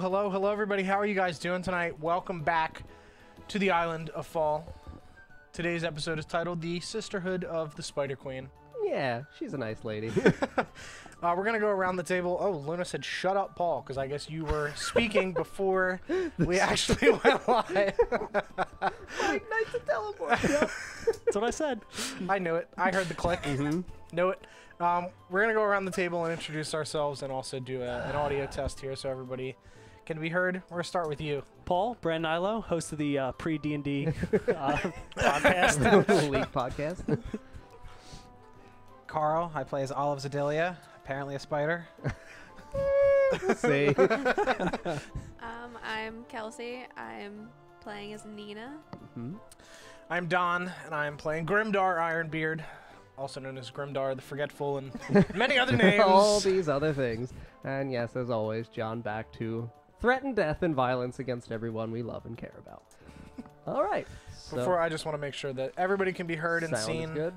Hello everybody. How are you guys doing tonight? Welcome back to the Island of Fal. Today's episode is titled The Sisterhood of the Spider Queen. Yeah, she's a nice lady. We're going to go around the table. Oh, Luna said, shut up, Paul, because I guess you were speaking before we actually went live. Like, nice to teleport. Yep. That's what I said. I knew it. I heard the click. Knew it. We're going to go around the table and introduce ourselves and also do an audio test here so everybody can be heard. We're going to start with you. Paul, Brand Nilo, host of the pre-D&D podcast. League podcast. Carl, I play as Olive Zedilia, apparently a spider. See. I'm Kelsey. I'm playing as Nina. I'm Don, and I'm playing Grimdar Ironbeard, also known as Grimdar the Forgetful, and many other names. All these other things. And yes, as always, John back to threaten death and violence against everyone we love and care about. All right. So Before, I just want to make sure that everybody can be heard and sound seen. is good.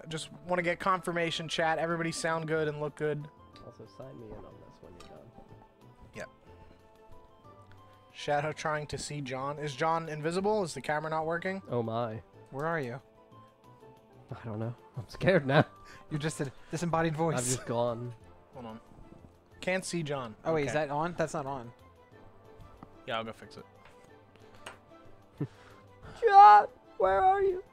Just want to get confirmation, chat. Everybody sound good and look good. Also, sign me in on this when you're done. Yep. Shadow trying to see John. Is John invisible? Is the camera not working? Oh my. Where are you? I don't know. I'm scared now. You're just a disembodied voice. I've just gone. Hold on. Can't see John. Oh, wait, Okay. is that on? That's not on. Yeah, I'll go fix it. John, where are you?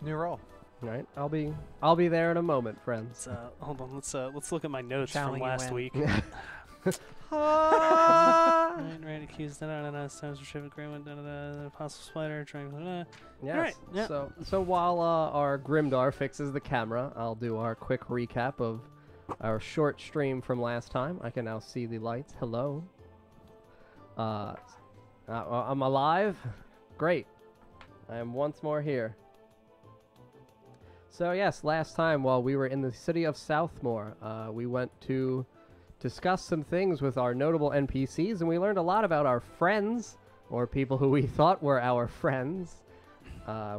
New roll. All right, I'll be there in a moment, friends. Hold on, let's look at my notes Channeling from you last in. week. Ah! Right, accused, Stones retrieve agreement, apostle spider, trying. Yes. Alright, yeah. So while our Grimdar fixes the camera, I'll do our quick recap of our short stream from last time. I can now see the lights. Hello. I'm alive. Great. I am once more here. So yes, last time while we were in the city of Southmore, we went to discuss some things with our notable NPCs, and we learned a lot about our friends, or people who we thought were our friends.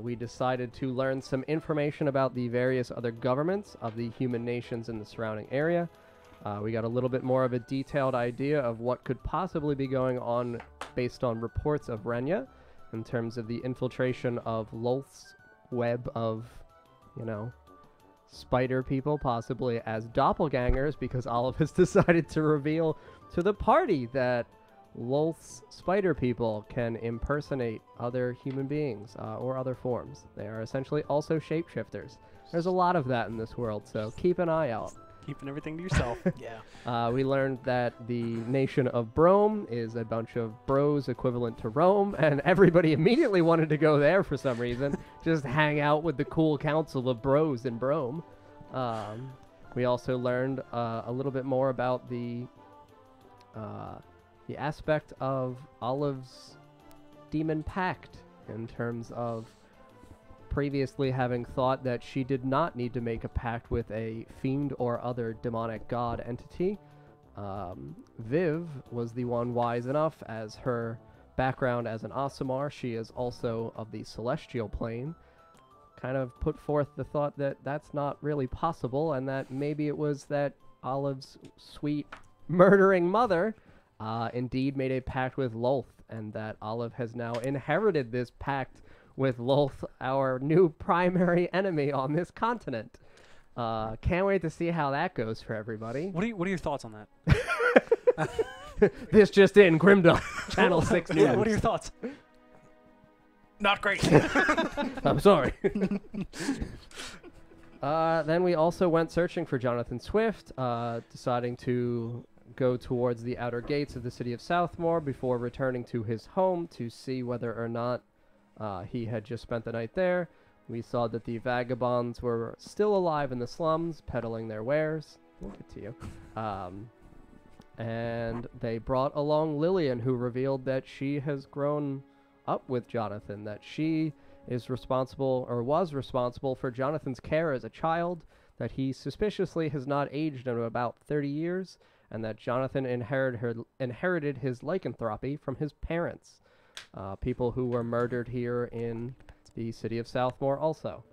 We decided to learn some information about the various other governments of the human nations in the surrounding area. We got a little bit more of a detailed idea of what could possibly be going on based on reports of Renya, in terms of the infiltration of Lolth's web of, you know, spider people, possibly as doppelgangers, because Olive has decided to reveal to the party that Lolth's spider people can impersonate other human beings or other forms. They are essentially also shapeshifters. There's a lot of that in this world, so keep an eye out. Keeping everything to yourself. Yeah. We learned that the nation of Brome is a bunch of bros equivalent to Rome, and everybody immediately wanted to go there for some reason. Just hang out with the cool council of bros in Brome. We also learned a little bit more about the aspect of Olive's demon pact, in terms of previously having thought that she did not need to make a pact with a fiend or other demonic god entity. Viv was the one wise enough, as her background as an Aasimar, she is also of the celestial plane, kind of put forth the thought that that's not really possible, and that maybe it was that Olive's sweet murdering mother indeed made a pact with Lolth, and that Olive has now inherited this pact with Lolth, our new primary enemy on this continent. Can't wait to see how that goes for everybody. What are your thoughts on that? This just in, Grimdar, Channel 6 News. Yeah, what are your thoughts? Not great. I'm sorry. Then we also went searching for Jonathan Swift, deciding to go towards the outer gates of the city of Southmore before returning to his home to see whether or not he had just spent the night there. We saw that the vagabonds were still alive in the slums, peddling their wares. We'll get to you. And they brought along Lillian, who revealed that she has grown up with Jonathan, that she is responsible, or was responsible, for Jonathan's care as a child, that he suspiciously has not aged in about 30 years, and that Jonathan inherited his lycanthropy from his parents, people who were murdered here in the city of Southmore also.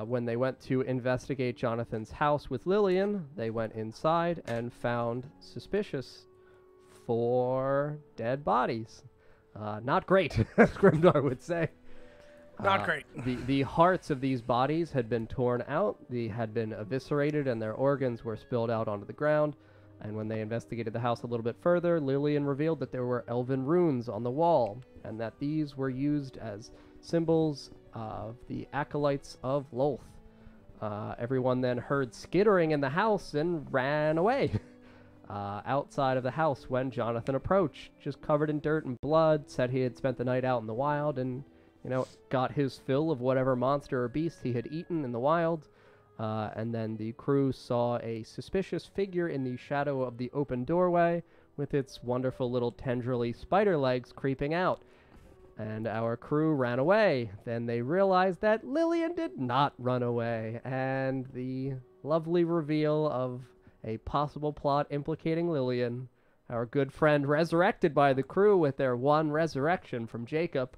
When they went to investigate Jonathan's house with Lillian, they went inside and found suspicious 4 dead bodies. Not great, as Grimdar would say. Not great. The hearts of these bodies had been torn out, they had been eviscerated, and their organs were spilled out onto the ground. And when they investigated the house a little bit further, Lillian revealed that there were elven runes on the wall, and that these were used as symbols of the acolytes of Lolth. Everyone then heard skittering in the house and ran away. Outside of the house when Jonathan approached, just covered in dirt and blood, said he had spent the night out in the wild and, got his fill of whatever monster or beast he had eaten in the wild. And then the crew saw a suspicious figure in the shadow of the open doorway with its wonderful little tendrily spider legs creeping out. And our crew ran away. Then they realized that Lillian did not run away, and the lovely reveal of a possible plot implicating Lillian, our good friend resurrected by the crew with their one resurrection from Jacob,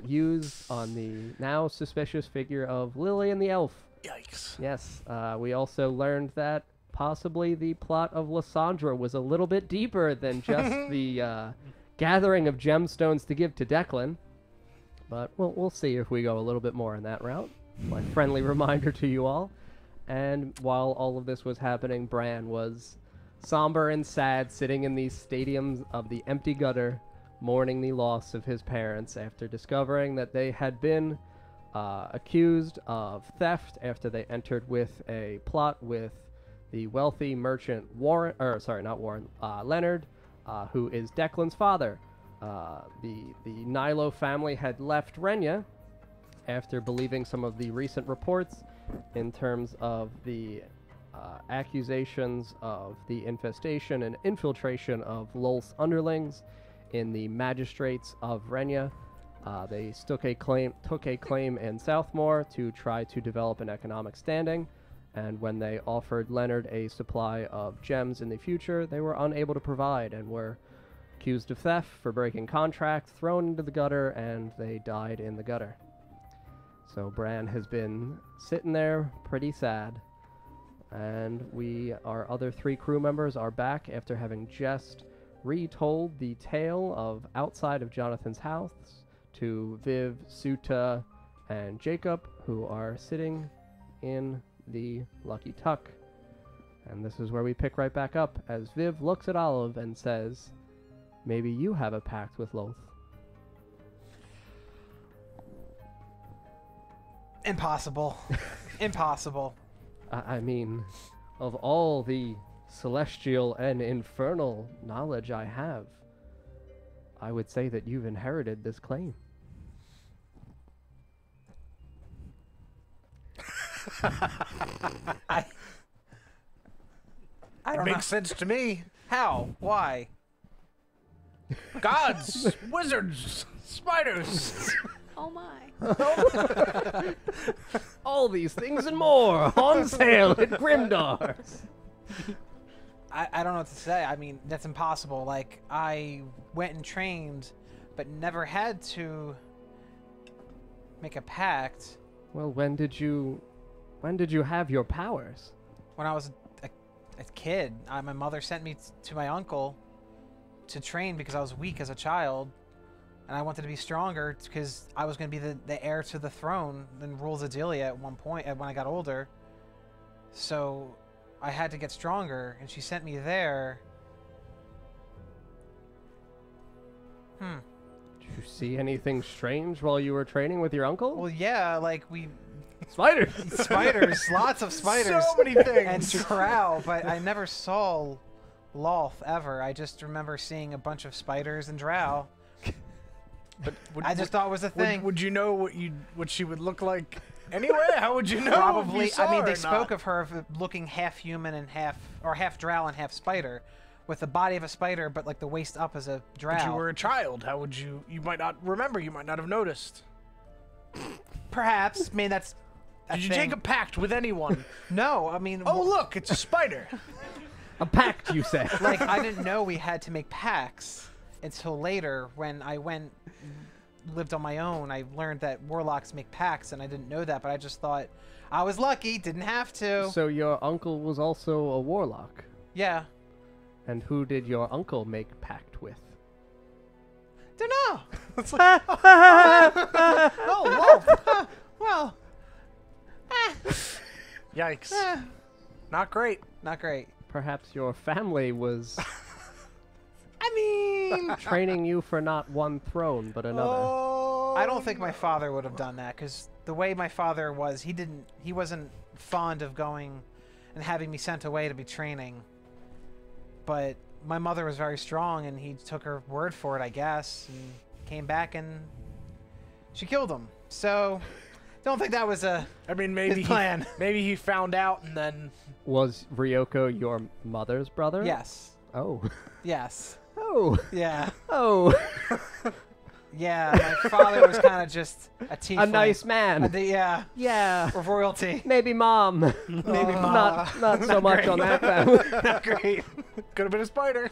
used on the now suspicious figure of Lillian the elf. Yikes. Yes, we also learned that possibly the plot of Lysandra was a little bit deeper than just the gathering of gemstones to give to Declan. But we'll see if we go a little bit more in that route. My friendly reminder to you all. And while all of this was happening, Bran was somber and sad, sitting in the stadiums of the empty gutter, mourning the loss of his parents after discovering that they had been accused of theft after they entered with a plot with the wealthy merchant Leonard, who is Declan's father. The Nilo family had left Renya after believing some of the recent reports in terms of the accusations of the infestation and infiltration of Lolth's underlings in the magistrates of Renya. They took a claim in Southmoor to try to develop an economic standing, and when they offered Leonard a supply of gems in the future, they were unable to provide and were accused of theft for breaking contracts, thrown into the gutter, and they died in the gutter. So Bran has been sitting there pretty sad, and our other 3 crew members are back after having just retold the tale of outside of Jonathan's house to Viv, Suta, and Jacob, who are sitting in the Lucky Tuck. And this is where we pick right back up as Viv looks at Olive and says, "Maybe you have a pact with Lolth." Impossible. Impossible. I mean, of all the celestial and infernal knowledge I have, I would say that you've inherited this claim. I don't know. Makes sense to me. How? Why? Gods, wizards, spiders. Oh my. All these things and more on sale at Grimdar's. I don't know what to say. I mean, that's impossible. Like, I went and trained, but never had to make a pact. Well, when did you have your powers? When I was a kid, my mother sent me to my uncle to train because I was weak as a child, and I wanted to be stronger because I was going to be the heir to the throne and rule Zedelia at one point when I got older. So I had to get stronger, and she sent me there. Did you see anything strange while you were training with your uncle? Well, yeah, like Spiders! spiders, lots of spiders. So many things. And Drow, but I never saw Lolth ever. I just remember seeing a bunch of spiders and Drow. But I just thought it was a thing. Would you know what she would look like anyway? How would you know? Probably. If you saw I mean, her they or spoke not? of her looking half human and half Drow and half spider, with the body of a spider, but like the waist up as a Drow. But you were a child. How would you? You might not remember. You might not have noticed. Perhaps. I mean, that's. Did you take a pact with anyone? No, I mean. Oh, look, it's a spider. A pact, you say? Like, I didn't know we had to make pacts until later when I went lived on my own. I learned that warlocks make pacts, and I didn't know that, but I just thought I was lucky, didn't have to. So your uncle was also a warlock. Yeah. And who did your uncle make pact with? Don't know. It's like, oh, whoa. Well. Yikes. Not great. Not great. Perhaps your family was I mean, training you for not one throne, but another. Oh, I don't think my father would have done that, because the way my father was, he wasn't fond of going and having me sent away to be training. But my mother was very strong, and he took her word for it, I guess, and came back and she killed him. So, don't think that was I mean, maybe his plan. Maybe he found out and then. Was Ryoko your mother's brother? Yes. Oh. Yes. Oh. Yeah. Oh. Yeah, my father was kind of just a tiefling. A nice man. Yeah. Yeah. Of royalty. Maybe mom. Maybe mom. Not so much on that family. Not great. Could have been a spider.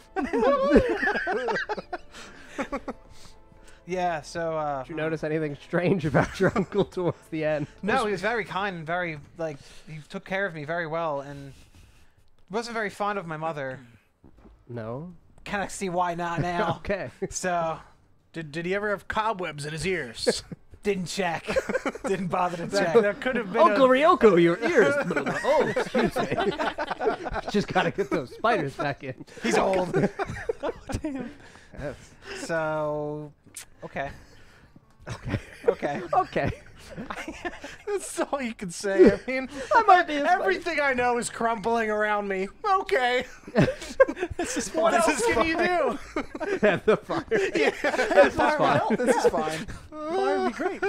Yeah, so, Did you notice anything strange about your uncle towards the end? No, he was very kind and very, like, he took care of me very well, and wasn't very fond of my mother. No. Kind of see why not now. Okay. So, Did he ever have cobwebs in his ears? didn't check. Didn't bother to check. that could have been. Uncle Ryoko, your ears. Oh, excuse me. Just gotta get those spiders back in. He's old. Damn. Yes. So, okay. Okay. Okay. Okay. That's all you can say. I mean, I might be a spider. everything I know is crumbling around me. Okay. What else can you do? Have the fire. Yeah. This is fine. This is fine. Fire would be great.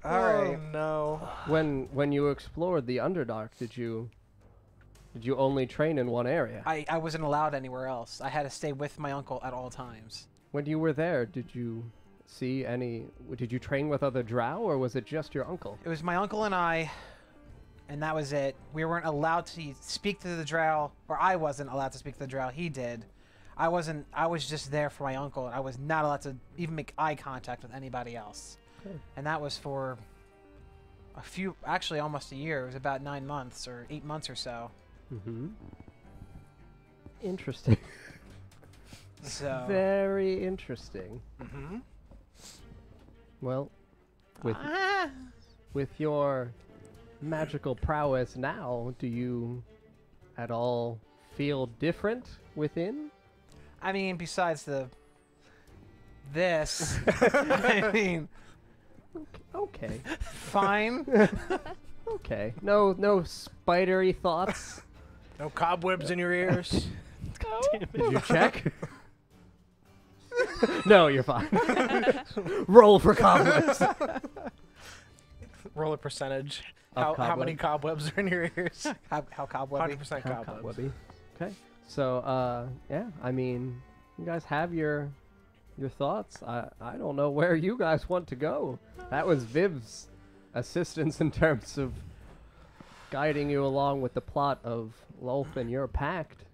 All right. Oh, no. When you explored the Underdark, did you only train in one area? I wasn't allowed anywhere else. I had to stay with my uncle at all times. When you were there, did you see any? Did you train with other drow, or was it just your uncle? It was my uncle and I, and that was it. We weren't allowed to speak to the drow, or I wasn't allowed to speak to the drow. He did. I wasn't. I was just there for my uncle, and I was not allowed to even make eye contact with anybody else. Okay. And that was for actually almost a year. It was about 9 months or 8 months or so. Mm-hmm. Interesting. So Very interesting. Mm-hmm. Well, with your magical prowess now, do you at all feel different within? I mean, besides this, I mean, Okay. fine. Okay. No spidery thoughts. No cobwebs in your ears. Did you check? No, you're fine. Roll for cobwebs. Roll a percentage. Of How many cobwebs are in your ears? How cobwebby? 100% How cobwebs. cobwebby. Okay. So, yeah, I mean, you guys have your thoughts. I don't know where you guys want to go. That was Viv's assistance in terms of guiding you along with the plot of Lolth and your pact.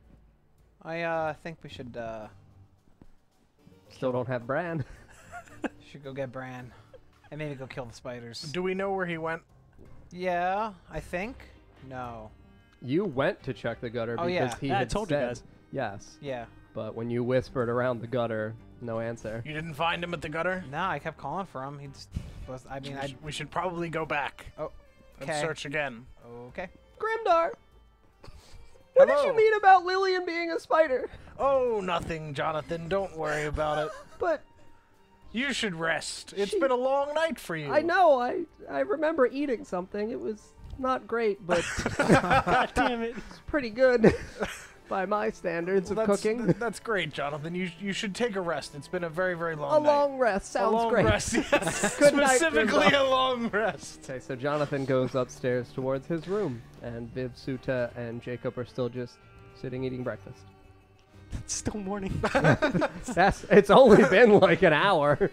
I think we should Still don't have Bran. go get Bran, and maybe go kill the spiders. Do we know where he went? Yeah, I think. No. You went to check the gutter Oh, because yeah. he Yeah, I had told you said guys. yes. Yeah. But when you whispered around the gutter, no answer. You didn't find him at the gutter? No, I kept calling for him. He just was. I mean, We should probably go back and Okay. search again. Okay. Grimdar! What did Hello. you mean about Lillian being a spider? Oh, nothing, Jonathan. Don't worry about it. But You should rest. It's She- been a long night for you. I know, I remember eating something. It was not great, but God damn it. it's pretty good by my standards of cooking. That's great, Jonathan. You should take a rest. It's been a very, very long A night. long rest sounds a long great. rest, yes. Good night, Specifically Grimdar. a long rest. Okay, so Jonathan goes upstairs towards his room, and Viv, Suta, and Jacob are still just sitting eating breakfast. It's still morning. It's only been like an hour.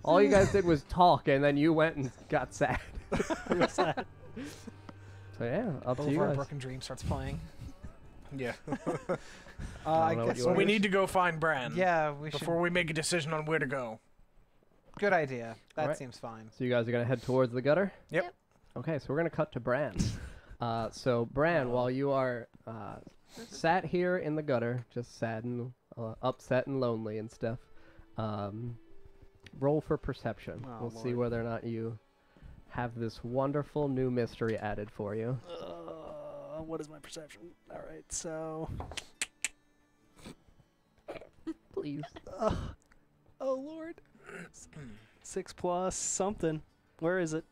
All you guys did was talk, and then you went and got sad. Real sad. So yeah, up to you Over a guys. Broken Dream starts playing. Yeah. I don't know what guess you So we orders. need to go find Bran. Yeah, we should. Before we make a decision on where to go. Good idea. That Alright. seems fine. So you guys are gonna head towards the gutter. Yep. Okay, so we're gonna cut to Bran. So Bran, while you are sat here in the gutter, just sad and upset and lonely and stuff, roll for perception. Oh, We'll see Lord. whether or not you have this wonderful new mystery added for you. What is my perception? All right, so. Please. Oh Lord. 6 plus something. Where is it?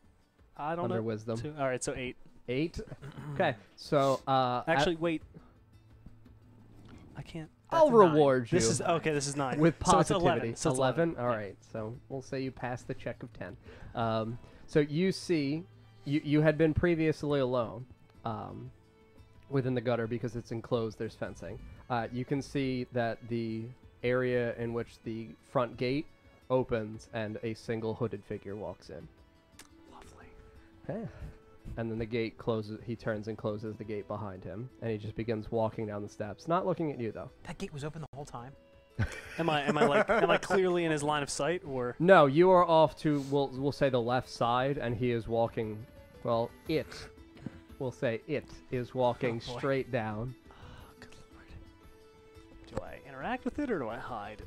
I don't Under know. wisdom. 2. All right, so 8. 8. Okay, so Actually, wait. I can't. I'll that's a 9. reward you. This is okay. This is 9. with So it's positivity. 11. So it's 11? All Yeah. right. So we'll say you passed the check of 10. So you see, you had been previously alone within the gutter because it's enclosed. There's fencing. You can see that the area in which the front gate opens and a single hooded figure walks in. Lovely. Okay. And then the gate closes. He turns and closes the gate behind him, and he just begins walking down the steps, not looking at you though. That gate was open the whole time. Am I clearly in his line of sight or? No, you are off to we'll say the left side, and he is walking. Well, we'll say it is walking Oh, boy. straight down. Oh, good Lord. Do I interact with it or do I hide?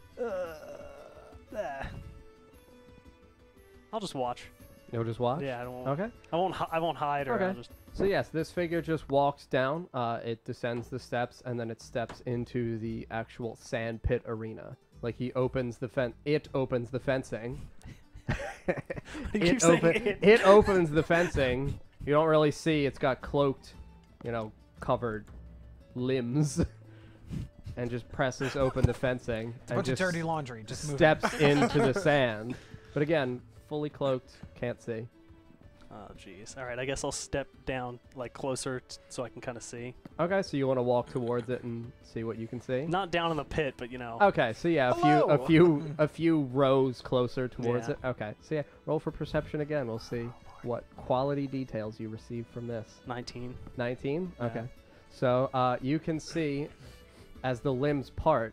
I'll just watch. You'll just watch. Yeah, I don't. Okay. I won't hide or I'll Okay. just. So yes, this figure just walks down. It descends the steps, and then it steps into the actual sand pit arena. Like he opens the It opens the fencing. You keep saying It opens the fencing. You don't really see. It's got cloaked, covered limbs, and just presses open the fencing It's a and bunch of just dirty laundry. Just move. steps into the sand. But again, fully cloaked, can't see. Oh jeez. All right, I guess I'll step down like closer so I can kind of see. Okay, so you want to walk towards it and see what you can see? Not down in the pit, but you know. Okay, so yeah, a few rows closer towards Yeah. it. Okay, so yeah, roll for perception again. We'll see what quality details you receive from this. 19. 19? Yeah. Okay. So you can see as the limbs part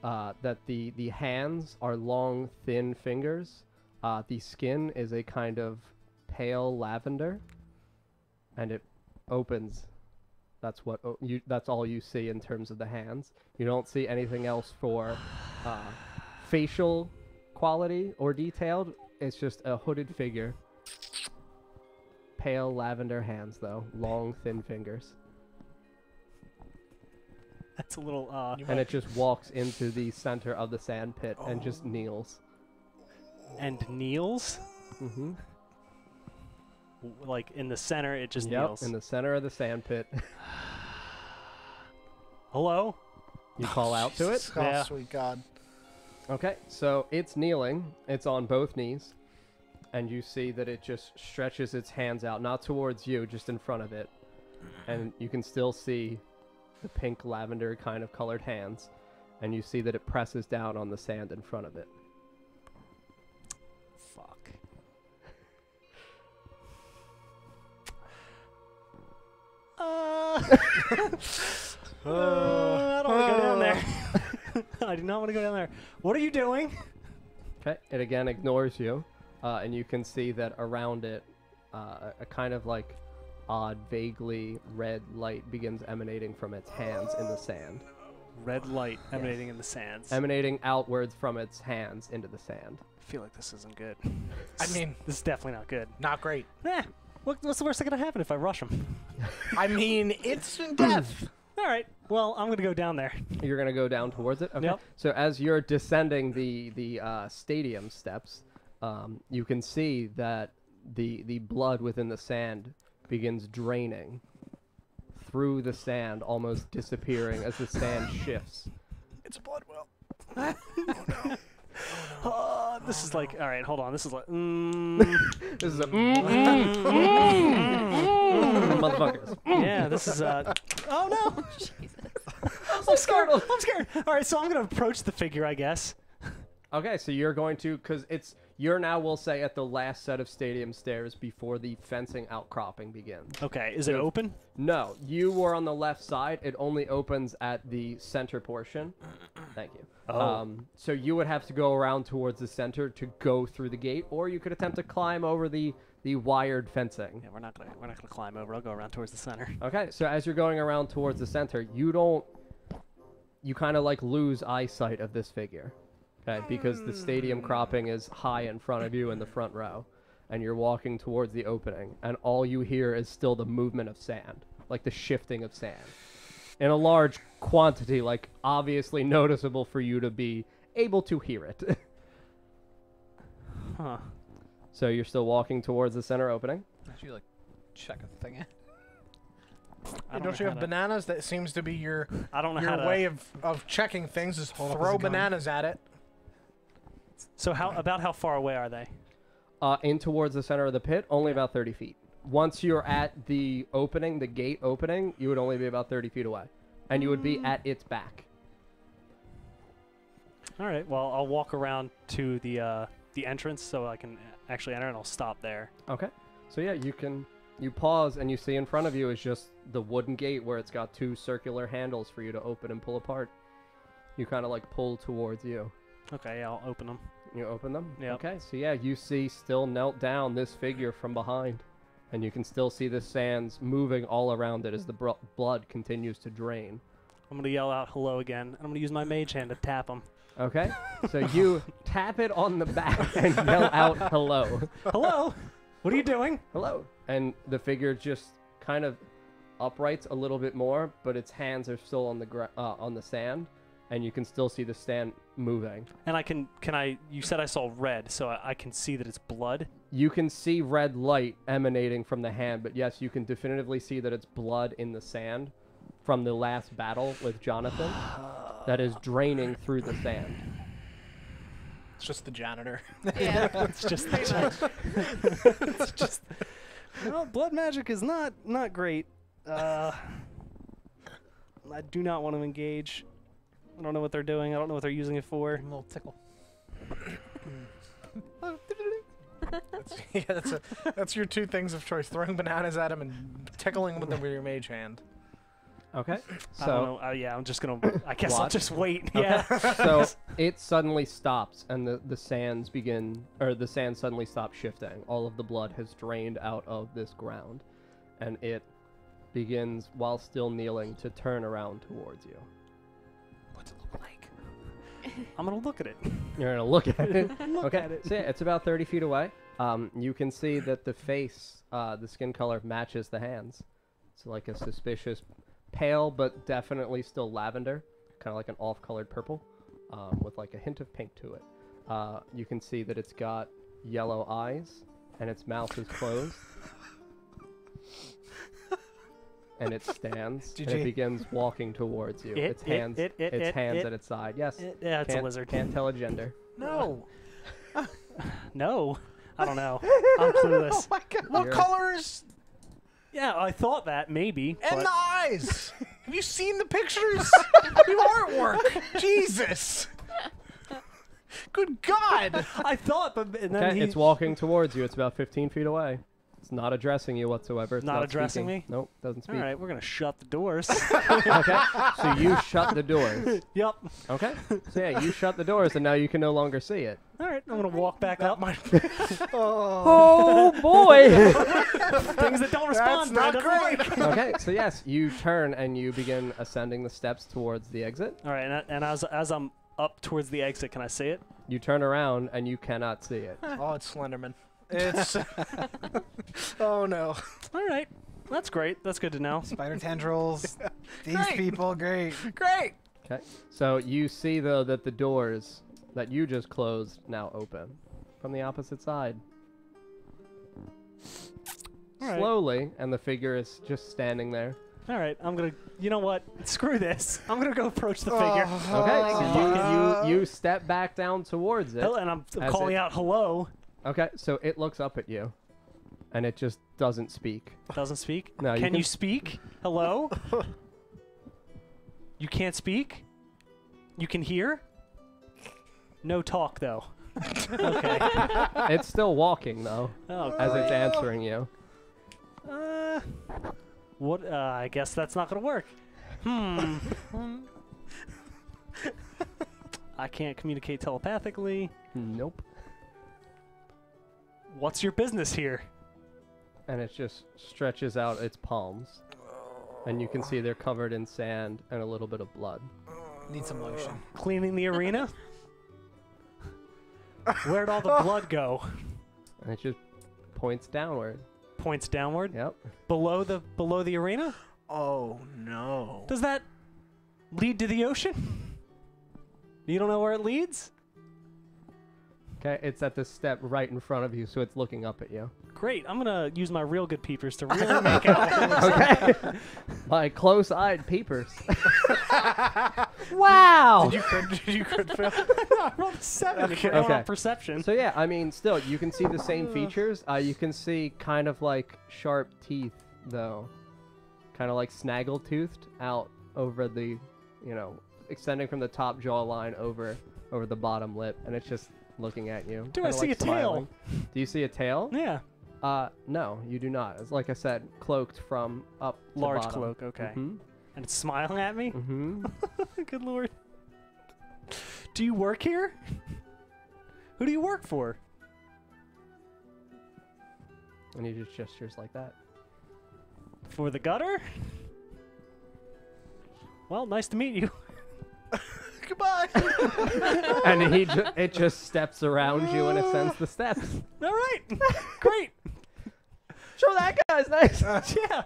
that the hands are long, thin fingers. The skin is a kind of pale lavender, and it opens. That's what that's all you see in terms of the hands. You don't see anything else for facial quality or detailed. It's just a hooded figure. Pale lavender hands, though. Long, thin fingers. That's a little. And it just walks into the center of the sand pit and just kneels. And kneels. Mm-hmm. Like in the center, it just Yep, kneels. in the center of the sand pit. Hello. You call out to it. Oh, Yeah. sweet God. Okay, so it's kneeling. It's on both knees. And you see that it just stretches its hands out, not towards you, just in front of it. And you can still see the pink lavender kind of colored hands. And you see that it presses down on the sand in front of it. Fuck. I don't want to go down there. I do not want to go down there. What are you doing? Okay, it again ignores you. And you can see that around it, a kind of like odd, vaguely red light begins emanating from its hands in the sand. Red light emanating in the sands. Emanating outwards from its hands into the sand. I feel like this isn't good. I mean, This is definitely not good. not great. What's the worst that could happen if I rush him? I mean, instant death. All right. Well, I'm gonna go down there. You're gonna go down towards it. Okay. Yep. So as you're descending the stadium steps, you can see that the blood within the sand begins draining through the sand, almost disappearing as the sand shifts. It's a blood well. This is like. All right. Hold on. This is like. This is a motherfuckers. Yeah. This is. Oh no! Jesus. I'm scared. I'm scared. All right. So I'm gonna approach the figure, I guess. Okay, so you're going to, because you're now, we'll say, at the last set of stadium stairs before the fencing outcropping begins. Okay, is it open? No, you were on the left side. It only opens at the center portion. Thank you. Oh. So you would have to go around towards the center to go through the gate, or you could attempt to climb over the wired fencing. Yeah, we're not gonna climb over. I'll go around towards the center. Okay, so as you're going around towards the center, you kind of like lose eyesight of this figure. Okay, because the stadium cropping is high in front of you in the front row, and you're walking towards the opening, and all you hear is still the movement of sand, like the shifting of sand, in a large quantity, like obviously noticeable for you to be able to hear it. Huh. So you're still walking towards the center opening. Actually, like, check a thing. Don't you have bananas? That seems to be your I don't know how to. way of checking things is Hold up throw as a gun. bananas at it. So how far away are they? In towards the center of the pit, only about 30 feet. Once you're at the opening, the gate opening, you would only be about 30 feet away. And you would be at its back. All right. Well, I'll walk around to the entrance so I can actually enter, and I'll stop there. Okay. So yeah, you pause and you see in front of you is just the wooden gate where it's got 2 circular handles for you to open and pull apart. You kind of like pull towards you. Okay, yeah, I'll open them. You open them? Yep. Okay, so yeah, you see still knelt down this figure from behind. And you can still see the sands moving all around it as the blood continues to drain. I'm going to yell out hello again, and I'm going to use my mage hand to tap him. Okay, so you tap it on the back and yell out hello. Hello? What are you doing? Hello. And the figure just kind of uprights a little bit more, but its hands are still on the sand, and you can still see the sand moving. And you said I saw red, so I can see that it's blood? You can see red light emanating from the hand, but yes, you can definitively see that it's blood in the sand from the last battle with Jonathan that is draining through the sand. It's just the janitor. Yeah. It's just it's just well, blood magic is not great. I do not want to engage. I don't know what they're doing. I don't know what they're using it for. A little tickle. That's your 2 things of choice: throwing bananas at him and tickling with them with your mage hand. Okay. I don't know. Yeah, I'm just gonna. I guess I'll What? just wait. Okay. Yeah. So it suddenly stops, and the sands the sand suddenly stops shifting. All of the blood has drained out of this ground, and it begins, while still kneeling, to turn around towards you. What's it look like? I'm gonna look at it. You're gonna look at it. Look Okay. at it. So yeah, it's about 30 feet away. You can see that the face, the skin color matches the hands. It's like a suspicious pale, but definitely still lavender, kind of like an off-colored purple, with like a hint of pink to it. You can see that it's got yellow eyes, and its mouth is closed. And it stands, and it begins walking towards you. Its hands at its side. Yes. Yeah, it's a lizard. Can't tell a gender. No. No, I don't know. I'm clueless. Oh my god. What You're- colors? Yeah, I thought that maybe. And but the eyes. Have you seen the pictures? The artwork. Jesus. Good God. I thought, but and then Okay, it's walking towards you. It's about 15 feet away. It's not addressing you whatsoever. It's Not addressing speaking. me? Nope, doesn't All speak. right, we're gonna shut the doors. Okay, so you shut the doors. Yep. Okay, so yeah, you shut the doors, and now you can no longer see it. All right, I'm gonna walk back That up. might. Oh boy! Things that don't respond. That's not Brandon. great. Okay, so yes, you turn and you begin ascending the steps towards the exit. All right, and as I'm up towards the exit, can I see it? You turn around and you cannot see it. Oh, it's Slenderman. It's. Oh no. All right, that's great. That's good to know. Spider tendrils. These Great. people, great. Great. Okay, so you see though that the doors that you just closed now open from the opposite side. All right. Slowly, and the figure is just standing there. All right, I'm gonna. You know what? Screw this. I'm gonna go approach the figure. Okay, Oh. so you step back down towards it. And I'm As calling it- out hello. Okay, so it looks up at you, and it just doesn't speak. Doesn't speak. No, you Can can- you speak? Hello? You can't speak? You can hear? No talk though. Okay. It's still walking though, Oh, as great. it's answering you. What? I guess that's not gonna work. I can't communicate telepathically. Nope. What's your business here? And it just stretches out its palms. And you can see they're covered in sand and a little bit of blood. Need some lotion. Cleaning the arena? Where'd all the blood go? And it just points downward. Points downward? Yep. Below the arena? Oh no. Does that lead to the ocean? You don't know where it leads? Okay, it's at the step right in front of you, so it's looking up at you. Great. I'm gonna use my real good peepers to really make out what it looks like. Okay. My close-eyed peepers. Wow! Did you crit fail? I rolled a 7 if we're going Okay. on perception. So yeah, I mean, still, you can see the same features. You can see kind of like sharp teeth, though. Kind of like snaggle-toothed out over the, extending from the top jawline over the bottom lip, and it's just looking at you. Do I kinda see like a tail? smiling. Do you see a tail? Yeah. No, you do not. It's like I said, cloaked from up to Large bottom. cloak, okay. Mm-hmm. And it's smiling at me? Mm-hmm. Good lord. Do you work here? Who do you work for? And he just gestures like that. For the gutter? Well, nice to meet you. Goodbye. And it just steps around you and ascends the steps. All right. Great. Show that guy's nice. Yeah.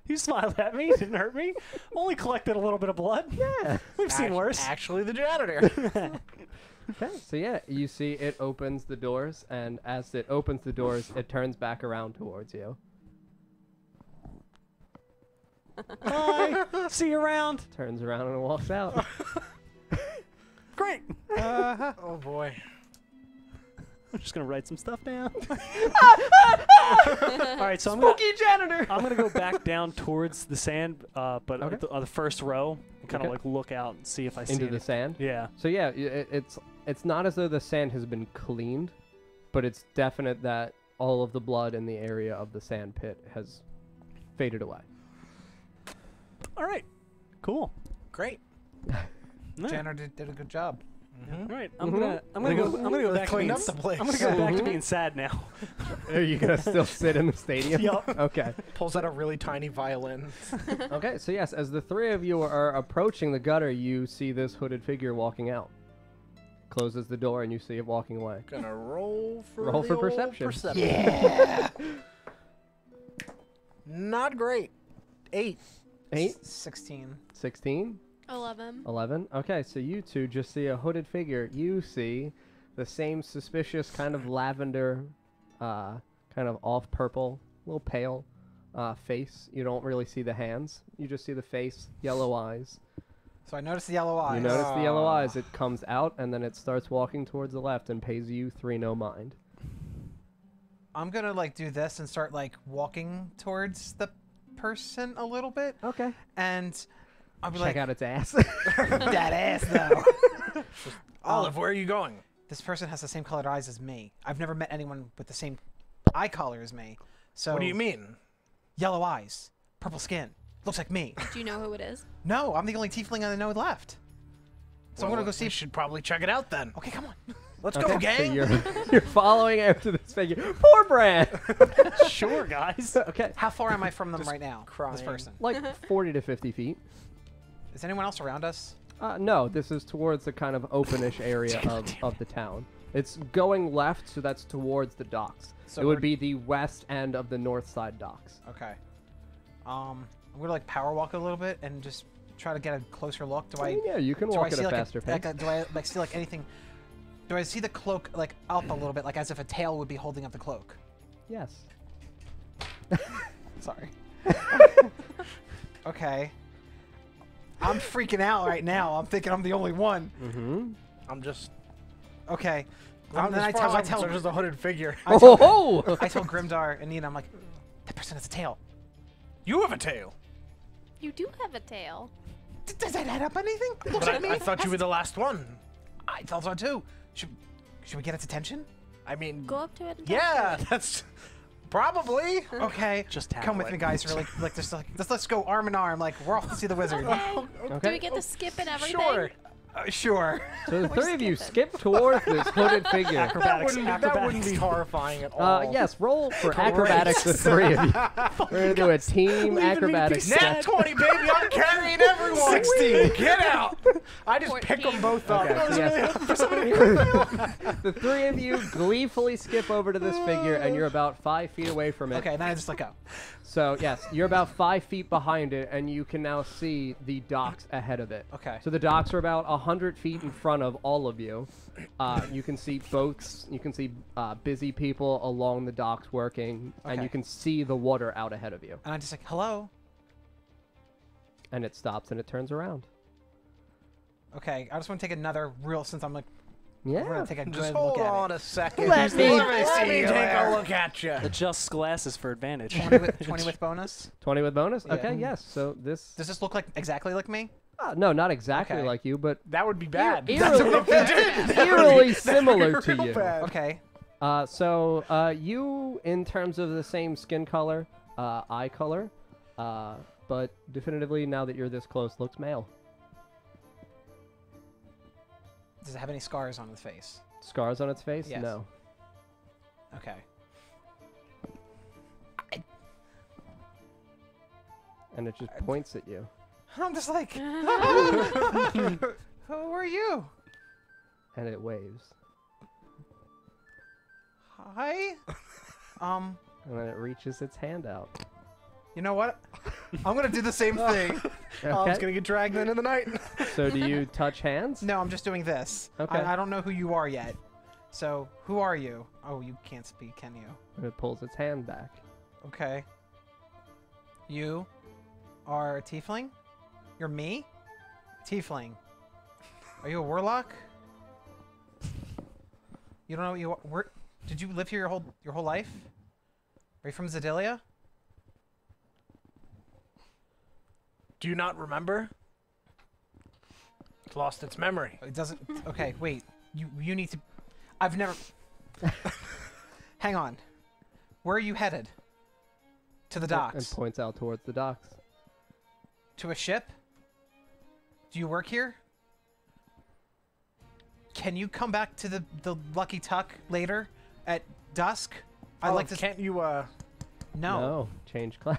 You smiled at me. Didn't hurt me. Only collected a little bit of blood. Yeah. We've seen worse. Actually, the janitor. Okay, so yeah, you see it opens the doors, and as it opens the doors, it turns back around towards you. Bye. See you around. Turns around and walks out. Great. Oh boy. I'm just gonna write some stuff down. All right, so Spooky janitor! I'm gonna go back down towards the sand, but Okay. on the first row, and kind of Okay. like look out and see if I see Into the anything. sand. Yeah. So yeah, it's not as though the sand has been cleaned, but it's definite that all of the blood in the area of the sand pit has faded away. All right. Cool. Great. All right. Janitor did a good job. All right. I'm Mhm. gonna go back to Clean being up the place. I'm gonna go back to being sad now. Are you gonna still sit in the stadium? Yup. Okay. Pulls out a really tiny violin. Okay, so yes, as the three of you are approaching the gutter, you see this hooded figure walking out. Closes the door and you see it walking away. Gonna roll for Roll the for old perception. Yeah. Not great. 8. 8, 16. 16, 11. 11. Okay, so you two just see a hooded figure. You see the same suspicious kind of lavender, kind of off purple, a little pale face. You don't really see the hands. You just see the face, yellow eyes. So I noticed the yellow eyes. You notice the yellow eyes. It comes out and then it starts walking towards the left and pays you 3 no mind. I'm gonna like do this and start like walking towards the person a little bit, Okay. and I'll be Check like, out its ass. that ass though. Olive, where are you going? This person has the same colored eyes as me. I've never met anyone with the same eye color as me. So What do you mean? Yellow eyes, purple skin, looks like me. Do you know who it is? No, I'm the only tiefling I know left. So I'm gonna go see. We should probably check it out then. Okay, come on. Let's Okay, go, so gang. you're following after this figure. Poor Brad. Sure, guys. Okay. How far am I from them Just right now? This crying. person. Like 40 to 50 feet. Is anyone else around us? No, this is towards the kind of openish area of the town. It's going left, so that's towards the docks. So it would we're- be the west end of the north side docks. Okay. I'm gonna like power walk a little bit and just try to get a closer look. Do I I? mean, yeah, you can do I walk at see a like faster pace. do I like see like anything? Do I see the cloak like up a little bit, like as if a tail would be holding up the cloak? Yes. Sorry. Okay. I'm freaking out right now. I'm thinking I'm the only one. Mm-hmm. I'm just. Okay. I'm Then I tell just a hooded figure. I tell, Oh! I tell Grimdar and Nina, I'm like, that person has a tail. You have a tail. You do have a tail. Does that add up anything? Looks But like me. I thought you were the last one. I thought so too. Should we get its attention? I mean, Go up to it and yeah, talk to it. that's probably. Okay. Just tackle come with it. me, guys. Really, like, just like, let's go arm in arm. Like, we're off to see the wizard. Okay. Okay. Do we get to skip and everything? Sure. Sure. So the We're three of you skipping. skip towards this hooded figure. That Acrobatics. wouldn't be horrifying at all. Yes, roll for acrobatics, the three of you. We're gonna do a team acrobatics. Nat 20, baby, I'm carrying everyone. 16. Get out. I just pick them 14. both up. Okay, so yes. For somebody The three of you gleefully skip over to this figure, and you're about 5 feet away from it. Okay, now I just let go. So yes, you're about 5 feet behind it, and you can now see the docks ahead of it. Okay. So the docks are about 100 feet in front of all of you. You can see boats. You can see busy people along the docks working, and Okay. you can see the water out ahead of you. And I'm just like, hello. And it stops and it turns around. Okay, I just want to take another real, since I'm like, Yeah. we're gonna take a just good hold look on at a second. Let me take a look at you. Adjust glasses for advantage. it. 20 with bonus. 20 with bonus? Yeah. Okay, yes. So this... Does this look like exactly like me? no, not exactly Okay. like you, but That would be bad. eerily similar to real you. bad. Okay. You, in terms of the same skin color, eye color, but definitively, now that you're this close, looks male. Does it have any scars on its face? Scars on its face? Yes. No. Okay. And it just points at you. I'm just like, who are you? And it waves. Hi. And then it reaches its hand out. You know what? I'm gonna do the same thing. Oh, it's Okay. gonna get dragged into the night. So do you touch hands? No, I'm just doing this. Okay. I don't know who you are yet. So, who are you? Oh, you can't speak, can you? And it pulls its hand back. Okay. You are a tiefling? You're me? Tiefling. Are you a warlock? You don't know what you are? Where, did you live here your whole life? Are you from Zedilia? Do you not remember? It's lost its memory. It doesn't. Okay, wait. You need to. I've never. Hang on. Where are you headed? To the And docks. points out towards the docks. To a ship? Do you work here? Can you come back to the Lucky Tuck later at dusk? I'd like to. Can't you? No. No. Change class.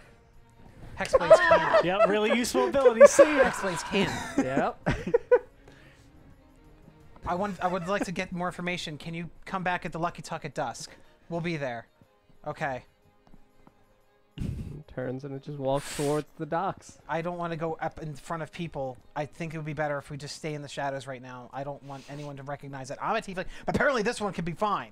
Hexblades can't. Yep, really useful ability. See ya. Hexblades can't. Yep. I would like to get more information. Can you come back at the Lucky Tuck at dusk? We'll be there. Okay. Turns and it just walks towards the docks. I don't want to go up in front of people. I think it would be better if we just stay in the shadows right now. I don't want anyone to recognize that I'm a tiefling. But apparently this one could be fine.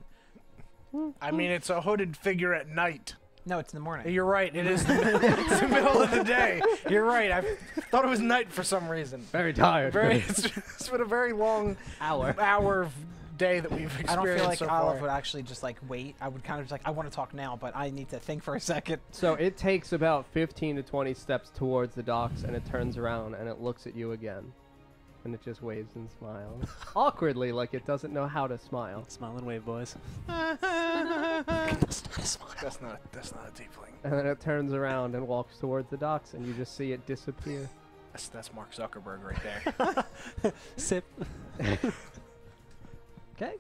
I mean, it's a hooded figure at night. No, it's in the morning. You're right. It is. It's the middle of the day. You're right. I thought it was night for some reason. Very tired. It's been a very long hour. of day that we've experienced I don't feel like so Olive far. would actually just like wait. I would kind of just like, I want to talk now, but I need to think for a second. So it takes about 15 to 20 steps towards the docks, and it turns around and it looks at you again. And it just waves and smiles. Awkwardly, like it doesn't know how to smile. Smile and wave, boys. That's not a tiefling. And then it turns around and walks towards the docks, and you just see it disappear. That's Mark Zuckerberg right there. Sip. Okay.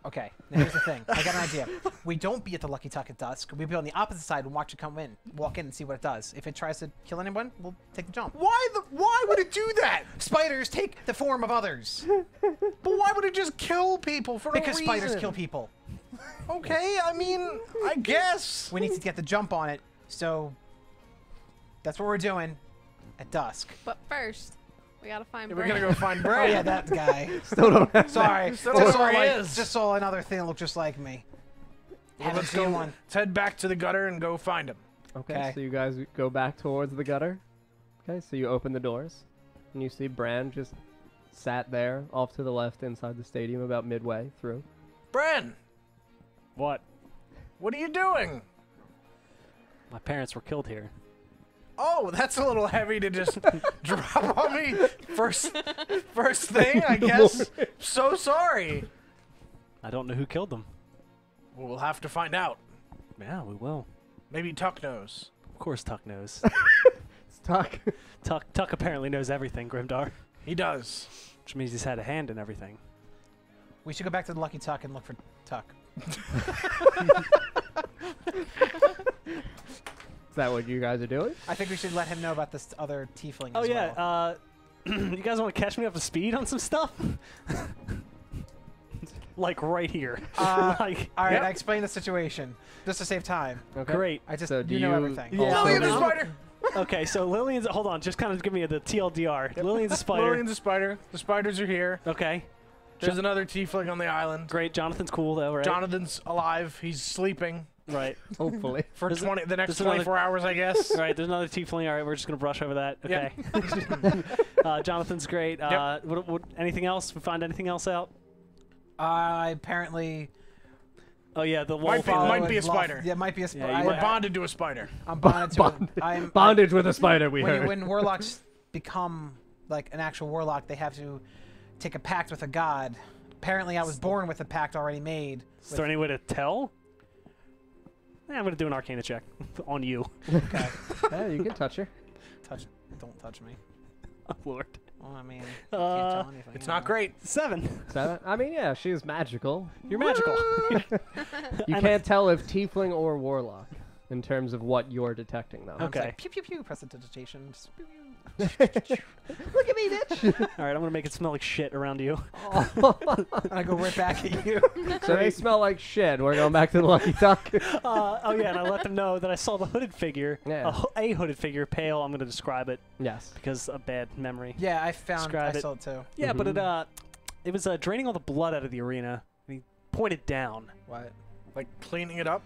Okay, now here's the thing. I got an idea. We don't be at the Lucky Tuck at dusk. We'll be on the opposite side and watch it walk in and see what it does. If it tries to kill anyone, we'll take the jump. Why would it do that? Spiders take the form of others. But why would it just kill people for Because no spiders reason? kill people. Okay, I mean, I guess. We need to get the jump on it, so that's what we're doing at dusk. But first, we gotta find We're Bran. gonna go find Oh Brad. yeah, that guy. Still don't have Sorry, Still don't know where he is. just saw another thing that looked just like me. Haven't Let's seen go. one. Let's head back to the gutter and go find him. Okay, Okay. so you guys go back towards the gutter. Okay, so you open the doors, and you see Bran just sat there off to the left inside the stadium about midway through. Bran, What? what are you doing? My parents were killed here. Oh, that's a little heavy to just drop on me. First thing, I guess. So sorry. I don't know who killed them. We'll have to find out. Yeah, we will. Maybe Tuck knows. Of course, Tuck knows. It's Tuck. Tuck apparently knows everything, Grimdar, He does. which means he's had a hand in everything. We should go back to the Lucky Tuck and look for Tuck. Is that what you guys are doing? I think we should let him know about this other tiefling Oh as yeah, well. you guys want to catch me up to speed on some stuff? Like right here. Like, All right, Yep. I explained the situation just to save time. Okay. great. I just So do you know you everything. Yeah. also Lillian's a know- spider. Okay, so Lillian's. Hold on, just kind of give me the TLDR. Lillian's a spider. Lillian's a spider. The spiders are here. Okay, There's another tiefling on the island. great. Jonathan's cool though, right? Jonathan's alive. He's sleeping Right. Hopefully. for There's 20 the next there's another- 24 hours, I guess. Right. There's another tiefling. All right, we're just gonna brush over that. Okay. Yep. Jonathan's great. Yep. What, anything else? We find anything else out? Apparently. Oh yeah, the Might wolf. be- might be a spider. Yeah, might be a Yeah, spider. you We're might- bonded to a spider. I'm bonded to it. I'm Bondage with a spider, we when, heard. when warlocks become like an actual warlock, they have to take a pact with a god. Apparently, I was born with a pact already made. Is there any way to tell? Yeah, I'm gonna do an Arcana check on you. Okay. Yeah, you can touch her. Don't touch me. Oh, Lord. Well, I mean, can't tell anything. It's you not know. great. 7. I mean, yeah, she's magical. You're magical. You can't tell if tiefling or warlock in terms of what you're detecting, though. I'm just Okay. like, pew pew pew. Prestidigitation. Just pew, pew. Look at me, bitch! All right, I'm gonna make it smell like shit around you. And I go right back at you. So they smell like shit. We're going back to the Lucky Tuck. Oh yeah, and I let them know that I saw the hooded figure. Yeah. A hooded figure, pale. I'm gonna describe it Yes. because of bad memory. Yeah, I found. Describe I it. saw it too. Yeah, but it was draining all the blood out of the arena. And he pointed down. What? Like cleaning it up.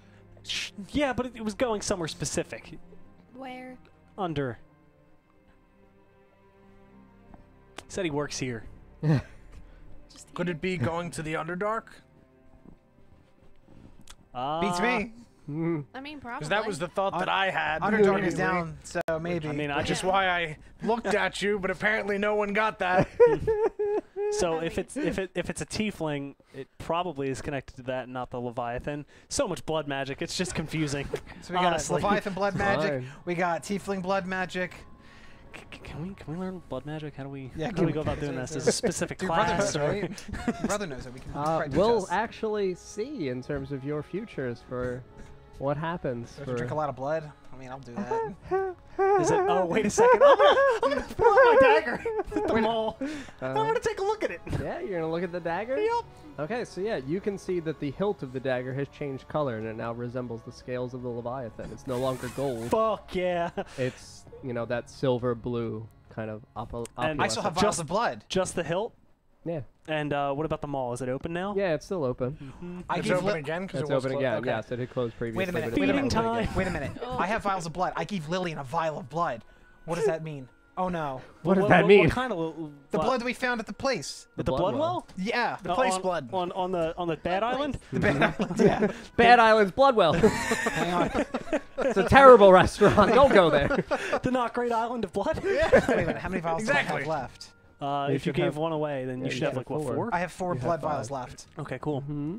Yeah, but it was going somewhere specific. Where? Under. He said he works here. Just Could here. it be going to the Underdark? Beats me. Mm. I mean, probably. Because that was the thought that I had. Underdark is anyway. down, so maybe. I mean, I Which just is why I looked at you, but apparently no one got that. so if it's a tiefling, it probably is connected to that, and not the Leviathan. So much blood magic, it's just confusing. So we got honestly. Leviathan blood magic. Fine. We got Tiefling blood magic. Can we learn blood magic? How do we Yeah, how do can we we- go about doing this? Is a specific Your brother class knows, or right? Your brother knows it. We can probably do We'll chess. actually see in terms of your futures for what happens. So if you drink a lot of blood, I mean, I'll do that. is it? Oh wait a second! I'm gonna pull out my dagger at the mall. I'm gonna take a look at it. Yeah, you're gonna look at the dagger? Yep. Okay, so yeah, you can see that the hilt of the dagger has changed color and it now resembles the scales of the Leviathan. It's no longer gold. Fuck yeah! It's, that silver blue kind of And I still have Just- vials of blood. Just the hilt. Yeah. And what about the mall? Is it open now? Yeah, it's still open. I It's gave open Li- again because It's it was open clo- again. okay. Yes, it had closed previously. Wait a minute. but Wait a it's Feeding minute. open again. time. Wait a minute. Oh. I have vials of blood. I gave Lillian a vial of blood. What does that mean? Oh no. What does that mean? What kind of The blood that we found at the place. At the blood well? Yeah. The place on, blood. on the bad island. The bad yeah. Bad Island's Bloodwell. Hang on. It's a terrible restaurant. Don't go there. The not great island of blood. Wait a minute. How many vials do I Exactly. have left? You If you should gave have- one away, then Yeah, you you should have should like have what, four. 4? I have 4 You blood have vials 5. left. Okay, cool. Hmm.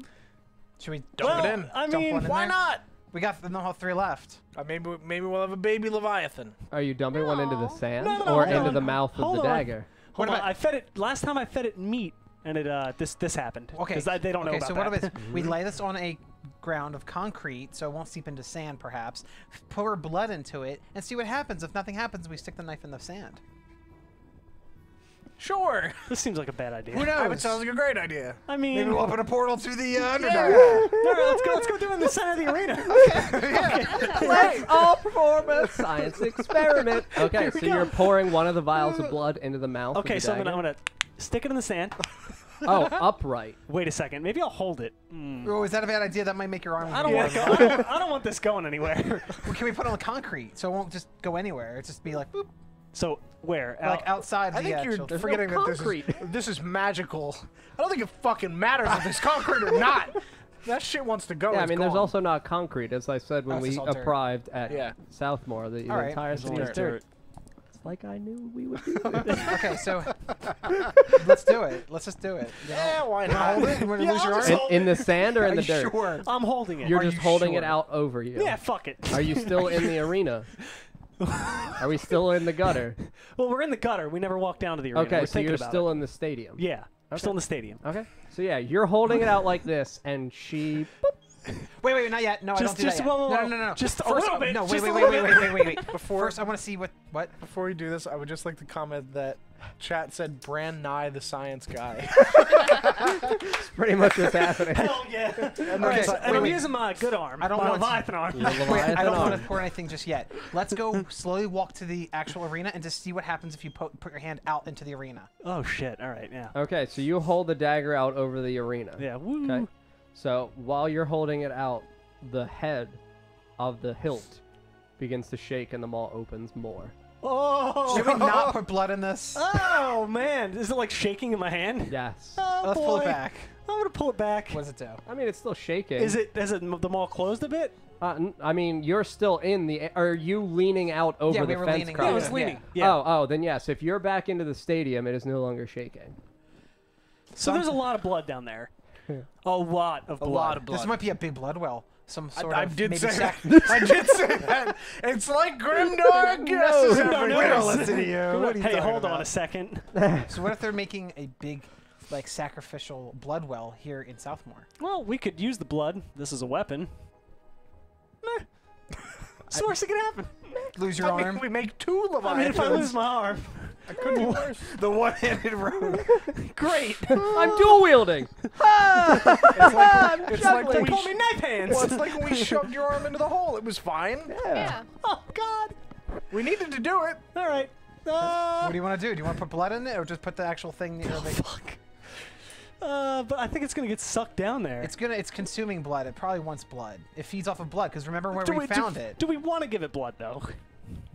Should we Dump it in. I dump mean, one in Why there? not? We got no, have 3 left. Maybe we'll have a baby Leviathan. Are you dumping one into the No. sand No, or hold into on. the mouth Hold of the on. dagger? Hold What on, about- I fed it last time. I fed it meat, and it this happened. Okay. Because they don't know okay, about so that. what about we lay this on a ground of concrete so it won't seep into sand, perhaps. Pour blood into it and see what happens. If nothing happens, we stick the knife in the sand. Sure. This seems like a bad idea. Who That knows? sounds like a great idea. I mean, Maybe we'll open a portal to the Underdark. all right, let's go do it in the center of the arena. Let's all perform a science experiment. Okay, Here we so go. you're pouring one of the vials of blood into the mouth. Okay, of the so I'm dagger. gonna stick it in the sand. Oh, upright. Wait a second. Maybe I'll hold it. Oh, is that a bad idea? That might make your arm. I don't go want over. I don't want this going anywhere. Well, can we put it on the concrete so it won't just go anywhere? It just be like boop, So where? like outside I the think you're actual. There's no forgetting that concrete. this is magical. I don't think it fucking matters if it's concrete or not. That shit wants to go. Yeah, I It's mean, there's gone. also not concrete, as I said when Oh, it's we just all dirt. arrived at Yeah. Southmore. The All right. entire There's city only is dirt. dirt. It's like I knew we would do this. Okay, so let's do it. Let's just do it. Yeah, why You wanna not? hold it? You wanna lose your I'll arm? just in the sand or in Are the you dirt? sure? I'm holding it. You're Are just you holding it sure? out over you. Yeah, fuck it. Are you still in the arena? Are we still in the gutter? Well, we're in the gutter. We never walked down to the arena. Okay, We're so thinking you're about still it. in the stadium. Yeah, we're Okay. still in the stadium. Okay. So yeah, you're holding it out like this, and she. Wait, not yet. No, I don't Just- do just- that yet. whoa, whoa, No, whoa. no. Just a First, little bit, No, just a wait. little bit. First, I want to see what. Before we do this, I would just like to comment that chat said Brand Nye the science guy. It's pretty much what's happening. Hell yeah. And Okay, it's like- And I'm wait. using my good arm. I don't my want to- Leviathan arm. Your Wait, Leviathan I don't want arm. to pour anything just yet. Let's go slowly walk to the actual arena and just see what happens if you put your hand out into the arena. Oh shit! All right, yeah. Okay, so you hold the dagger out over the arena. Yeah. Woo. Okay. So while you're holding it out, the head of the hilt begins to shake and the maw opens more. Oh. Should we not put blood in this? Oh man, is it like shaking in my hand? Yes. Oh, Let's boy. pull it back. I'm gonna pull it back. What does it do? I mean, it's still shaking. Is it the mall closed a bit? I mean, you're still in the. Are you leaning out over Yeah, the we were fence? leaning Yeah, I out. was crossing? leaning. Yeah. Oh, then yes. If you're back into the stadium, it is no longer shaking. So there's a lot of blood down there. A lot of blood. This might be a big blood well. Some sort I of did maybe say sac- that. I did say that. It's like Grimdark guesses No, every no, week. no. listen to you. What are you Hey, talking hold on about? a second. So what if they're making a big, like, sacrificial blood well here in Southmore? Well, we could use the blood. This is a weapon. Meh. It's the worst that could happen. Lose your I mean, arm. we make two Leviathans. I mean, if I lose my arm, it could be worse. The one-handed rogue. great. I'm dual wielding. It's like, it's like They when call we me knife hands. well, it's like when we shoved your arm into the hole. It was fine. Yeah. Oh God. We needed to do it. All right. What do you want to do? Do you want to put blood in it, or just put the actual thing? Fuck. But I think it's gonna get sucked down there. It's consuming blood. It probably wants blood. It feeds off of blood. Because remember where we found it? Do we want to give it blood though?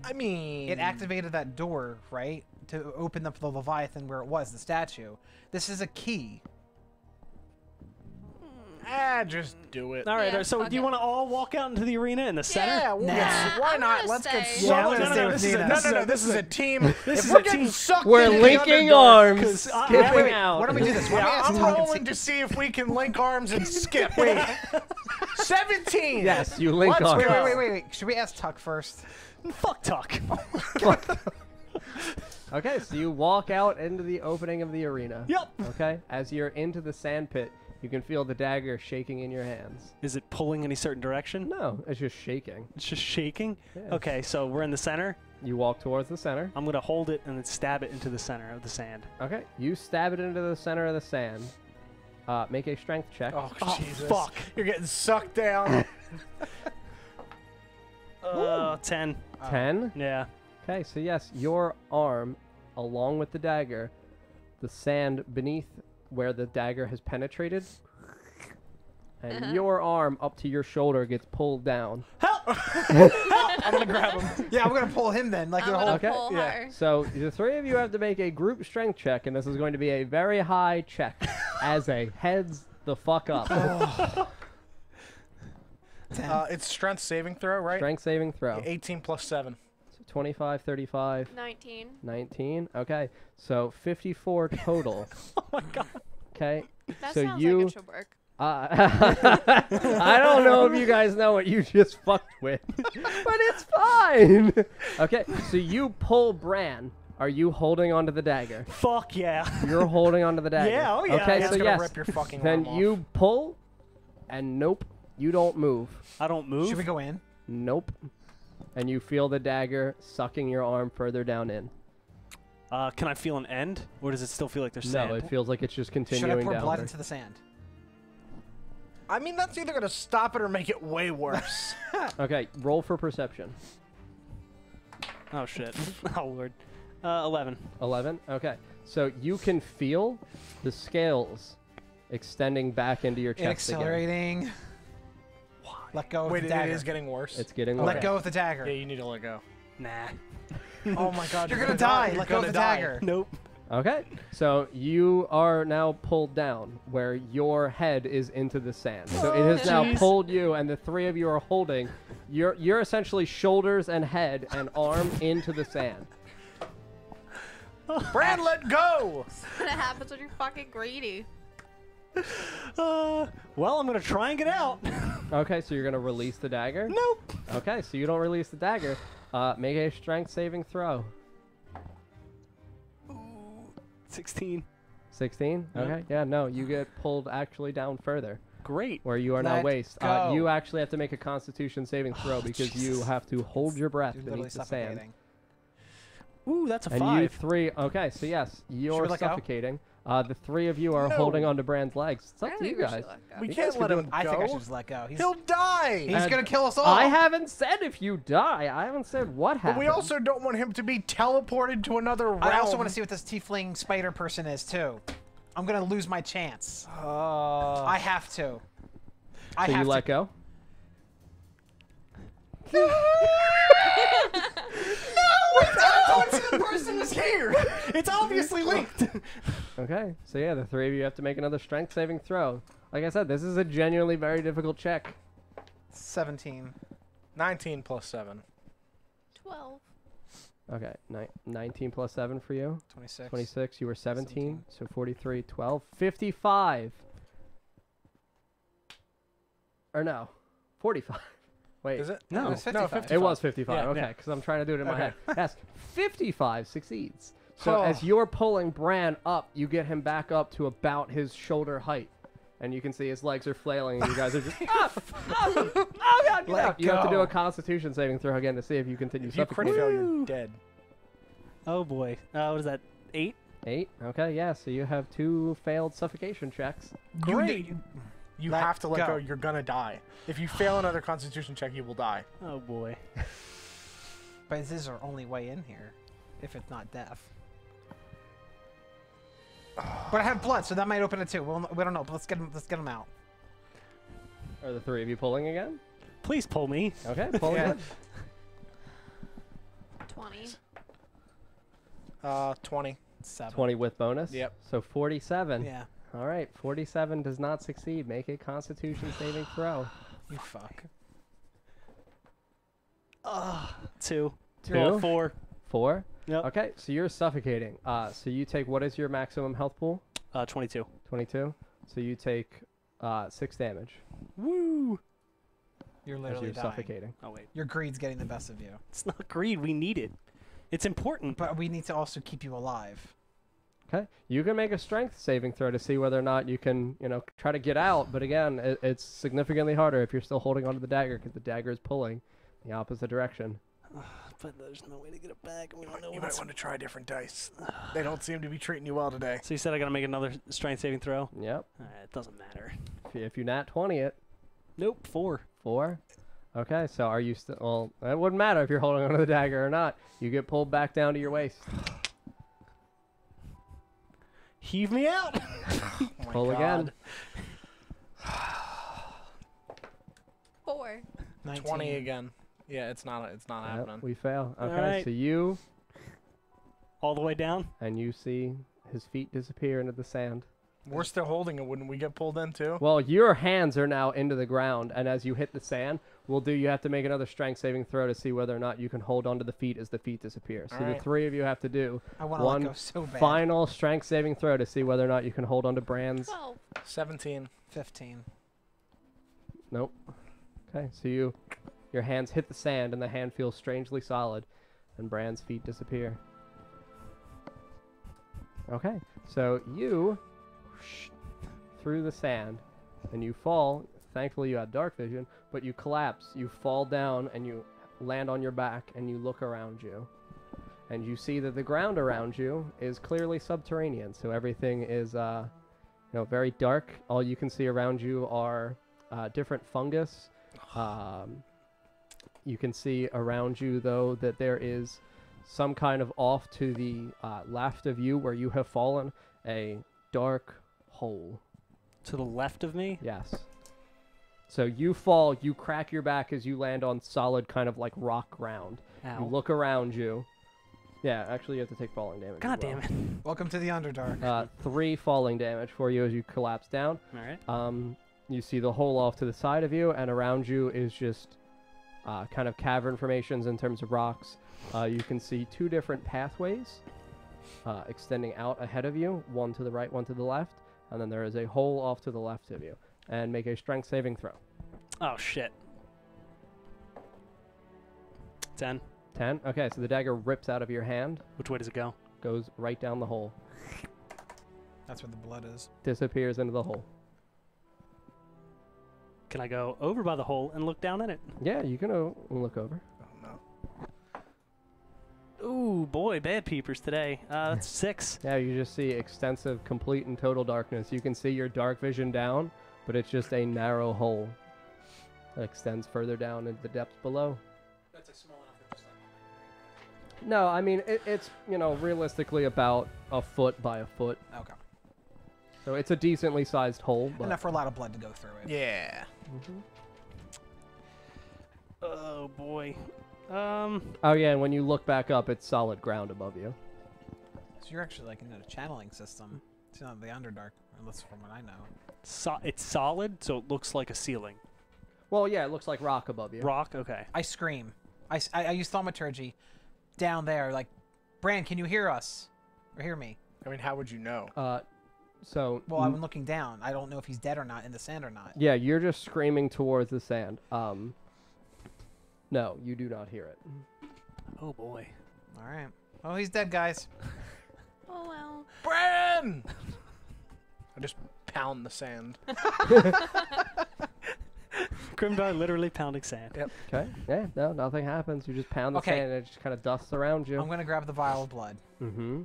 I mean, It activated that door, right, to open up the Leviathan where it was, the statue. This is a key. just do it. All right. Yeah, So fuck do you it. want to all walk out into the arena in the center? Yeah, we'll Nah. get, why I'm not? gonna Let's get stay. sucked. Yeah, I'm gonna stay with this is Nina. a- This is a team. This If is we're a getting team. sucked We're into the linking Underdark- arms, 'Cause I- skipping wait, out. why don't we do this? Why don't we Yeah, ask I'm Tuck and rolling see- to see if we can link arms and skip. Wait, 17. Yes, you link Let's arms. go. Wait. Should we ask Tuck first? Fuck Tuck. Okay, so you walk out into the opening of the arena. Yep. Okay, as you're into the sand pit, you can feel the dagger shaking in your hands. Is it pulling any certain direction? No, it's just shaking. It's just shaking. Yeah. Okay, so we're in the center. You walk towards the center. I'm gonna hold it and then stab it into the center of the sand. Okay, you stab it into the center of the sand. Make a strength check. Oh, Oh, Jesus. fuck. You're getting sucked down. 10. 10. Yeah. Okay, so yes, your arm, along with the dagger, the sand beneath where the dagger has penetrated, and your arm up to your shoulder gets pulled down. Help! I'm gonna grab him. Yeah, we're gonna pull him then. Like I'm the whole. gonna Okay, pull yeah. her. So the three of you have to make a group strength check, and this is going to be a very high check as a heads the fuck up. It's strength saving throw, right? Strength saving throw. 18 plus 7. So 25, 35, 19. 19. Okay, so 54 total. Oh my God. Okay, That so sounds you. like it should work. I don't know if you guys know what you just fucked with, but it's fine. Okay, so you pull Bran. Are you holding onto the dagger? Fuck yeah. You're holding onto the dagger. Yeah, oh yeah, Okay, yeah. so It's gonna yes. rip your fucking Then arm you off. pull, and nope, you don't move. I don't move. Should we go in? Nope. And you feel the dagger sucking your arm further down in. Can I feel an end, or does it still feel like there's sand? No, it feels like it's just Should I continuing pour blood downward. into the sand? I mean, that's either gonna stop it or make it way worse. Okay, roll for perception. Oh shit. Oh lord. 11. 11. Okay, so you can feel the scales extending back into your It chest again. accelerating. Let go of Wait, the it dagger. is getting worse. It's getting Let worse. go of the dagger. Yeah, you need to let go. Nah. Oh my God, You're gonna die. Let go of the dagger. Nope. Okay, so you are now pulled down where your head is into the sand. So it has now jeez. pulled you, and the three of you are holding you're essentially shoulders and head and arm into the sand. Bran, let go! What happens when you're fucking greedy? Well, I'm gonna try and get out. Okay, so you're gonna release the dagger? Nope. Okay, so you don't release the dagger. Make a strength saving throw. 16. 16? Yep. Okay, yeah, no, you get pulled actually down further, Great. where you are now Let waist. go. You actually have to make a Constitution saving throw because you Jesus. have to hold your breath You're literally beneath the sand. suffocating. Ooh, that's a And 5. you three, okay, so yes, you're let go? suffocating. The three of you are No. holding onto Brand's legs. It's I up don't to you think we guys. should let go. We You can't guys let can him do go. I think I should just let go. He'll die! He's And gonna kill us all. I haven't said if you die. I haven't said what But happened. we also don't want him to be teleported to another realm. I also want to see what this tiefling spider person is too. I'm gonna lose my chance. I have to. I So have you to. let go? the person is here! It's obviously linked. Okay, so yeah, the three of you have to make another strength saving throw. Like I said, this is a genuinely very difficult check. 17. 19 plus 7. 12. Okay, 19 plus 7 for you. 26. 26, you were 17, so 43, 12, 55. Or no, 45. Wait. Is it? No. It was No, 55. 55. It was 55, Yeah. okay, Yeah. because I'm trying to do it in my Okay. head. Yes, 55 succeeds. So Oh. as you're pulling Bran up, you get him back up to about his shoulder height. And you can see his legs are flailing, and you guys are just, oh God, get Let out. You have to do go. a Constitution saving throw again to see if you continue If you crit suffocating. fail, you're dead. Oh boy. What is that? 8? 8, okay, yeah, so you have 2 failed suffocation checks. Great! You Let have to let go. go. You're gonna die. If you fail another Constitution check, you will die. Oh boy. But this is our only way in here, if it's not death. But I have blood, so that might open it too. We don't know. But let's get him out. Are the 3 of you pulling again? Please pull me. Okay, pull Yeah. again. 20. 20. 7. 20 with bonus? Yep. So 47. Yeah. All right, 47 does not succeed. Make a Constitution saving throw. You fuck. 2. Two? Well, 4. 4? Yep. Okay, so you're suffocating. So you take, what is your maximum health pool? 22. 22. So you take 6 damage Woo! You're as literally you're dying. suffocating. Oh wait. Your greed's getting the best of you. It's not greed. We need it. It's important. But we need to also keep you alive. Okay, you can make a strength saving throw to see whether or not you can, try to get out. But again, it's significantly harder if you're still holding onto the dagger because the dagger is pulling the opposite direction. But there's no way to get it back. We don't know You might what's... want to try different dice. They don't seem to be treating you well today. So you said I gotta make another strength saving throw? Yep. It doesn't matter. If you nat 20 it, Nope. 4. 4. Okay, so are you still? Well, it wouldn't matter if you're holding onto the dagger or not. You get pulled back down to your waist. Heave me out. Oh my Pull again. God. 4. 19. 20 again. Yeah, it's not Yep, happening. we fail. Okay, Alright. so you All the way down. and you see his feet disappear into the sand. We're still holding it. Wouldn't we get pulled in too? Well, your hands are now into the ground, and as you hit the sand, you have to make another strength saving throw to see whether or not you can hold onto the feet as the feet disappear. So the Alright. 3 of you have to do I want to let one go so bad. final strength saving throw to see whether or not you can hold onto Bran's. 12. 17. 15. Nope. Okay, so your hands hit the sand, and the hand feels strangely solid, and Bran's feet disappear. Okay, so you through the sand, and you fall. Thankfully, you had dark vision, but you collapse. You fall down, and you land on your back, and you look around you. And you see that the ground around you is clearly subterranean, so everything is very dark. All you can see around you are different fungus. You can see around you, though, that there is some kind of off to the left of you where you have fallen, a dark hole. To the left of me. Yes. So you fall, you crack your back as you land on solid kind of like rock ground. You Ow. look around you, Yeah, actually you have to take falling damage. God as well. damn it. Welcome to the Underdark. 3 falling damage for you as you collapse down. All right. You see the hole off to the side of you, and around you is just kind of cavern formations in terms of rocks. You can see 2 different pathways extending out ahead of you, one to the right, one to the left, and then there is a hole off to the left of you. And make a strength saving throw. Oh, shit. 10. 10. Okay, so the dagger rips out of your hand, Which way does it go? goes right down the hole, That's where the blood is. disappears into the hole. Can I go over by the hole and look down at it? Yeah, you can look over. Oh no. Ooh, boy, bad peepers today. That's 6. Yeah, you just see extensive, complete, and total darkness. You can see your dark vision down, but it's just a narrow hole that extends further down into the depths below. That's a small enough for just like... No, I mean, it's, realistically about a foot by a foot. Okay. So it's a decently sized hole. But Enough for a lot of blood to go through it. Yeah. Oh, boy. Oh, yeah, and when you look back up, it's solid ground above you. So you're actually like in a channeling system. It's not the Underdark, unless from what I know. It's solid, so it looks like a ceiling. Well, yeah, it looks like rock above you. Rock? Okay. I scream. I use thaumaturgy down there, like, Bran, can you hear us? Or hear me? I mean, how would you know? So... Well, I'm looking down. I don't know if he's dead or not, in the sand or not. Yeah, you're just screaming towards the sand. No, you do not hear it. Oh, boy. All right. Oh, he's dead, guys. Oh well. Bran! I just pound the sand. Grimdar literally pounding sand. Yep. Okay. Yeah, no, nothing happens. You just pound the Okay. sand and it just kind of dusts around you. I'm going to grab the vial of blood. Mm-hmm.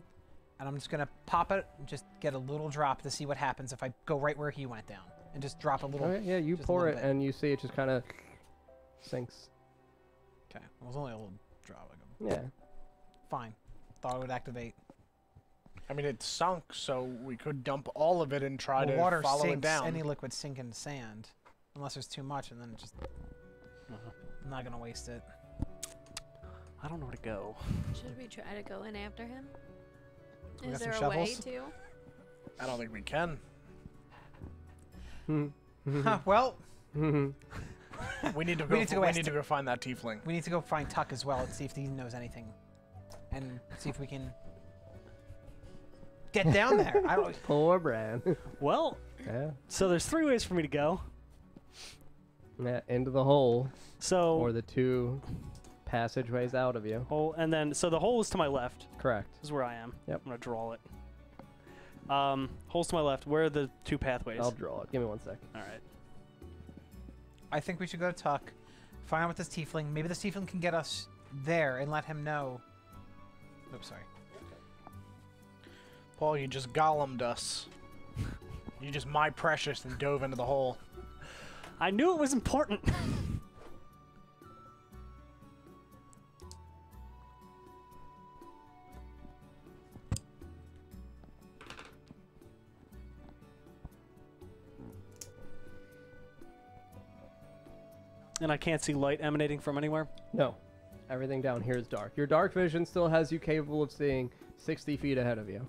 And I'm just going to pop it, and just get a little drop to see what happens if I go right where he went down. And just drop a little. Okay, yeah, you just a pour it little bit. and you see it just kind of sinks. Okay. It was only a little drop. Yeah. Fine. Thought it would activate. I mean, it sunk, so we could dump all of it and try Well, to water follow sinks. it down. Any liquid sink in sand. Unless there's too much, and then it just... I'm not going to waste it. I don't know where to go. Should we try to go in after him? We Is got there some a way shovels? to? I don't think we can. Huh, well, We need to go. We need to go we ask need to go find that tiefling. we need to go find Tuck as well and see if he knows anything. And see if we can... get down there. I don't... Poor Bran. Well, Yeah. so there's 3 ways for me to go. Yeah, into the hole, So, or the 2 passageways out of you. hole, and then, so the hole is to my left. Correct. This is where I am. Yep. I'm going to draw it. Holes to my left. Where are the 2 pathways? I'll draw it. Give me 1 sec. All right. I think we should go to Tuck, find out with this tiefling. Maybe this tiefling can get us there and let him know. Oops, sorry. Paul, you just golemed us. You just my precious and dove into the hole. I knew it was important. And I can't see light emanating from anywhere? No. Everything down here is dark. Your dark vision still has you capable of seeing 60 feet ahead of you.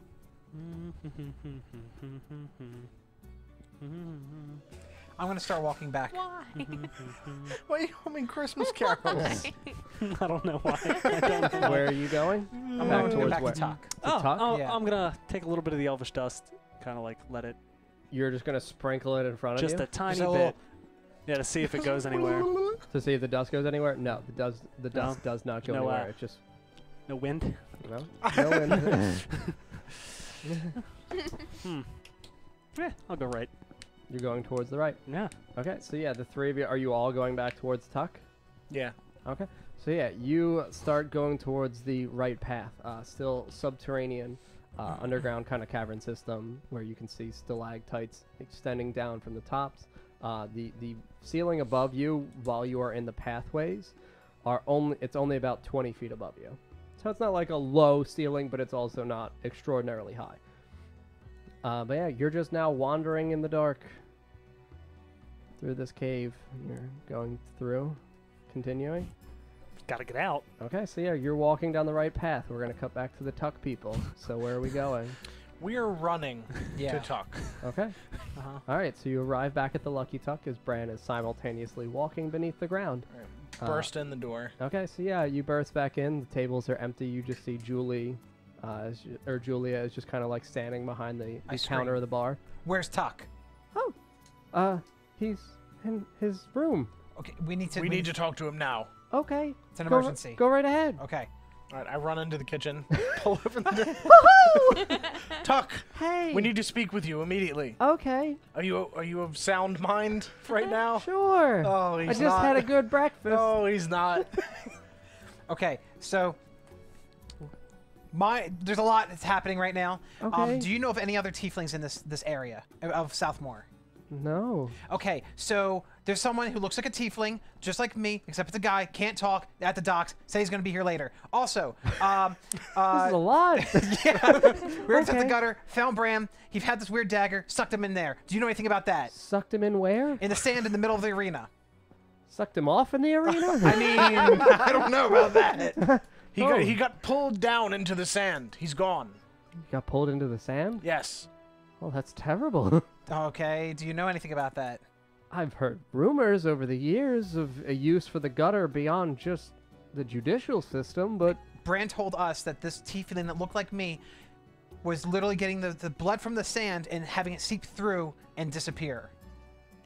I'm going to start walking back. Why? Why are you humming Christmas carols? I don't know why. I don't know. Where are you going? I'm Back going to go towards back where? to Tuck. Oh, Tuck? Yeah. I'm going to take a little bit of the elvish dust, kind of like let it, You're just going to sprinkle it in front just of a you? tiny Just a bit. little- Yeah, to see if it goes anywhere. To see if the dust goes anywhere? No, the dust does not go No, anywhere. It just... No wind? No? No wind. Yeah, I'll go right. You're going towards the right. Yeah. Okay, so yeah, the 3 of you, are you all going back towards Tuck? Yeah. Okay. So yeah, you start going towards the right path. Still subterranean, underground kind of cavern system where you can see stalactites extending down from the tops. The ceiling above you, while you are in the pathways, it's only about 20 feet above you. So it's not like a low ceiling, but it's also not extraordinarily high. But yeah, you're just now wandering in the dark through this cave. You're going through, continuing. Gotta get out. Okay, so yeah, you're walking down the right path. We're gonna cut back to the Tuck people. So where are we going? We are running Yeah. to Tuck. Okay. Uh-huh. All right, so you arrive back at the Lucky Tuck as Bran is simultaneously walking beneath the ground. Burst in the door. Okay, so yeah, you burst back in. The tables are empty. You just see Julia is just kind of like standing behind the I counter scream. of the bar. Where's Tuck? He's in his room. Okay, we need to. We need to talk to him now. Okay. It's an Go emergency. Go right ahead. Okay. All right, I run into the kitchen, pull open the door. Woohoo! Tuck, Hey. we need to speak with you immediately. Okay. Are you of sound mind right now? Sure. Oh, he's I just not. had a good breakfast. Oh, he's not. Okay. So. There's a lot that's happening right now. Okay. Do you know of any other tieflings in this area of Southmoor? No. Okay, so there's someone who looks like a tiefling, just like me, except it's a guy, can't talk, at the docks, say he's gonna be here later. Also, This is a lot. yeah, we were at the Okay. gutter, found Bram, he had this weird dagger, sucked him in there. Do you know anything about that? Sucked him in where? In the sand in the middle of the arena. Sucked him off in the arena? I mean, I don't know about that. He got pulled down into the sand. He's gone. Got pulled into the sand? Yes. Well, that's terrible. Okay, do you know anything about that? I've heard rumors over the years of a use for the gutter beyond just the judicial system, but Bran told us that this tiefling that looked like me was literally getting the blood from the sand and having it seep through and disappear.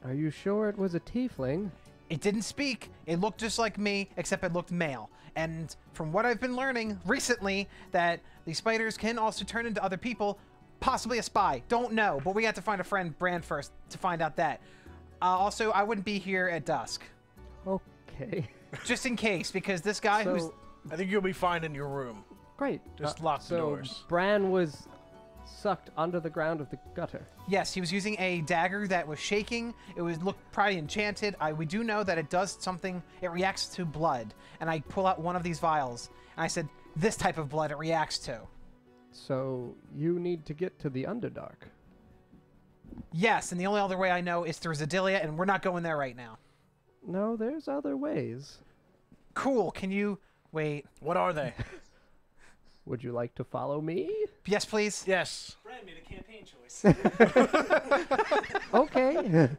are you sure it was a tiefling? It didn't speak. It looked just like me, except it looked male. And from what I've been learning recently, that these spiders can also turn into other people, possibly a spy. Don't know, but we have to find a friend, Bran, first to find out that. Also, I wouldn't be here at dusk. Okay. Just in case, because this guy who's... So, I think you'll be fine in your room. great. Just lock the so doors. Bran was sucked under the ground of the gutter. Yes, he was using a dagger that was shaking. It looked probably enchanted. We do know that it does something. It reacts to blood. And I pull out one of these vials, and I said, this type of blood it reacts to. So you need to get to the Underdark. Yes, and the only other way I know is through Zedilia, and we're not going there right now. No, there's other ways. Cool, can you... Wait. What are they? Would you like to follow me? Yes, please? Yes. Brad made a campaign choice. Okay.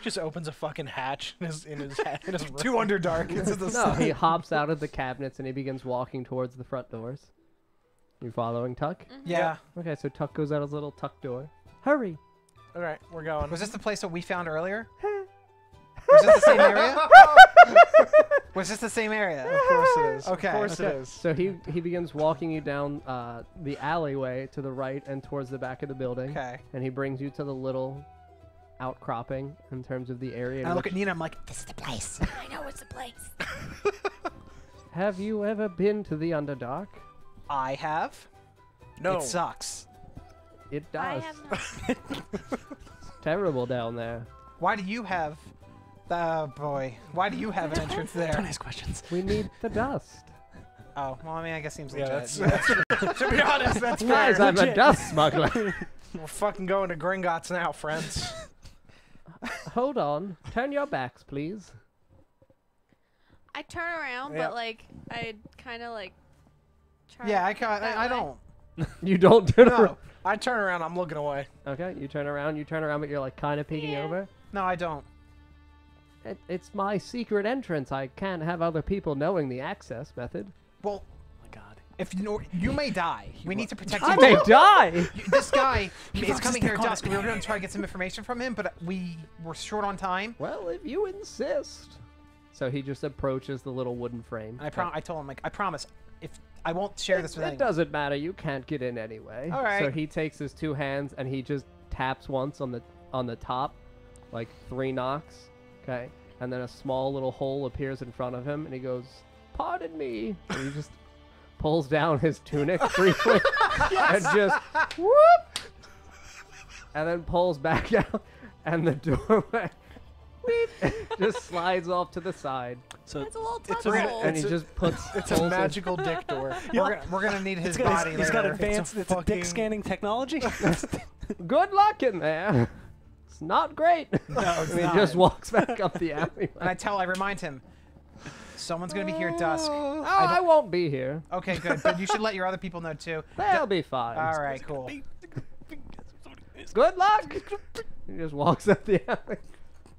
Just opens a fucking hatch in his room. Too Underdark. It's the No, he hops out of the cabinets and he begins walking towards the front doors. You following Tuck? Yeah. Okay, so Tuck goes out his little Tuck door. Hurry! All right, we're going. Was this the place that we found earlier? Was this the same area? Was this the same area? Of course it is. Okay. Of course Okay, it is. so he begins walking you down the alleyway to the right and towards the back of the building. Okay. And he brings you to the little outcropping in terms of the area. in And I look which- at Nina, I'm like, this is the place. I know it's the place. Have you ever been to the Underdark? I have. No. It sucks. It I does. have not. It's terrible down there. Why do you have... boy. Why do you have an entrance Don't there? ask questions. We need the dust. Oh, well, I mean, I guess seems Yeah, legit. that's to be honest, that's Guys, fair. I'm a dust smuggler. We're fucking going to Gringotts now, friends. Hold on. Turn your backs, please. I turn around, Yeah. but like I kind of like. Try Yeah, that I way. don't. You don't turn No, around. I turn around. I'm looking away. Okay, you turn around, but you're like kind of peeking Yeah. over. No, I don't. It's my secret entrance. I can't have other people knowing the access method. Well, Oh my god. if you know, you may die. We need to protect I you. may die! This guy is loves coming his here at dick on dusk. We were going to try to get some information from him, but we were short on time. Well, if you insist. So he just approaches the little wooden frame. And I told him, like, I promise, if I won't share this with It anyone. doesn't matter. You can't get in anyway. All right. So he takes his two hands and he just taps once on the top, like 3 knocks. Okay. And then a small little hole appears in front of him, and he goes, "Pardon me." And he just pulls down his tunic briefly, and just whoop, and then pulls back out, and the doorway just slides off to the side, So It's a little It's a- tunnel. and he It's a- just puts. It's a pulls his- magical dick door. We're gonna need his body he's got later. advanced It's a dick fucking- scanning technology. Good luck in there. It's not great. No, it's And he not. just walks back up the alleyway. And I remind him, Someone's gonna be here at dusk. Oh, I won't be here. Okay, good. But you should let your other people know too. They'll be fine. All right, cool. Good luck. He just walks up the alley.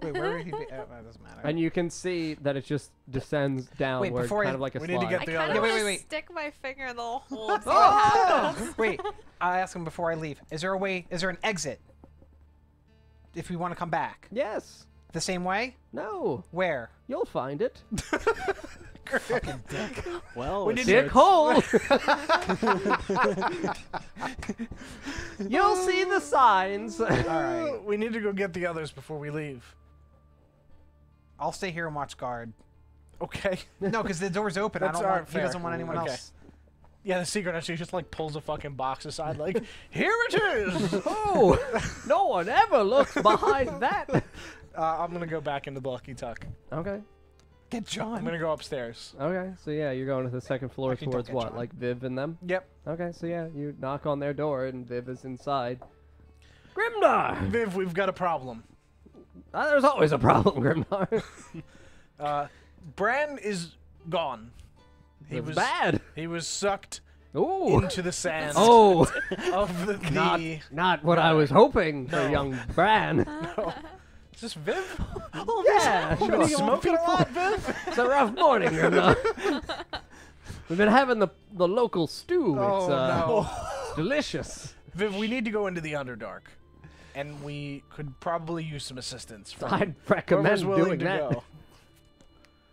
Wait, where would he be? Oh, that doesn't matter. And you can see that it just descends downward, before kind I- of like a we slide. need to get I the kind other. of want to wait. stick my finger in the hole and see what happens. Wait, I ask him before I leave. Is there a way? Is there an exit? If we want to come back, Yes. the same way? No. Where? You'll find it. Well, We it's- need to- Dick hole. You'll see the signs. All right. We need to go get the others before we leave. I'll stay here and watch guard. Okay. No, because the door's open. That's I don't all want. right, He fair. doesn't want anyone Okay. else. Yeah, the secret actually just like pulls a fucking box aside, like, here it is. Oh, no one ever looks behind that. I'm gonna go back into the Lucky Tuck. Okay. Get I'm John. gonna go upstairs. Okay. So yeah, you're going to the second floor Actually, don't towards get what? John. Like Viv and them? Yep. Okay. So yeah, you knock on their door and Viv is inside. Grimnar! Viv, we've got a problem. There's always a problem, Grimnar. Bran is gone. He It's was bad. He was sucked Ooh. into the sand Oh, of the. not what I was hoping No. for young Bran. Is this Viv? Yeah, You've been smoking a lot, Viv? it's a rough morning, Grimnar. We've been having the local stew. Oh, It's no. it's delicious. Viv, we need to go into the Underdark, and we could probably use some assistance from I'd recommend whoever's willing doing to that. go.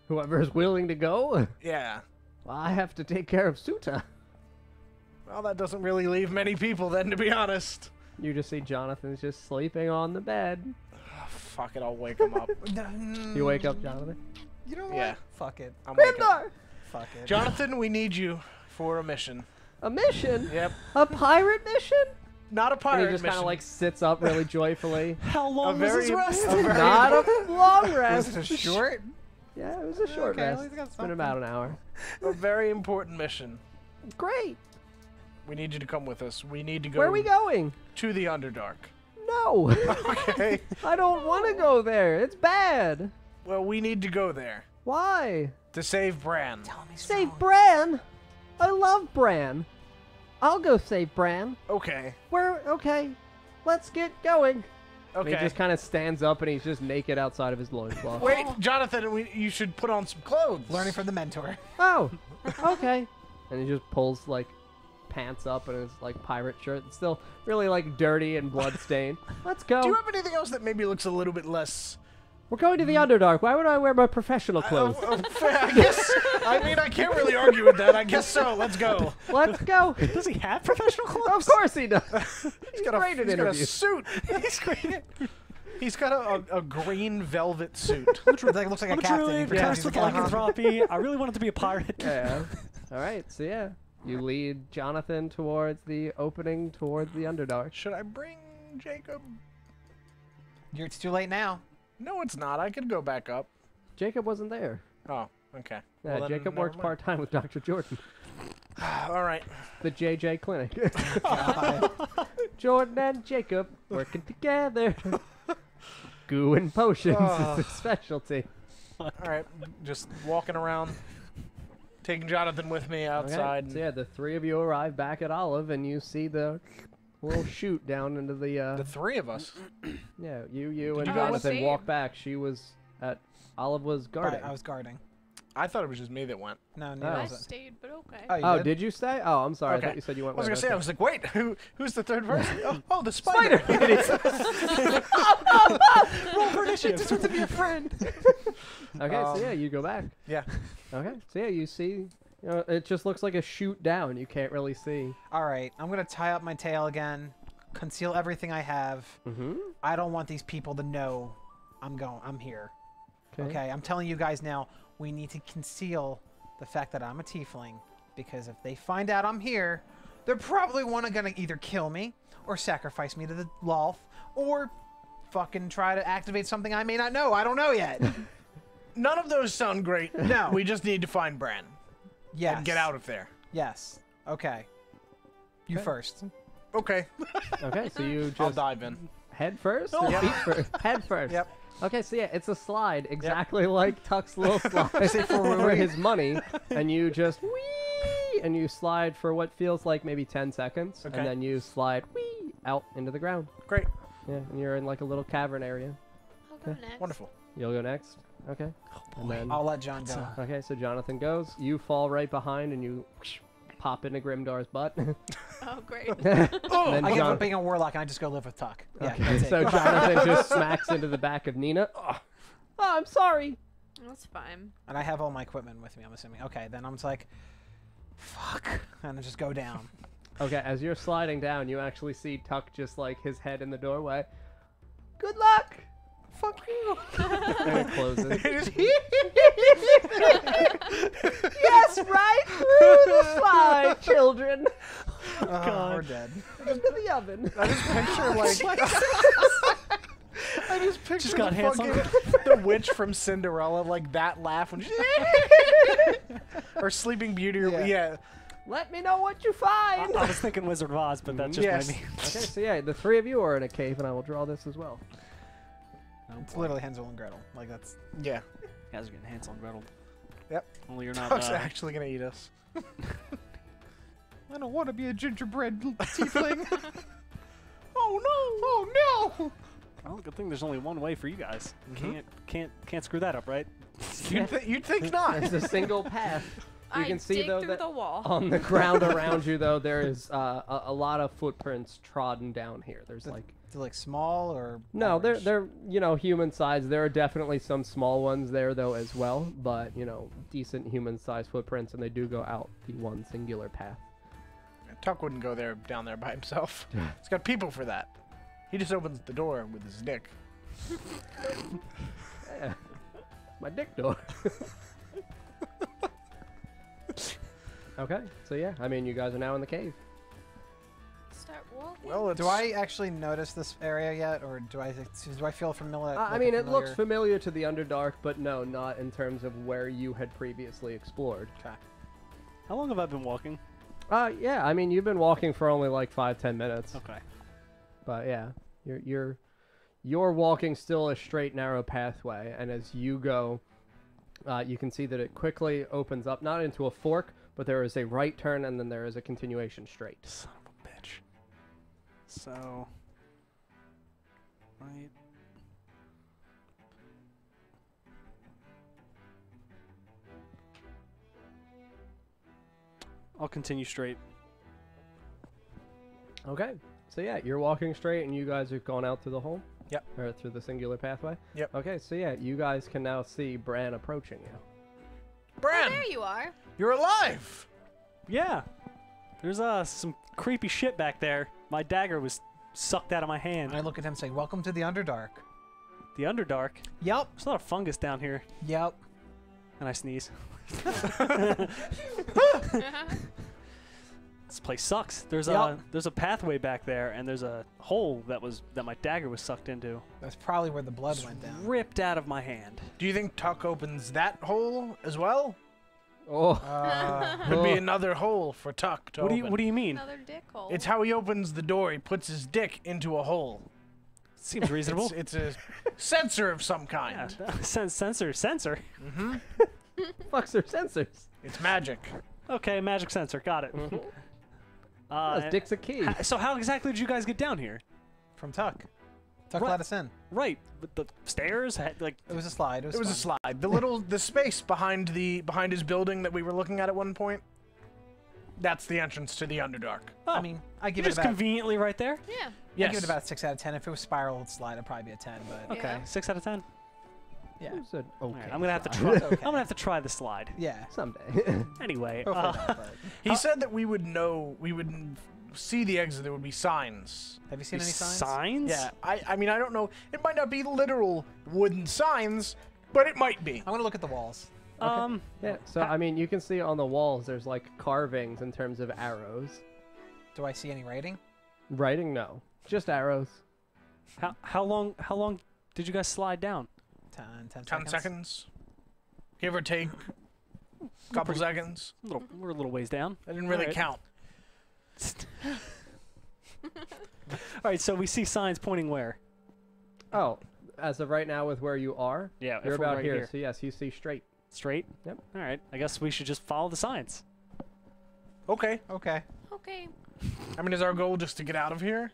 Whoever is willing to go, Yeah. well, I have to take care of Suta. Well, that doesn't really leave many people then, to be honest. You just see Jonathan's just sleeping on the bed. Oh, fuck it, I'll wake him up. You wake up, Jonathan. You know what? Yeah. Fuck it. I'm waking up. Grimnar! Fuck it. Jonathan, we need you for a mission. A mission? Yep. A pirate mission? Not a And pirate he just kind mission. of like sits up really joyfully. How long was very- his rest? a very- Not a long Was rest. it a short? Yeah, it was a short Okay, at rest. least got It's been about an hour. a very important mission. Great. We need you to come with us. We need to go Where are we going? to the Underdark. No. Okay. I don't want to go there. It's bad. Well, we need to go there Why? to save Bran. Save Bran? I love Bran. I'll go save Bran. Okay. Okay. Let's get going. And Okay. he just kind of stands up and he's just naked outside of his loincloth. Wait, Jonathan, you should put on some clothes. Learning from the mentor. Oh, okay. And he just pulls like pants up and his like pirate shirt. It's still really like dirty and bloodstained. Let's go. Do you have anything else that maybe looks a little bit less? We're going to the Underdark. Why would I wear my professional clothes? I guess. I mean, I can't really argue with that. I guess so. Let's go. Let's go. Does he have professional clothes? Of course he does. He's got great at he's got a interviews. suit. He's great. He's got a green velvet suit. Literally, looks like a I'm captain. truly He pretends impressed he's with a captain. lycanthropy. I really wanted to be a pirate. Yeah. All right. So yeah, you lead Jonathan towards the opening towards the Underdark. Should I bring Jacob? It's too late now. No, it's not. I could go back up. Jacob wasn't there. Oh, okay. Yeah, Well, then Jacob never works mind. part time with Dr. Jordan, All right. the JJ Clinic. Jordan and Jacob working together. Goo and potions Oh. is his specialty. All right. Just walking around, taking Jonathan with me outside. Okay. So yeah, the three of you arrive back at Olive, and you see the little chute down into the. The three of us. Yeah, you and you go with Jonathan me? walk back. She was at. Olive was guarding. I was guarding. I thought it was just me that went. No, Oh. neither I was it. stayed, but okay. Oh, you Oh, did? did you stay? Oh, I'm sorry. Okay. I thought you said you went I was with gonna say. her. I was like, wait, who's the third person? Oh, the spider. Roll for initiative. This wants to be a friend. Okay, so yeah, you go back. Yeah. Okay, so yeah, you see, you know, it just looks like a chute down. You can't really see. All right, I'm gonna tie up my tail again, conceal everything I have. Mm-hmm. I don't want these people to know I'm here. Okay, I'm telling you guys now, we need to conceal the fact that I'm a tiefling, because if they find out I'm here, they're probably gonna either kill me or sacrifice me to the Lolth or fucking try to activate something I may not know. I don't know yet. None of those sound great. No. We just need to find Bran Yes. and get out of there. Yes. Okay. You Okay. first. Okay. Okay, so you I'll just dive in. head first? Oh. Or Yep. feet first? Head first. Yep. Okay, so yeah, it's a slide exactly like Tuck's little slide for his money, and you just whee, and you slide for what feels like maybe 10 seconds, Okay. and then you slide whee out into the ground. Great. Yeah, and you're in like a little cavern area. I'll go next. Wonderful. You'll go next. Okay. And then, I'll let John go. okay, so Jonathan goes. You fall right behind, and you pop into Grimdar's butt. Oh, great. Then I give Jon- up being a warlock and I just go live with Tuck. Yeah, Okay, that's it. so Jonathan just smacks into the back of Nina. Oh, I'm sorry. That's fine. And I have all my equipment with me, I'm assuming. Okay, then I'm just like, fuck. And then just go down. Okay, as you're sliding down, you actually see Tuck just like his head in the doorway. Good luck! Fuck you. And it closes. Yes, right through the slide, children. God. We're dead. Into the oven. I just picture like I just picture Just got the hands on fucking the witch from Cinderella, like that laugh when she or Sleeping Beauty. Or, yeah. Let me know what you find. I was thinking Wizard of Oz, but that just Yes. might be. Okay, so yeah, the three of you are in a cave, and I will draw this as well. It's literally Hansel and Gretel. Like, that's... Yeah. You guys are getting Hansel and Gretel. Yep. Only you're not. Tuck's actually gonna eat us. I don't want to be a gingerbread tiefling. Oh no! Oh no! Well, good thing there's only one way for you guys. Can't screw that up, right? You'd think not. There's a single path. You I can see dig though through that the wall. on the ground around you, though, there is a lot of footprints trodden down here. There's like They're like small or... no, average? they're human sized. There are definitely some small ones there though as well, but decent human sized footprints, and they do go out the one singular path. Tuck wouldn't go down there by himself. He's got people for that. He just opens the door with his dick. Yeah. My dick door. Okay, so yeah, I mean, you guys are now in the cave. Start walking. Well, Do I actually notice this area yet, or do I feel familiar? I mean, it looks familiar to the Underdark, but no, not in terms of where you had previously explored. Okay. How long have I been walking? Yeah, I mean, you've been walking for only like 5-10 minutes. Okay. But yeah, you're walking still a straight, narrow pathway, and as you go, you can see that it quickly opens up, not into a fork, but there is a right turn, and then there is a continuation straight. Son of a bitch. So, right. I'll continue straight. Okay, so yeah, you're walking straight, and you guys have gone out through the hole? Yep. Or through the singular pathway? Yep. Okay, so yeah, you guys can now see Bran approaching you. Oh, Bran, there you are. you're alive. Yeah. There's some creepy shit back there. My dagger was sucked out of my hand. And I look at him saying, "Welcome to the Underdark." The Underdark. Yep. There's a lot of fungus down here. Yep. And I sneeze. This place sucks. There's a pathway back there, and there's a hole that my dagger was sucked into. That's probably where the blood went down. Ripped out of my hand. Do you think Tuck opens that hole as well? Oh. Could be another hole for Tuck to open. What do you mean? Another dick hole. It's how he opens the door. He puts his dick into a hole. Seems reasonable. It's a sensor of some kind. Yeah, sensor. Mm-hmm. Fucks are sensors. It's magic. Okay, magic sensor. Got it. His dick's a key. So how exactly did you guys get down here? From Tuck. Tuck Right. let us in. Right, with the stairs, like It was a slide. It was a fun. slide. The space behind his building that we were looking at one point. That's the entrance to the Underdark. oh, I mean, I give it just about. conveniently right there. Yeah. I Yes. give it about 6 out of 10. If it was spiral slide, it'd probably be a 10. But Okay, Yeah. 6 out of 10. yeah, Who said All okay? right, I'm gonna have to slide? try. Okay. I'm gonna have to try the slide. yeah. Someday. Anyway, Hopefully not, but- He said that we would see the exit. There would be signs. Have you seen any signs? Signs? Yeah, I mean, I don't know. It might not be literal wooden signs, but it might be. I'm gonna look at the walls. Yeah, so I mean, you can see on the walls there's like carvings in terms of arrows. Do I see any writing? Writing, no, just arrows. How long did you guys slide down? 10 10 seconds. seconds, give or take. Couple seconds. We're a little ways down. I didn't really Alright. count. All right, so we see signs pointing where? Oh, As of right now, with where you are, Yeah, if you're we're about right here. So yes, you see straight. Straight? Yep. All right. I guess we should just follow the signs. Okay. Okay. Okay. I mean, is our goal just to get out of here?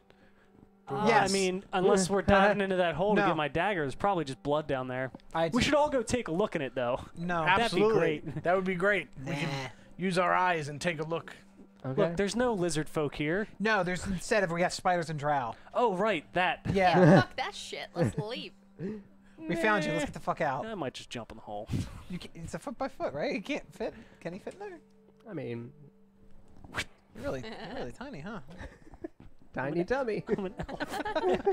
Yes. I mean, unless we're diving into that hole to No. get my dagger, there's probably just blood down there. I We should all go take a look in it, though. No. Absolutely. great. That would be great. We Nah. can use our eyes and take a look. Okay. Look, there's no lizard folk here. No, there's instead of we got spiders and drow. Oh, right, that. Yeah. Fuck that shit. Let's leave. We found you. Let's get the fuck out. I might just jump in the hole. It's a foot by foot, right? You can't fit. Can he fit in there? I mean, You're really tiny, huh? tiny tummy. I'm an elf.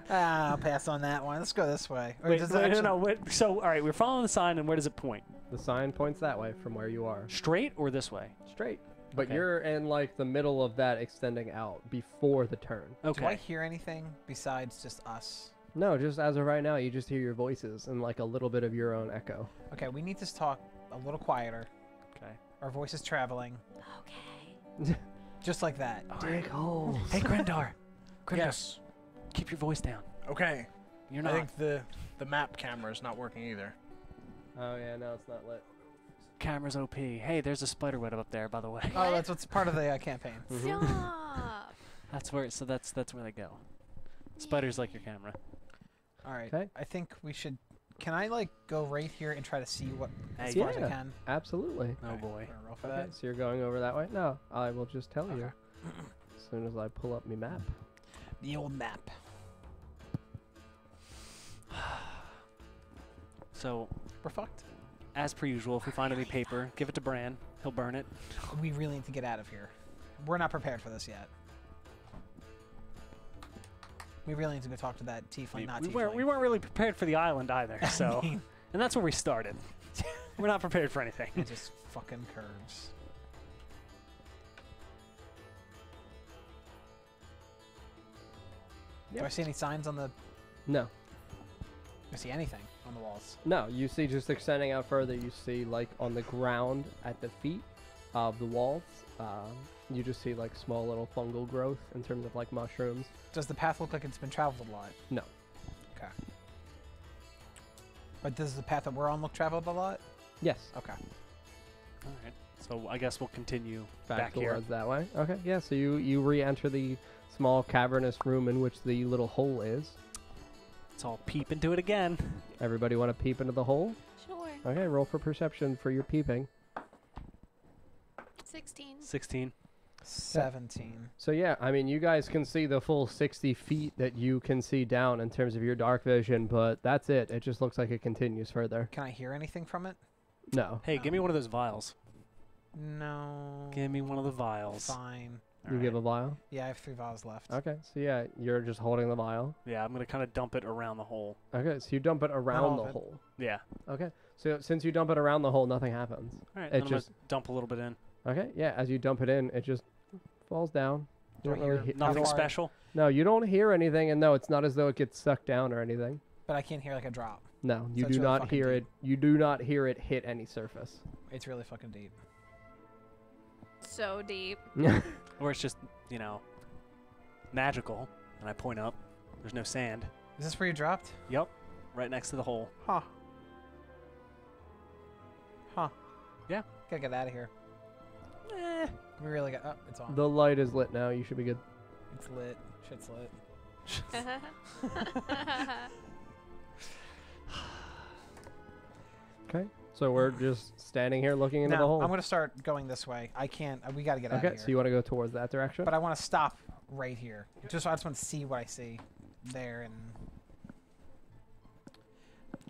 I'll pass on that one. Let's go this way. Or Wait, does it wait, actually- no, wait. So, all right, we're following the sign, and where does it point? The sign points that way from where you are. Straight or this way? Straight. But Okay. you're in like the middle of that extending out before the turn. Okay. Do I hear anything besides just us? No, just as of right now, you just hear your voices and like a little bit of your own echo. Okay, we need to talk a little quieter. Okay. Our voice is traveling. Okay. Just like that. Dig holes. Hey, Grindar. Grindar, Yes. keep your voice down. Okay. You're I not. think the map camera is not working either. Oh yeah, no, it's not lit. Camera's OP. Hey, there's a spider web up there, by the way. Oh, that's what's part of the campaign. Stop. That's where. So that's where they go. Spiders like your camera. All right. Okay. I think we should. Can I like go right here and try to see what as Hey, far as I yeah. can? Absolutely. Oh Alright, boy. we're gonna roll for Okay, that. so you're going over that way? No, I will just tell you Okay. as soon as I pull up my map. The old map. So, We're fucked. as per usual, if we find any paper, give it to Bran. He'll burn it. We really need to get out of here. We're not prepared for this yet. We really need to go talk to that tiefling, not we tiefling. weren't really prepared for the island either. So, mean- and that's where we started. We're not prepared for anything. Just fucking curves. Do I see any signs on the? No. Do I see anything on the walls? No, you see just extending out further, you see like on the ground at the feet of the walls, you just see like small little fungal growth in terms of like mushrooms. Does the path look like it's been traveled a lot? No. Okay. But does the path that we're on look traveled a lot? Yes. Okay. All right. So I guess we'll continue Back here. towards that way. Okay, yeah, so you re-enter the small cavernous room in which the little hole is. Let's all peep into it again. Everybody want to peep into the hole? Sure. Okay, roll for perception for your peeping. 16. 16. 17. So yeah, I mean, you guys can see the full 60 feet that you can see down in terms of your dark vision, but that's it. It just looks like it continues further. Can I hear anything from it? No. Hey, give me one of those vials. No. Give me one of the vials. Fine. You give a vial? Yeah, I have 3 vials left. Okay, so yeah, you're just holding the vial. Yeah, I'm gonna kind of dump it around the hole. Okay, so you dump it around all the of it. hole. Yeah. Okay, so since you dump it around the hole, nothing happens. All right. It Then I'm just- gonna dump a little bit in. Okay, yeah, as you dump it in, it just falls down. Do You I don't really hear he- Nothing How far- special. No, you don't hear anything, and no, it's not as though it gets sucked down or anything. But I can't hear like a drop. No, you So it's do really not fucking hear deep. it. You do not hear it hit any surface. It's really fucking deep. So deep. Or it's just, you know, magical. And I point up. There's no sand. Is this where you dropped? Yep. Right next to the hole. Huh. Huh. Yeah. Gotta get out of here. We really got. Oh, it's on. The light is lit now. You should be good. It's lit. Shit's lit. Okay, so we're just standing here looking into the No, hole. I'm gonna start going this way. I can't. We gotta get out Okay, of here. so you want to go towards that direction? But I want to stop right here. I just want to see what I see there, and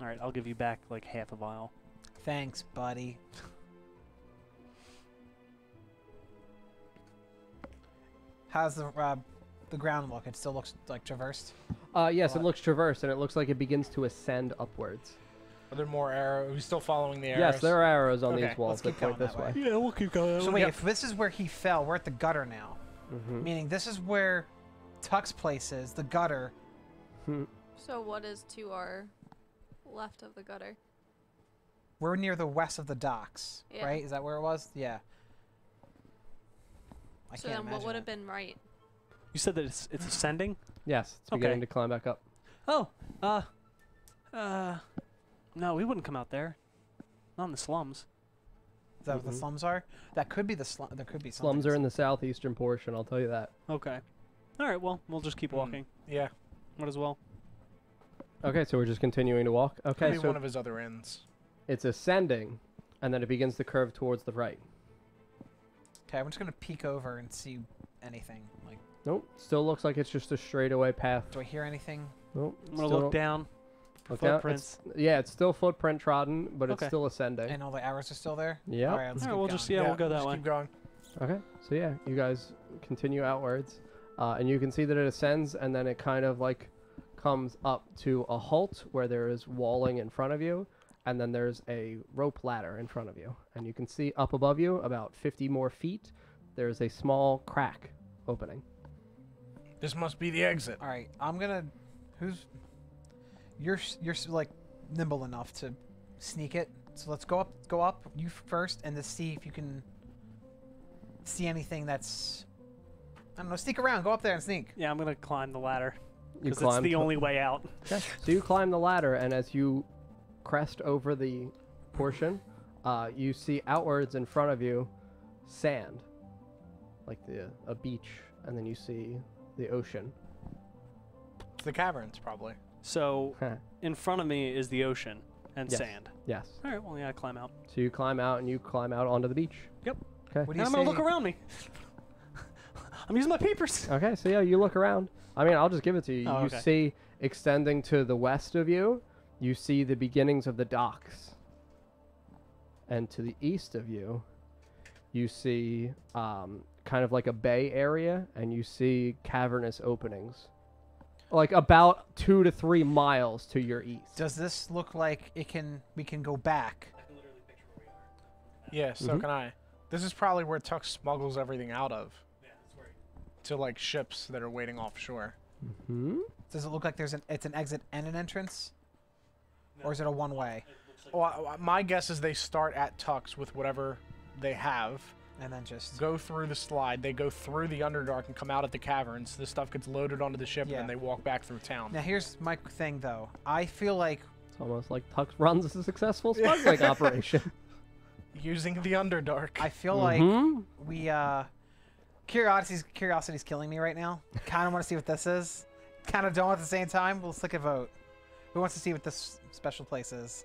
All right. I'll give you back like half a vial. thanks, buddy. How's the ground look? It still looks like traversed. Yes, it What? looks traversed, and it looks like it begins to ascend upwards. Are there more arrows? Are we still following the arrows? Yes, there are arrows on Okay, these walls let's that keep point going this that way. way. Yeah, we'll keep going. So wait, if this is where he fell, we're at the gutter now. Mm-hmm. Meaning this is where Tuck's place is, the gutter. So what is to our left of the gutter? We're near the west of the docks, Yeah. right? Is that where it was? Yeah. I So can't then what imagine would have it. been right? You said that it's ascending. Yes, it's Okay. beginning to climb back up. Oh, No, we wouldn't come out there. Not in the slums. Is that what the slums are? That could be the slum. There could be something. Slums are in the southeastern portion, I'll tell you that. Okay. All right, well, we'll just keep walking. Yeah. Might as well. Okay, so we're just continuing to walk. Could Okay, be so one of his other ends. it's ascending, and then it begins to curve towards the right. Okay, I'm just gonna peek over and see anything. Like, Nope, still looks like it's just a straightaway path. do I hear anything? Nope. I'm gonna still look down. look down. Footprints. Yeah, it's still footprint trodden, but Okay. it's still ascending. And all the arrows are still there. Yeah. All right, let's All right, keep we'll going. just we'll go that just way. Keep going. Okay, so yeah, you guys continue outwards, and you can see that it ascends, and then it kind of like comes up to a halt where there is walling in front of you, and then there's a rope ladder in front of you, and you can see up above you, about 50 more feet, there's a small crack opening. This must be the exit. All right, I'm gonna. You're like nimble enough to sneak it. So let's go up. You first, and to see if you can see anything that's. I don't know. Sneak around. Go up there and sneak. Yeah, I'm gonna climb the ladder You because it's the only way out. Okay. So you climb the ladder, and as you crest over the portion, you see outwards in front of you sand, like a beach, and then you see the ocean. It's the caverns, probably. So in front of me is the ocean and Yes. sand. Yes. All right, well, yeah, I climb out. So you climb out, and you climb out onto the beach. Yep. Okay. What do And you I'm gonna see? look around me. I'm using my peepers. Okay, so yeah, you look around. I mean, I'll just give it to you. Oh, You okay. see, extending to the west of you, you see the beginnings of the docks. And to the east of you, you see kind of like a bay area, and you see cavernous openings. Like about 2 to 3 miles to your east. Does this look like we can go back? Yeah, so can I. This is probably where Tuck smuggles everything out of. Yeah, that's where to like ships that are waiting offshore. Hmm? Does it look like it's an exit and an entrance? Or is it a one-way? Well, my guess is they start at Tuck's with whatever they have, And then just... go through the slide, they go through the Underdark and come out at the caverns. This stuff gets loaded onto the ship, Yeah. and then they walk back through town. Now, here's my thing, though. I feel like... It's almost like Tux runs a successful smuggling operation. Using the Underdark. I feel like Mhm. we... Curiosity's killing me right now. Kind of want to see what this is. Kind of don't at the same time. Let's take a vote. Who wants to see what this special place is?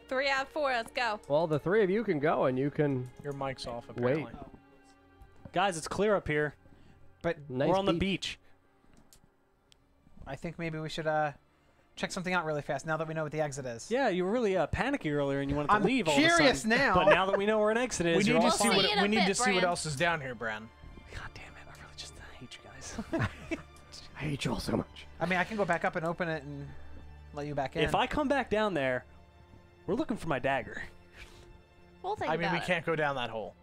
3 out of 4. Let's go. Well, the three of you can go, and you can... Your mic's off, apparently. Wait. Guys, it's clear up here. But Nice We're on the beach. I think maybe we should check something out really fast now that we know what the exit is. Yeah, you were really panicky earlier and you wanted to I'm leave all of a curious sudden. now. But now that we know where an exit is, We you're need all to see fine. what See you in a we need to bit, see what Bran. else is down here, Bran. God damn it, I really just hate you guys. I hate you all so much. I mean, I can go back up and open it and let you back in. If I come back down there, we're looking for my dagger. We'll think I mean, about we it. can't go down that hole.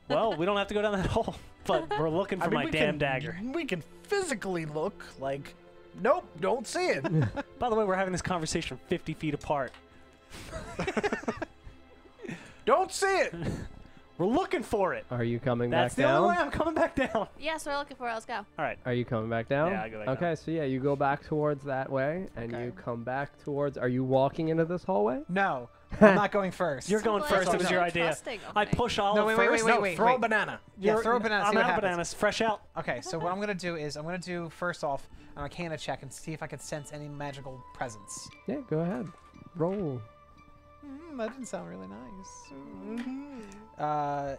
Well, we don't have to go down that hole, but we're looking for I mean, my we damn can, dagger. We can physically look like, nope, don't see it. By the way, we're having this conversation 50 feet apart. Don't see it. We're looking for it. Are you coming That's back the down? only way I'm coming back down. Yes, we're looking for it. Let's go. All right. Are you coming back down? Yeah, I go back Okay, down. so yeah, you go back towards that way, and Okay. you come back towards... Are you walking into this hallway? No, I'm not going first. You're going Well, first. that's It was so your idea. trusting of I me. push Olive No, wait, first. No, wait, throw a wait. banana. Yeah, You're- throw a banana. I'm See what out of happens. bananas. Fresh out. Okay, so what I'm gonna do is I'm gonna do first off an Arcana check and see if I can sense any magical presence. Yeah, go ahead. Roll. That didn't sound really nice.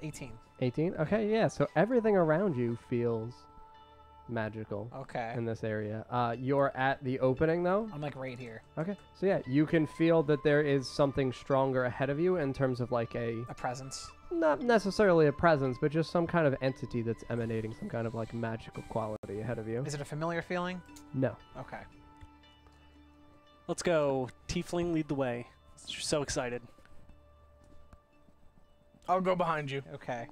18. 18? Okay, yeah, so everything around you feels magical Okay. in this area. You're at the opening, though? I'm like right here. Okay, so yeah, you can feel that there is something stronger ahead of you in terms of like a... A presence. Not necessarily a presence, but just some kind of entity that's emanating some kind of like magical quality ahead of you. Is it a familiar feeling? No. Okay. Let's go. Tiefling, lead the way. You're so excited. I'll go behind you. Okay.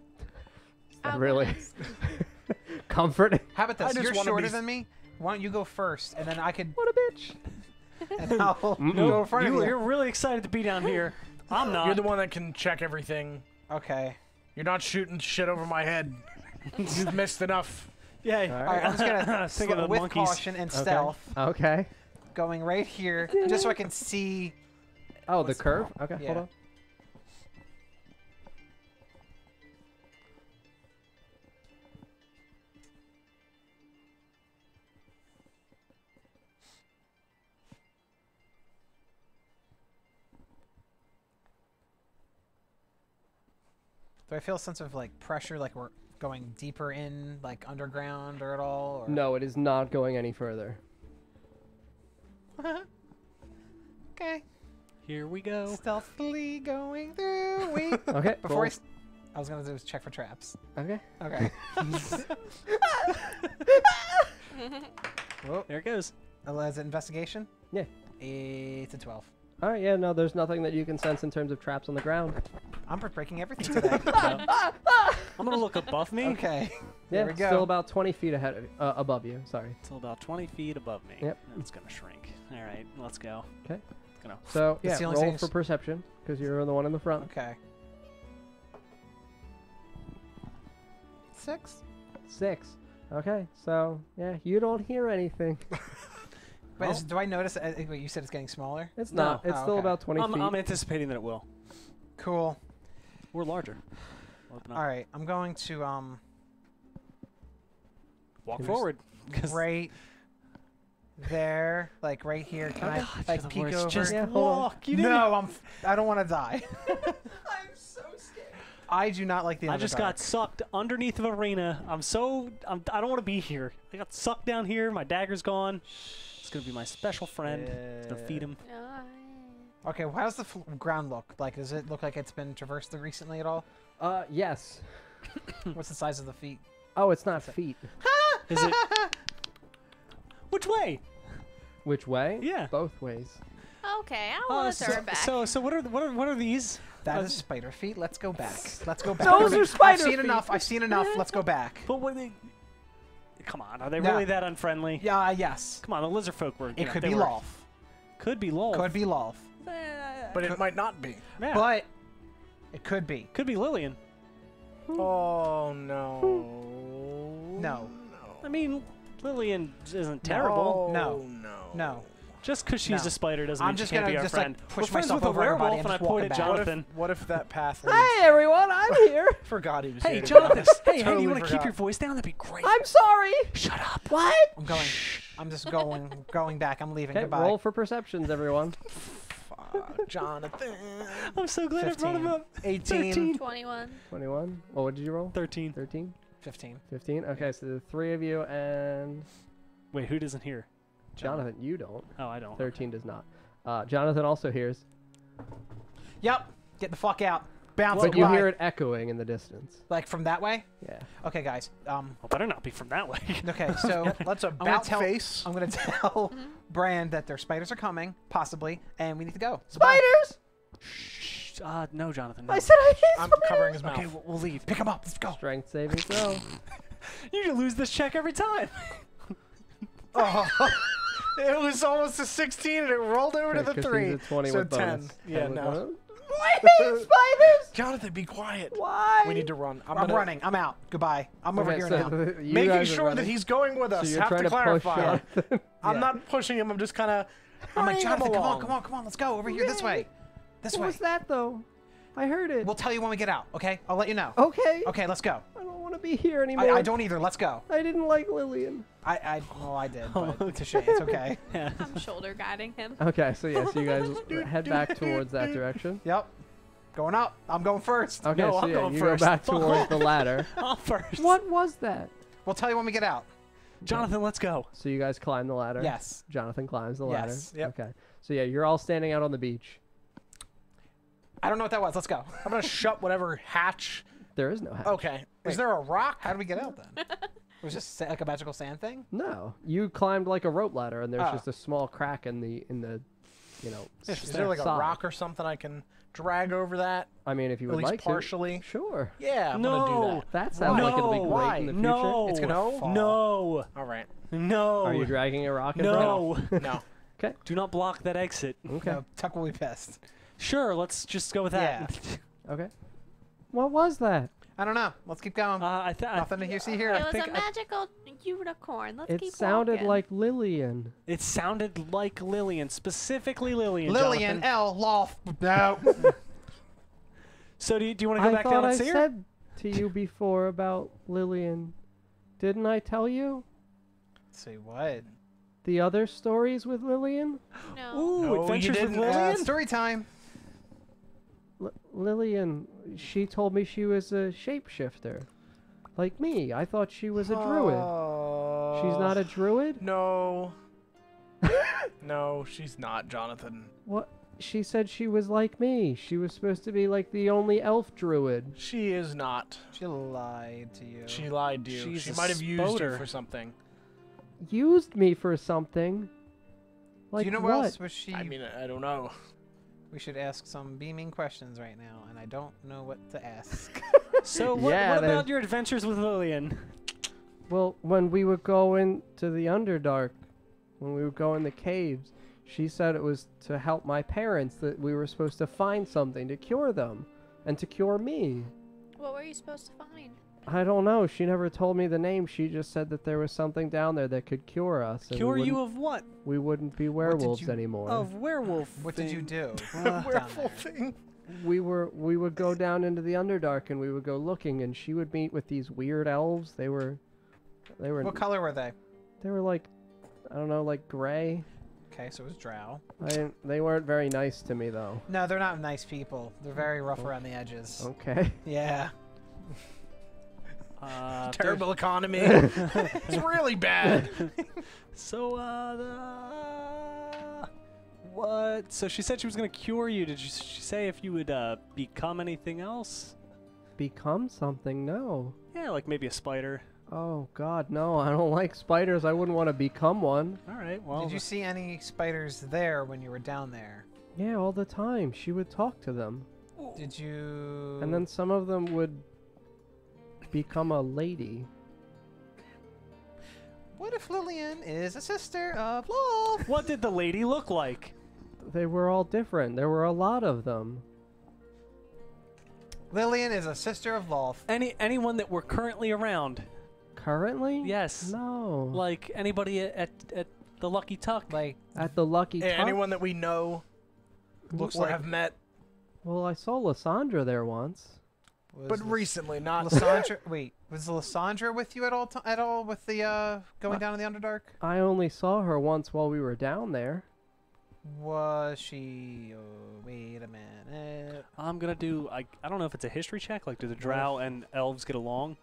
I'll Really? go next. Comforting. How about I this? just You're wanna shorter be than me. Why don't you go first, and then I could, What a bitch. and I'll Mm-mm. go in front of You're you. really excited to be down here. I'm not. You're the one that can check everything. Okay. You're not shooting shit over my head. You've missed enough. Yeah. All All right. I'm just gonna Think of the with monkeys. caution and Okay. stealth. Okay. going right here, just so I can see. Oh, the What's- curve? Okay, yeah. hold on. Do I feel a sense of like pressure, like we're going deeper in, like underground, or at all? Or... No, it is not going any further. Okay. Here we go. Stealthily going through. Wait. Okay, Before roll. I was gonna do is check for traps. Okay. Okay. Whoa. There it goes. Is it investigation? Yeah. It's a 12. All right, yeah, no, there's nothing that you can sense in terms of traps on the ground. I'm breaking everything today. I'm gonna look above me. Okay. Yeah, There we go. still about 20 feet ahead of above you. Sorry. It's about 20 feet above me. Yep. It's gonna shrink. All right, let's go. Okay. It's gonna. So The yeah, ceiling roll thing's- for perception because you're the one in the front. Okay. 6. 6. Okay, so yeah, you don't hear anything. Wait, Well- do I notice? Wait, you said it's getting smaller. It's No. not. It's Oh, still okay. about 20 feet. I'm anticipating that it will. Cool. We're larger. Open up. All right, I'm going to Walk Here's- forward. 'cause- right there, like right here. Can I God, you're like the peek worst. over? Just Yeah, hold on. walk. You didn't. No, I don't want to die. I'm so scared. I do not like the. I just got Underdark. sucked underneath of arena. I don't want to be here. I got sucked down here. My dagger's gone. It's gonna be my special friend. It's gonna feed him. Okay, well, how does the ground look? Like, does it look like it's been traversed recently at all? Yes. What's the size of the feet? Oh, it's not feet. Is it? Which way? Which way? Yeah. Both ways. Okay, I want to turn back. So what are these? That is spider feet. Let's go back. Let's go back. Those are spider I've seen feet. enough. I've seen enough. Let's go back. But what they? Come on, are they No. really that unfriendly? Yeah. Yes. Come on, the lizard folk were. It could be Lolf. Could be Lolf. Could be Lolf. But it might not be. Yeah. But it could be. Could be Lillian. Oh no. No. I mean, Lillian isn't terrible. No. No. No. Just because she's No. a spider doesn't I'm mean just she can't gonna be our just, friend. like, We're push friends myself with a over everybody werewolf, and and I just walk point it at back. Jonathan. What if that path leads? Hey everyone, I'm here. Forgot he was Hey, here. Jonathan. Hey, Totally you want to keep forgot. your voice down? That'd be great. I'm sorry. Shut up. What? I'm going. I'm just going back. I'm leaving. Okay, Goodbye. roll for perceptions, everyone. Jonathan. I'm so glad I brought him 15. up. 18. 21. 21. Oh, what did you roll? 13. 13. 15. 15. Okay, so the three of you and Wait, who doesn't hear? Jonathan, you don't. Oh, I don't. 13 does not. Jonathan also hears, Yep. Get the fuck out. Bounce. but you goodbye. hear it echoing in the distance. Like from that way. Yeah. Okay, guys. Well, better not be from that way. Okay, so Let's gonna about tell- face. I'm gonna tell Brand that their spiders are coming, possibly, and we need to go. Spiders! Shh. No, Jonathan. No. I said I hate I'm spiders! covering his mouth. Okay, we'll leave. Pick them up. Let's go. Strength saving throw. You lose this check every time. Oh. It was almost a 16 and it rolled over to Okay, the 'cause 3. he's a 20 so with 10. bonus. Yeah, 10 with no. bonus. I hate spiders! Jonathan, be quiet. Why? We need to run. I'm running. I'm out. Goodbye. I'm over Okay, here so now. you Making guys are sure that running. he's going with So us. you're Have trying to to push clarify. Jonathan. I'm Yeah. not pushing him. I'm just kind of. I'm like, Jonathan, come on. Let's go over here this way. This What way. was that though? I heard it. We'll tell you when we get out. Okay? I'll let you know. Okay. Okay, let's go. I don't want to be here anymore. I don't either. Let's go. I didn't like Lillian. Well, I did, but it's a shame. It's okay. Yeah. I'm shoulder guiding him. Okay, so yes, you guys head back towards that direction. Yep. Going up. I'm going first. Okay, No, so I'm yeah, going you first. go back Fuck towards off. the ladder. I'll first. What was that? We'll tell you when we get out. Jonathan, let's go. So you guys climb the ladder. Yes. Jonathan climbs the ladder. Yes. Yep. Okay. So yeah, you're all standing out on the beach. I don't know what that was. Let's go. I'm going to shut whatever hatch. There is no hatch. Okay. Wait. Is there a rock? How did we get out then? It was just like a magical sand thing? No, you climbed like a rope ladder, and there's Oh. just a small crack in the you know. Is there like a side. rock or something I can drag over that? I mean, if you At would least like partially? to. Sure. Yeah, I'm going to do No. that. That sounds like it'll be great Why? in the future. No. It's gonna no. fall. No. All right. No. Are you dragging a rock in No. No. front? Do not block that exit. Okay. No, Tuck will be pissed. Sure, let's just go with that. Okay. What was that? I don't know. Let's keep going. Nothing to see here. It was a magical unicorn. Let's keep It sounded walking. like Lillian. It sounded like Lillian, specifically Lillian. Lillian Jonathan. L. Loft. No. So do you want to go I back thought down I and see her? said to you before about Lillian. Didn't I tell you? Say what? The other stories with Lillian? No. Ooh, No, you Adventures with didn't. Lillian? Story time. Lillian, she told me she was a shapeshifter. Like me. I thought she was a druid. She's not a druid? No. No, she's not, Jonathan. What? She said she was like me. She was supposed to be like the only elf druid. She is not. She lied to you. She lied to you. She's She a might have used you spoder. for something. Used me for something. Like Do you know what? where else was she? I mean, I don't know. We should ask some beaming questions right now, and I don't know what to ask. So what Yeah, about your adventures with Lillian? Well, when we were going to the Underdark, when we would go in the caves, she said it was to help my parents, that we were supposed to find something to cure them and to cure me. What were you supposed to find? I don't know. She never told me the name. She just said that there was something down there that could cure us. And Cure we you wouldn't- of what? We wouldn't be werewolves you- anymore. Of werewolf. What did you thing. do? Werewolf thing. We would go down into the Underdark and we would go looking, and she would meet with these weird elves. They were What color were they? they were like, I don't know, like gray. Okay, so it was drow. They weren't very nice to me though. No, they're not nice people. They're very rough around the edges. Okay. Yeah. Terrible economy. It's really bad. So, what? So she said she was gonna cure you. Did she say if you would become anything else? Become something? No. Yeah, like maybe a spider. Oh God, no! I don't like spiders. I wouldn't want to become one. All right. Well, Did you see any spiders there when you were down there? Yeah, all the time. She would talk to them, Did you? and then some of them would become a lady. What if Lillian is a sister of love? what did the lady look like? They were all different. There were a lot of them. Lillian is a sister of love. Anyone that were currently around? Currently? Yes. No. Like anybody at the Lucky Tuck? Like, At the Lucky Tuck? Anyone that we know looks or like have met, Well, I saw Lysandra there once. was but Lys- recently, not. Lysandra. Wait, was Lysandra with you at all with the going down in the Underdark? I only saw her once while we were down there. Was she? Oh, wait a minute. I'm gonna do. I don't know if it's a history check. Like, do the drow and elves get along?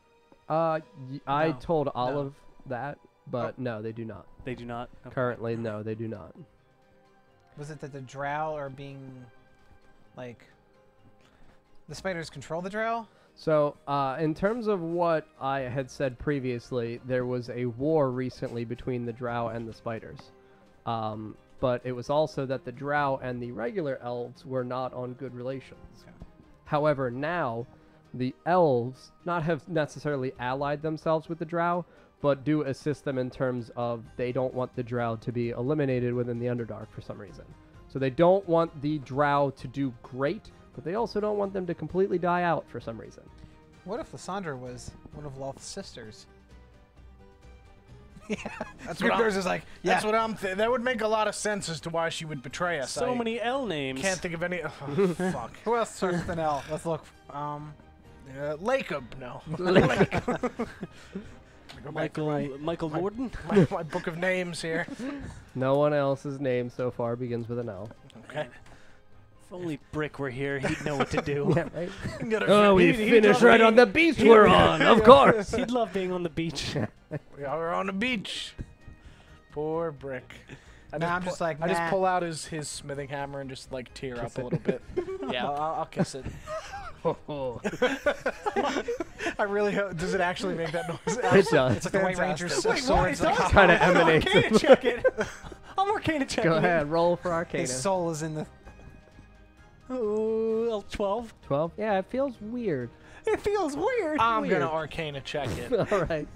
I No. told Olive that, but no, they do not. They do not. Okay. Currently, no, they do not. Was it that the drow are being, like, the spiders control the drow? So, in terms of what I had said previously, there was a war recently between the drow and the spiders. But it was also that the drow and the regular elves were not on good relations. Okay. However, now the elves not have necessarily allied themselves with the drow, but do assist them in terms of they don't want the drow to be eliminated within the Underdark for some reason. So they don't want the drow to do great, but they also don't want them to completely die out for some reason. What if Lysandra was one of Loth's sisters? That's what I'm, is like, that's what I'm. That would make a lot of sense as to why she would betray us. So I many L names. Can't think of any. Oh, fuck. Who else starts with an L? Let's look. Lacob, no. Go back to Michael Lorden. my book of names here. No one else's name so far begins with an L. Okay. If only Brick were here, he'd know what to do. Yeah, right? Oh, we he'd finished love right being- on the beach we're on, of course. He'd love being on the beach. We are on the beach. Poor Brick. I'm just like, I just nah. pull out his smithing hammer and just like tear up a little bit. Yeah, I'll kiss it. I really hope. Does it actually make that noise? It does. It's like the White Ranger's Fantastic. swords. Wait, what? Kind of emanates. Arcana check it. I'm Arcana checking Go it. ahead, roll for Arcana. His soul is in the. Oh, 12. 12? Yeah, it feels weird. It feels weird. I'm Weird. gonna Arcana check it. All right.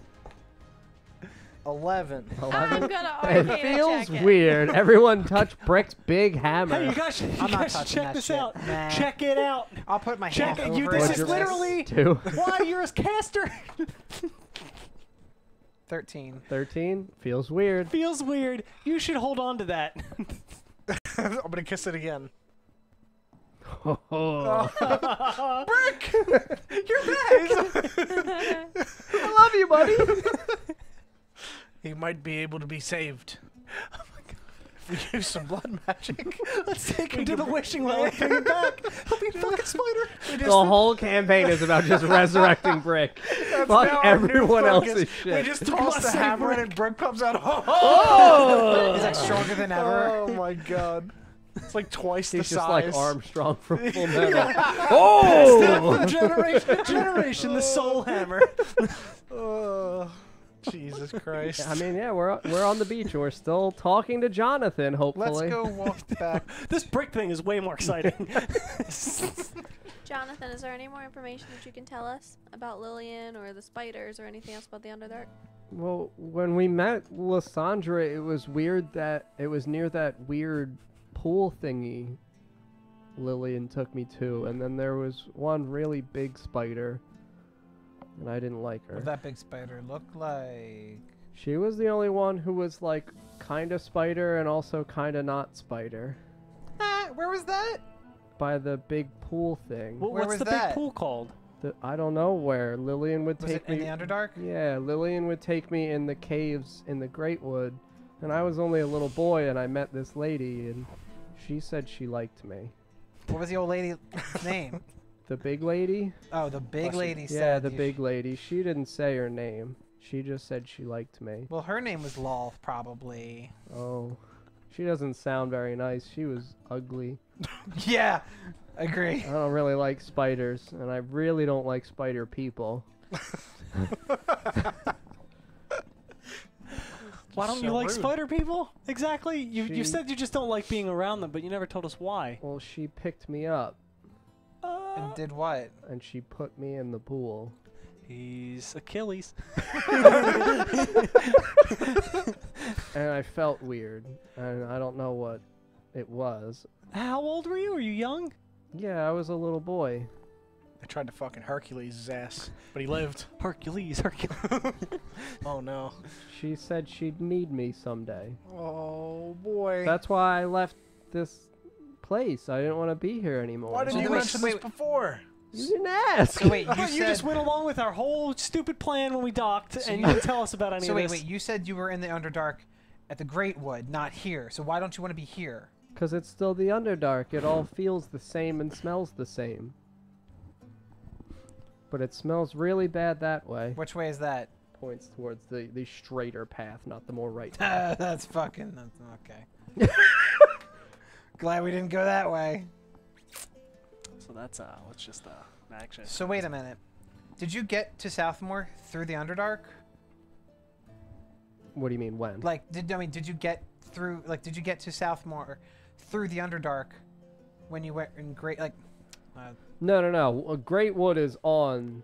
11. 11. I'm gonna It arcana feels check it. weird. Everyone touch Brick's big hammer. Hey, you guys, I'm not guys touching check that this shit. out. Nah. Check it out. I'll put my Check hand it. You. over This it. is Yours literally 2. why you're a caster. 13. 13 feels weird. Feels weird. You should hold on to that. I'm gonna kiss it again. Oh. Brick! You're back! I love you, buddy. He might be able to be saved. Oh my god. If we use some blood magic. Let's take him to the wishing well and bring him back. He'll be a fucking spider. The whole campaign is about just resurrecting Brick. That's Fuck now our new everyone focus. else's We shit. just toss the Save hammer Brick. and Brick comes out. Oh! He's like stronger than ever. Oh my god. It's like twice the He's just size. like Armstrong from Full Metal. Oh! Generation to generation, the soul hammer. Oh, Jesus Christ. I mean, yeah, we're on the beach and we're still talking to Jonathan, Let's hopefully. go walk back. This brick thing is way more exciting. Jonathan, is there any more information that you can tell us about Lillian or the spiders or anything else about the Underdark? Well, when we met Lysandra, it was weird that it was near that weird pool thingy Lillian took me to, and then there was one really big spider, and I didn't like her. What that big spider look like? She was the only one who was like kind of spider and also kind of not spider. Where was that? By the big pool thing. Well, Where what's was the that? big pool called? I don't know where. Lillian would Was it take in me. the Underdark? Yeah, Lillian would take me in the caves in the Great Wood, and I was only a little boy, and I met this lady, and she said she liked me. What was the old lady's name? The big lady? Oh, the big lady Yeah, said. the you big lady. She didn't say her name. She just said she liked me. Well, her name was Lol, probably. Oh. She doesn't sound very nice. She was ugly. Yeah, agree. I don't really like spiders, and I really don't like spider people. Why don't So you like rude. spider people? Exactly. You She- said you just don't like being around them, but you never told us why. Well, she picked me up, And did what? and she put me in the pool. He's Achilles. And I felt weird, and I don't know what it was. How old were you? Were you young? Yeah, I was a little boy. I tried to fucking Hercules' ass, but he lived. Hercules. Oh no. She said she'd need me someday. Oh boy. That's why I left this place. I didn't want to be here anymore. Why didn't you Wait, mention wait, this before? You didn't ask. So wait, you You said. just went along with our whole stupid plan when we docked, and you didn't tell us about any So of wait, this. you said you were in the Underdark at the Great Wood, not here. So why don't you want to be here? Because it's still the Underdark. It all feels the same and smells the same. But it smells really bad that way. Which way is that? Points towards the straighter path, not the more right path. That's okay. Glad we didn't go that way. So that's let's just action. So wait a minute. Did you get to Southmore through the Underdark? What do you mean, when? Like, did you get through? Like, did you get to Southmore through the Underdark when you went in Great? Like, No. Great Wood is on...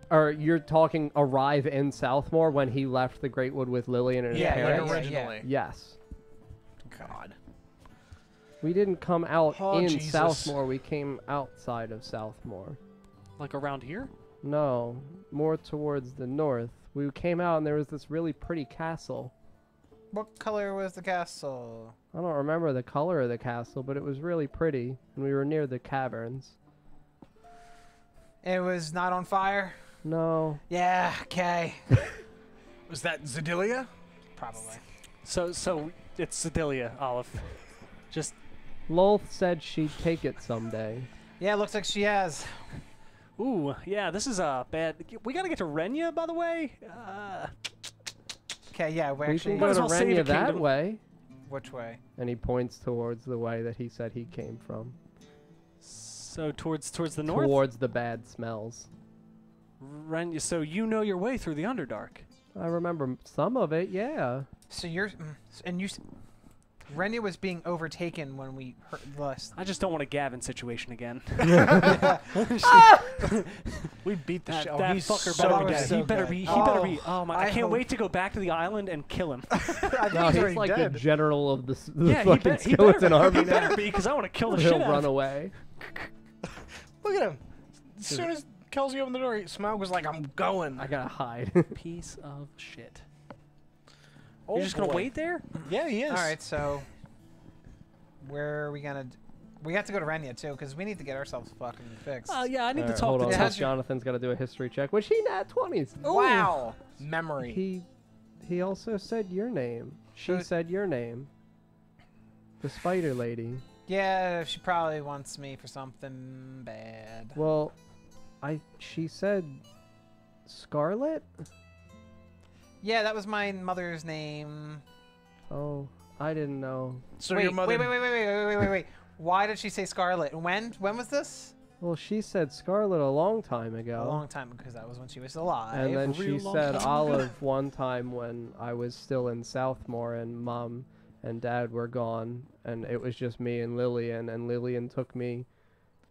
Or you're talking arrive in Southmore when he left the Great Wood with Lillian and his Yeah, parents? originally. Yes. God. We didn't come out Oh, in Jesus. Southmore. We came outside of Southmore. Like around here? No, more towards the north. We came out and there was this really pretty castle. what color was the castle? I don't remember the color of the castle, but it was really pretty, and we were near the caverns. It was not on fire. No. Yeah. Okay. Was that Zedilia? Probably. So it's Sedalia, Olive. Just Lolth said she'd take it someday. Yeah, looks like she has. ooh, yeah, this is bad. We gotta get to Renya, by the way. Okay. Yeah. We We actually. can Might go as to well save Renya a that kingdom. way. Which way? And he points towards the way that he said he came from. So towards the north. Towards the bad smells. Renya. So you know your way through the Underdark. I remember some of it, yeah. So you're, and you. Renya was being overtaken when we heard last. I just don't want a Gavin situation again. We beat the that shit. that He's fucker so better be. dead. He better be. He better be. Oh my! I can't hope- wait to go back to the island and kill him. I think No, he's he's already like dead. the general of the Yeah, fucking he skeleton better, army he better now. be because I want to kill the He'll shit out run of him. away. Look at him. As soon as Kelsey opened the door, Smaug was like, "I'm going." I gotta hide. Piece of shit. Oh, You're just gonna boy. wait there? Yeah, he is. All right, so where are we gonna? We have to go to Renya too, because we need to get ourselves fucking fixed. Yeah, I need to Alright, talk hold to on. Yeah, Tess. how's your- Jonathan's got to do a history check, which he nat 20s. Wow. Memory. He also said your name. She Who- said your name. The spider lady. Yeah, she probably wants me for something bad. Well, she said Scarlet? Yeah, that was my mother's name. Oh, I didn't know. So wait, your mother. wait. Why did she say Scarlet? When was this? Well, she said Scarlet a long time A ago. long time ago, because that was when she was alive. And then a she real long said time ago. Olive one time when I was still in Southmore and Mom and Dad were gone, and it was just me and Lillian, and Lillian took me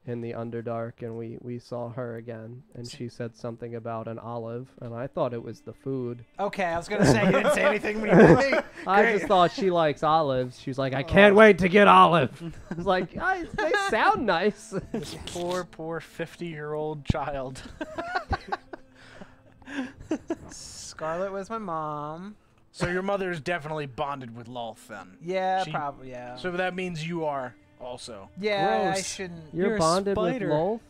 in the Underdark, and we saw her again, and she said something about an olive, and I thought it was the food. Okay, I was gonna say you didn't say anything when you told me. I Great. just thought she likes olives. She was like, I can't wait to get olive. I was like, they sound nice. This poor 50-year-old child. Scarlet was my mom. So your mother's definitely bonded with Lolth then. Yeah, She- probably. Yeah. So that means you are also. Yeah, I Gross. shouldn't. You're You're a bonded with spider. Lolth?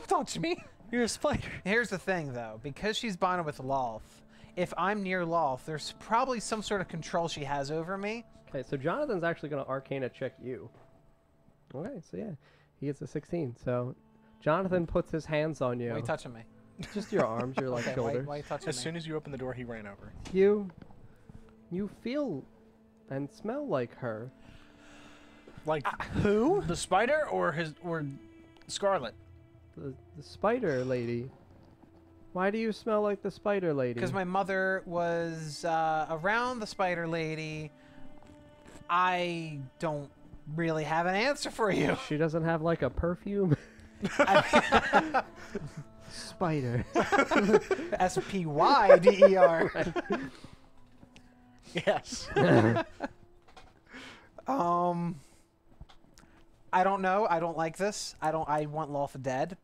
Don't touch me. You're a spider. Here's the thing, though. Because she's bonded with Lolth, if I'm near Lolth, there's probably some sort of control she has over me. Okay, so Jonathan's actually going to Arcana check you. Okay, so yeah, he gets a 16. So Jonathan puts his hands on you. Why are you touching me? Just your arms, your like Okay, shoulders. why are you touching As me? soon as you open the door, he ran over. You feel and smell like her. Like Who? the spider or Scarlet? The spider lady. Why do you smell like the spider lady? Because my mother was around the spider lady. I don't really have an answer for you. She doesn't have like a perfume. Spider. SPYDER. Yes. I don't know. I don't like this. I want Lolth dead.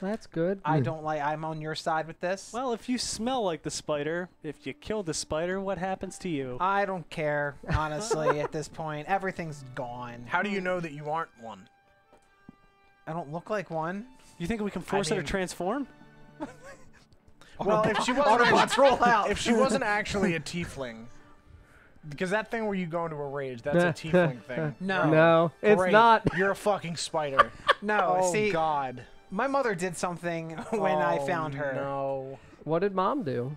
That's good. I don't like. I'm on your side with this. Well, if you smell like the spider, if you kill the spider, what happens to you? I don't care, honestly. At this point, everything's gone. How do you know that you aren't one? I don't look like one. You think we can force her mean- to transform? Well, if she Autobots roll out. if she wasn't actually a tiefling, because that thing where you go into a rage, that's a tiefling thing. No. No, it's Great. not. You're a fucking spider. No, Oh see, God. my mother did something when I Oh, found her. No. What did Mom do?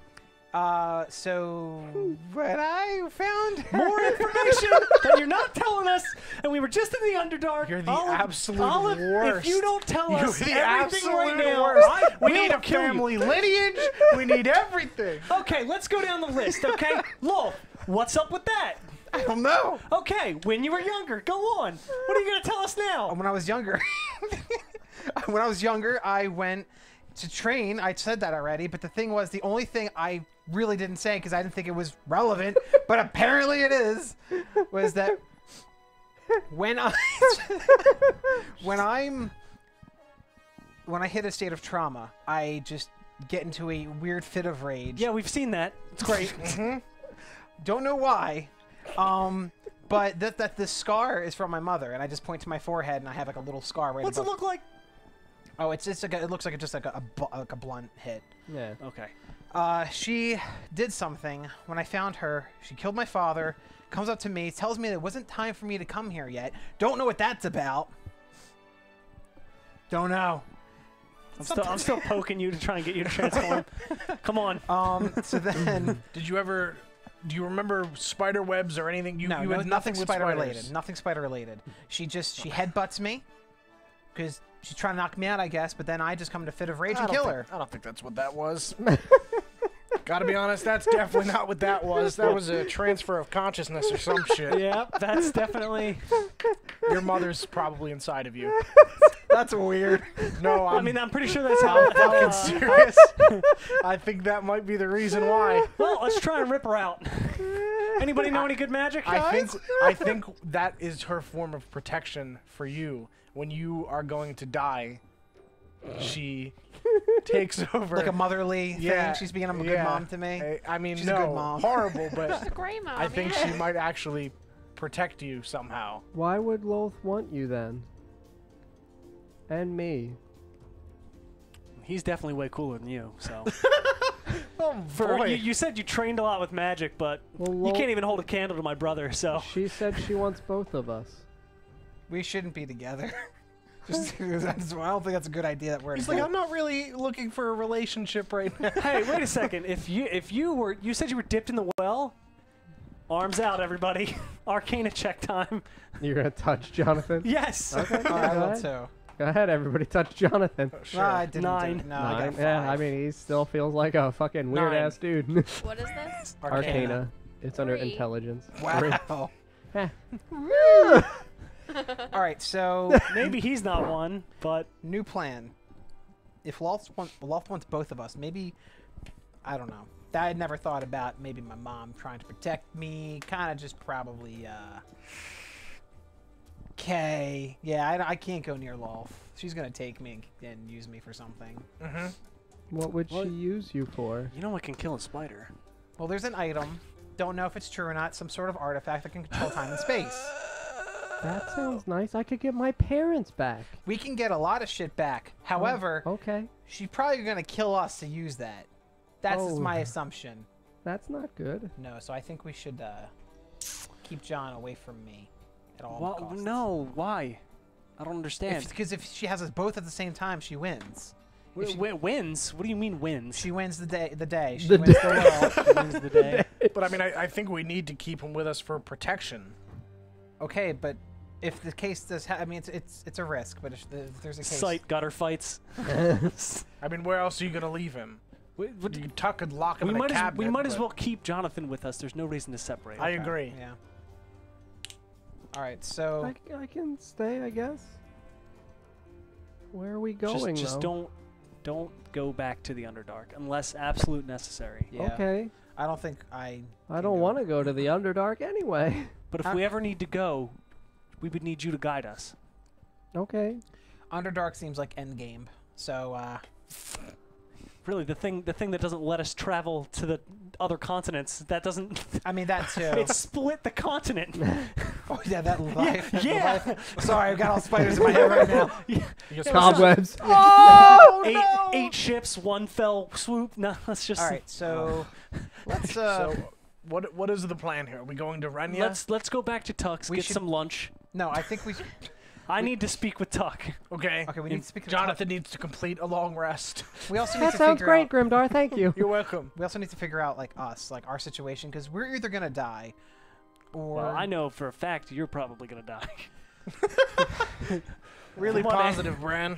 So when I found her, More information that you're not telling us, and we were just in the Underdark. You're the Olive, absolute Olive, worst. If you don't tell You're us the everything right absolute now, worst. We we'll need a kill you. family lineage. We need everything. Okay, let's go down the list, okay? Lol, what's up with that? I don't know. Okay, when you were younger, go on. What are you going to tell us now? When I was younger, I went to train. I said that already, but the thing was, the only thing I really didn't say because I didn't think it was relevant, but apparently it is, was that when I when I hit a state of trauma, I just get into a weird fit of rage. Yeah, we've seen that. It's great. Don't know why. But that the scar is from my mother, and I just point to my forehead, and I have like a little scar right What's it above. look like? Oh, it looks like just like a blunt hit. Yeah. Okay. She did something when I found her. She killed my father. Comes up to me, tells me that it wasn't time for me to come here yet. Don't know what that's about. Don't know. I'm still poking you to try and get you to transform. Come on. So then, Do you remember spider webs or anything? You no, had nothing with spider spiders. related. Nothing spider related. She headbutts me because she's trying to knock me out, I guess. But then I just come to a fit of rage and kill her. I don't think that's what that was. Gotta be honest, that's definitely not what that was. That was a transfer of consciousness or some shit. Yeah, that's definitely. Your mother's probably inside of you. That's weird. No, I mean, I'm pretty sure that's how. fucking serious. I think that might be the reason why. Well, let's try and rip her out. Anybody know any good magic? I think that is her form of protection for you. When you are going to die, she takes over. Like a motherly Yeah, thing. She's being a good mom to me. I mean, She's a no, good mom. horrible, but She's a great mom. I think yeah. she might actually protect you somehow. Why would Loth want you then? And me. He's definitely way cooler than you. So. Oh For, you said you trained a lot with magic, but Well, you Lo- can't even hold a candle to my brother. So. She said she wants both of us. We shouldn't be together. Just, I don't think that's a good idea that we're He's like, together. I'm not really looking for a relationship right now. Hey, wait a second. If you said you were dipped in the well. Arms out, everybody. Arcana check time. You're gonna touch Jonathan? Yes. Okay. Oh, I go will ahead. too. Go ahead, everybody, touch Jonathan. Sure. No, I didn't. Nine. Do it. No, I got 9. five. Yeah, I mean, he still feels like a fucking weird ass dude. What is this? Arcana. It's under 3. intelligence. Wow. Eh. All right, so Maybe he's not one, but new plan. If Loth wants both of us, maybe I don't know. I had never thought about maybe my mom trying to protect me. Kind of just probably. Okay. Yeah, I can't go near Loth. She's gonna take me and use me for something. Mm-hmm. What would What? she use you for? you know what can kill a spider? Well, there's an item. Don't know if it's true or not. Some sort of artifact that can control time and space. That sounds nice. I could get my parents back. We can get a lot of shit back. However, Okay. she's probably gonna kill us to use that. That's Oh. my assumption. That's not good. No, so I think we should keep John away from me at all Well, costs. no, why? I don't understand. Because if she has us both at the same time, she wins. If she, Wins? What do you mean wins? she wins the day. She The wins day. the world. wins the day. But I mean, I think we need to keep him with us for protection. Okay, but if the case does, I mean, it's a risk. But if there's a case, Sight gutter fights. I mean, where else are you gonna leave him? You tuck and lock him We in a might, cabinet. we might as but well keep Jonathan with us. There's no reason to separate. I agree. Yeah. All right, so I can stay, I guess. Where are we going, Just though? don't go back to the Underdark unless absolute necessary. yeah, Okay. I don't think I don't want to go to the Underdark anyway. But if we ever need to go, we would need you to guide us. Okay. Underdark seems like endgame. So Really, the thing that doesn't let us travel to the other continents, that doesn't. I mean that too. It split the continent. Oh yeah, that Leviathan. yeah. Leviathan. Sorry, I've got all spiders in my head right now. You just- Cobwebs. Eight ships, one fell swoop. No, let's just. All right, so let's So, what is the plan here? Are we going to Renya? Let's go back to Tux, We get should- some lunch. no, I think we. I need to speak with Tuck. Okay. Okay, we need to speak to Jonathan needs to complete a long rest. We also need That to sounds figure great, out. Grimdar. Thank you. You're welcome. We also need to figure out like our situation, because we're either gonna die, or Well, I know for a fact you're probably gonna die. Really Come on, positive, Bran.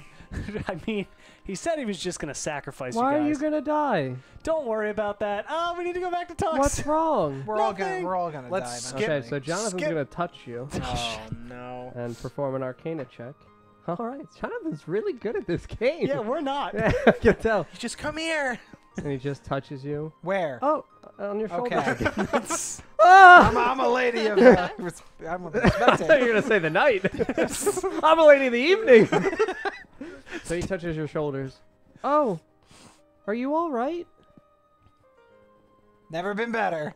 I mean, he said he was just gonna sacrifice Why you are guys. you gonna die? Don't worry about that. Oh, we need to go back to Tux. What's wrong? we're all Nothing. gonna Let's die. skip- eventually. Okay, so Jonathan's Skip. gonna touch you Oh no. and perform an Arcana check. All right, Jonathan's really good at this game. Yeah, we're not. Yeah, I can tell. You just come here. And he just touches you. Where? Oh, on your shoulder. Okay. Ah! I'm a lady of. I'm a I thought you spectator. were gonna say the night. I'm a lady of the evening. So he touches your shoulders. Oh, are you all right? Never been better.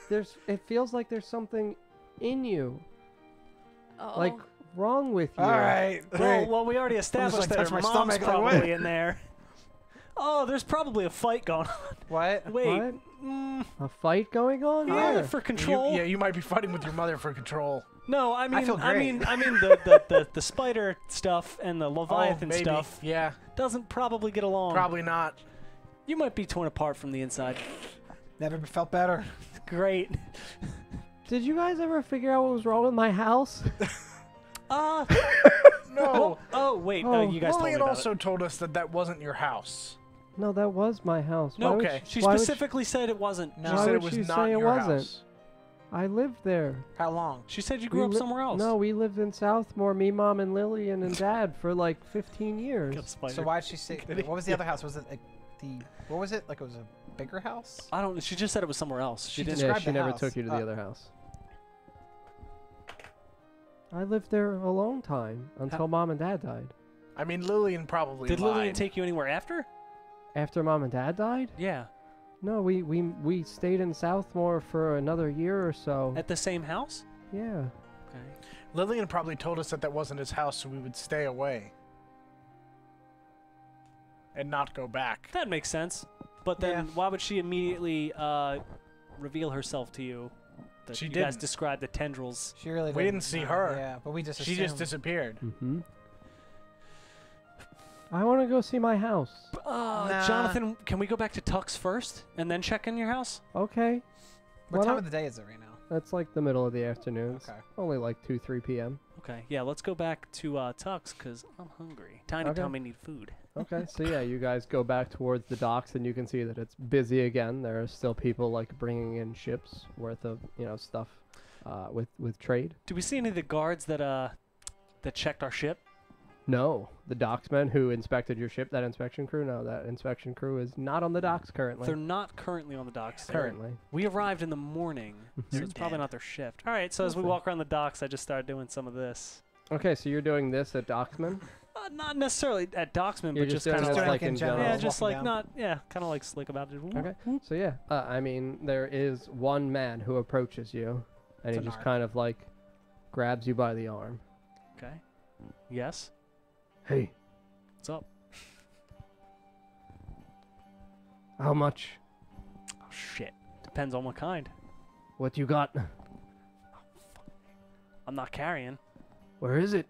It feels like there's something in you, Oh. like wrong with you. All right. Great. Well, we already established like, that touch her my mom's stomach, like, probably what? in there. Oh, there's probably a fight going on. What? Wait. What? Mm, A fight going on? yeah, Where? for control. You might be fighting with your mother for control. No, I mean, feel I great. mean the spider stuff and the Leviathan maybe. stuff Yeah, doesn't probably get along. probably not. You might be torn apart from the inside. Never felt better. Great. Did you guys ever figure out what was wrong with my house? No. Oh, wait. Oh, No, you guys told me Lillian about also told us that that wasn't your house. No, that was my house. No, Why would okay. She why would specifically said it wasn't. No. She Why said would it was she not say it your wasn't? house. I lived there. How long? She said you We grew up li- somewhere else. No, we lived in Southmore, me, Mom, and Lillian and Dad for like 15 years. Got a spider. So why'd she say? What was the other house? Was it like the? What was it? Like it was a bigger house? I don't know. She just said it was somewhere else. She She didn't. Yeah, described she the never house. took you to the Oh. other house. I lived there a long time until Mom and Dad died. I mean, Lillian probably Did lied. Lillian take you anywhere after? After Mom and Dad died? Yeah. No, we stayed in Southmore for another year or so. At the same house? Yeah. Okay. Lillian probably told us that wasn't his house, so we would stay away. And not go back. That makes sense. But then Yeah. why would she immediately reveal herself to you? That She you guys didn't. described the tendrils. She really. We didn't see her. Yeah, but we just. She just assumed. disappeared. Mm-hmm. I want to go see my house. Nah. Jonathan, can we go back to Tuck's first and then check in your house? Okay. What Why time not? of the day is it right now? That's like the middle of the afternoon. It's Okay. only like 2, 3 p.m. Okay. Yeah, let's go back to Tuck's because I'm hungry. Tiny Okay. tummy need food. Okay, so yeah, you guys go back towards the docks, and you can see that it's busy again. There are still people like bringing in ships worth of stuff with trade. Do we see any of the guards that checked our ship? No, the docksmen who inspected your ship, that inspection crew. No, that inspection crew is not on the docks currently. They're not currently on the docks. Currently. We arrived in the morning, so it's probably not their shift. All right, so as we Okay. walk around the docks, I just started doing some of this. Okay, so you're doing this at docksmen. Not necessarily at Docksman, You're but just just doing kind this of doing like like in in general. general. yeah, just walking like down. not yeah, kind of like slick about it. Okay. So yeah, I mean, there is one man who approaches you, and It's he an just arc. kind of like grabs you by the arm. Okay. Yes. Hey, What's up? how much? Oh shit. Depends on what kind. What you got? I'm not carrying. Where is it?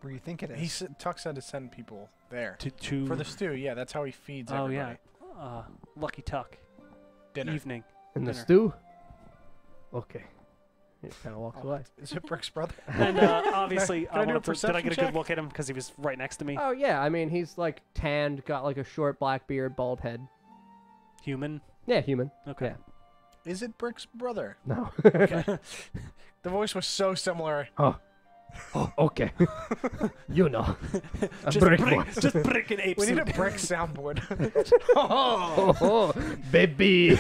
Where you think it is? He said, Tuck said to send people there. To For the stew, yeah, that's how he feeds oh everybody. yeah. Lucky Tuck. Dinner. Evening. In the Dinner. stew? Okay. He kind of walks away. Is it Brick's brother? And obviously, Can I do a did I perception get a check? good look at him because he was right next to me? Oh yeah, I mean he's like tanned, got like a short black beard, bald head. Human. Yeah, human. Okay. Yeah. Is it Brick's brother? No. The voice was so similar. Oh, okay. You know. A Just brick brick, voice. just brick and ape We need suit. a Brick soundboard. Oh, baby.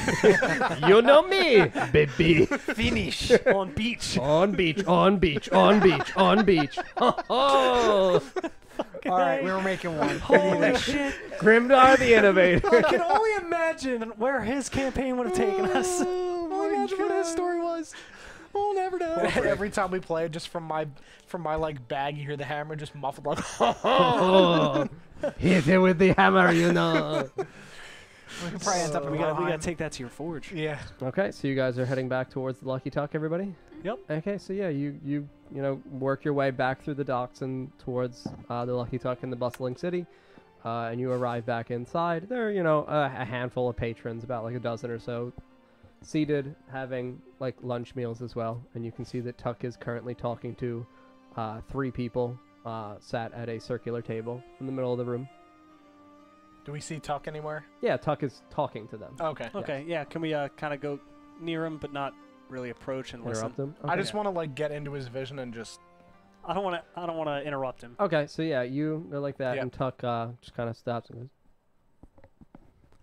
You know me, baby. Finish. on beach. On beach, on beach, on beach, on beach. Oh, All right, we were making one. Holy shit. Grimdar the Innovator. I can only imagine where his campaign would have taken us. Oh Imagine what his story was. We'll never know. Every time we play, just from my like bag, you hear the hammer just muffled like. Oh, hit it with the hammer, you know. We could probably end up in we gotta Valheim. take that to your forge. Yeah. Okay, so you guys are heading back towards the Lucky Tuck, everybody? Yep. Okay, so yeah, you work your way back through the docks and towards the Lucky Tuck in the bustling city, and you arrive back inside. There are, a handful of patrons, about like a dozen or so, seated, having like lunch meals as well. And you can see that Tuck is currently talking to 3 people sat at a circular table in the middle of the room. Do we see Tuck anywhere? Yeah, Tuck is talking to them. Okay. Okay, yeah. Can we kind of go near him, but not really approach and listen? Interrupt them. I Okay. just want to like get into his vision and just. I don't want to interrupt him. Okay, so yeah, you go like that, Yep. and Tuck just kind of stops and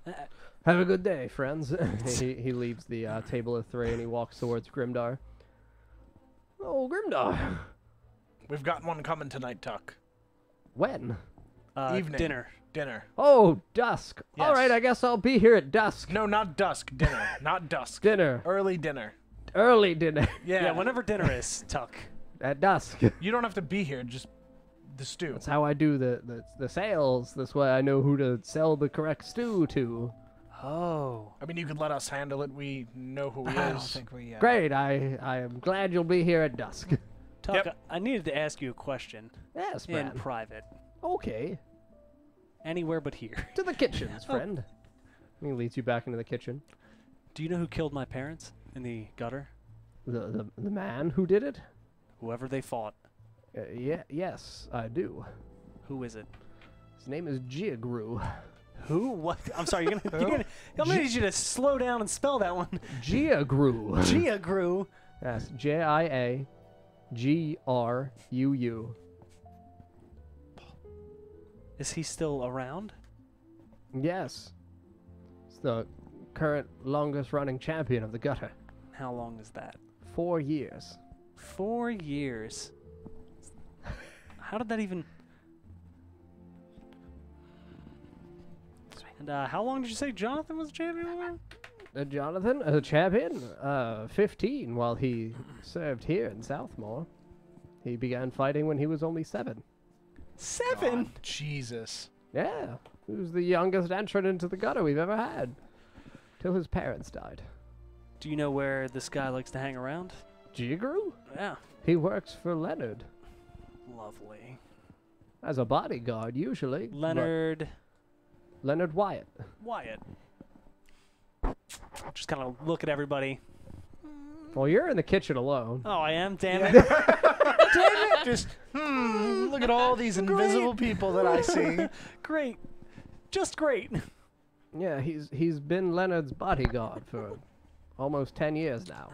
goes, "Have a good day, friends." he leaves the table of 3 and he walks towards Grimdar. Oh, Grimdar. We've got one coming tonight, Tuck. When? Evening. Dinner. Dinner. Oh, dusk. All Yes. right, I guess I'll be here at dusk. No, not dusk. Dinner. Not dusk. Dinner. Early dinner. Early dinner. Yeah. Yeah, whenever dinner is, Tuck. At dusk. You don't have to be here. Just the stew. That's how I do the sales. This way I know who to sell the correct stew to. Oh. I mean, you could let us handle it. We know who he I don't is. think we. Great, I am glad you'll be here at dusk. Tuck, Yep. I needed to ask you a question Yes, in man. private. Okay. Anywhere but here. To the kitchens, friend. He leads you back into the kitchen. Do you know who killed my parents in the gutter? The man who did it? Whoever they fought. Yes, I do. Who is it? His name is Giagru. Who? What? I'm sorry. I'm gonna need you to slow down and spell that one. Giagru. Giagru. Yes, Jiagruu. Is he still around? Yes. It's the current longest running champion of the gutter. How long is that? 4 years. 4 years. How did that even... And how long did you say Jonathan was a champion? Jonathan, a champion? 15 while he served here in Southmore. He began fighting when he was only 7. 7? God, Jesus. Yeah, he was the youngest entrant into the gutter we've ever had. Till his parents died. Do you know where this guy likes to hang around? Giagru? Yeah. He works for Leonard. Lovely. As a bodyguard, usually. Leonard... Leonard Wyatt. Wyatt. Just kind of look at everybody. Well, you're in the kitchen alone. Oh, I am? Damn it. Damn it! Just, look at all these invisible people that I see. Great. Just great. Yeah, he's been Leonard's bodyguard for almost 10 years now.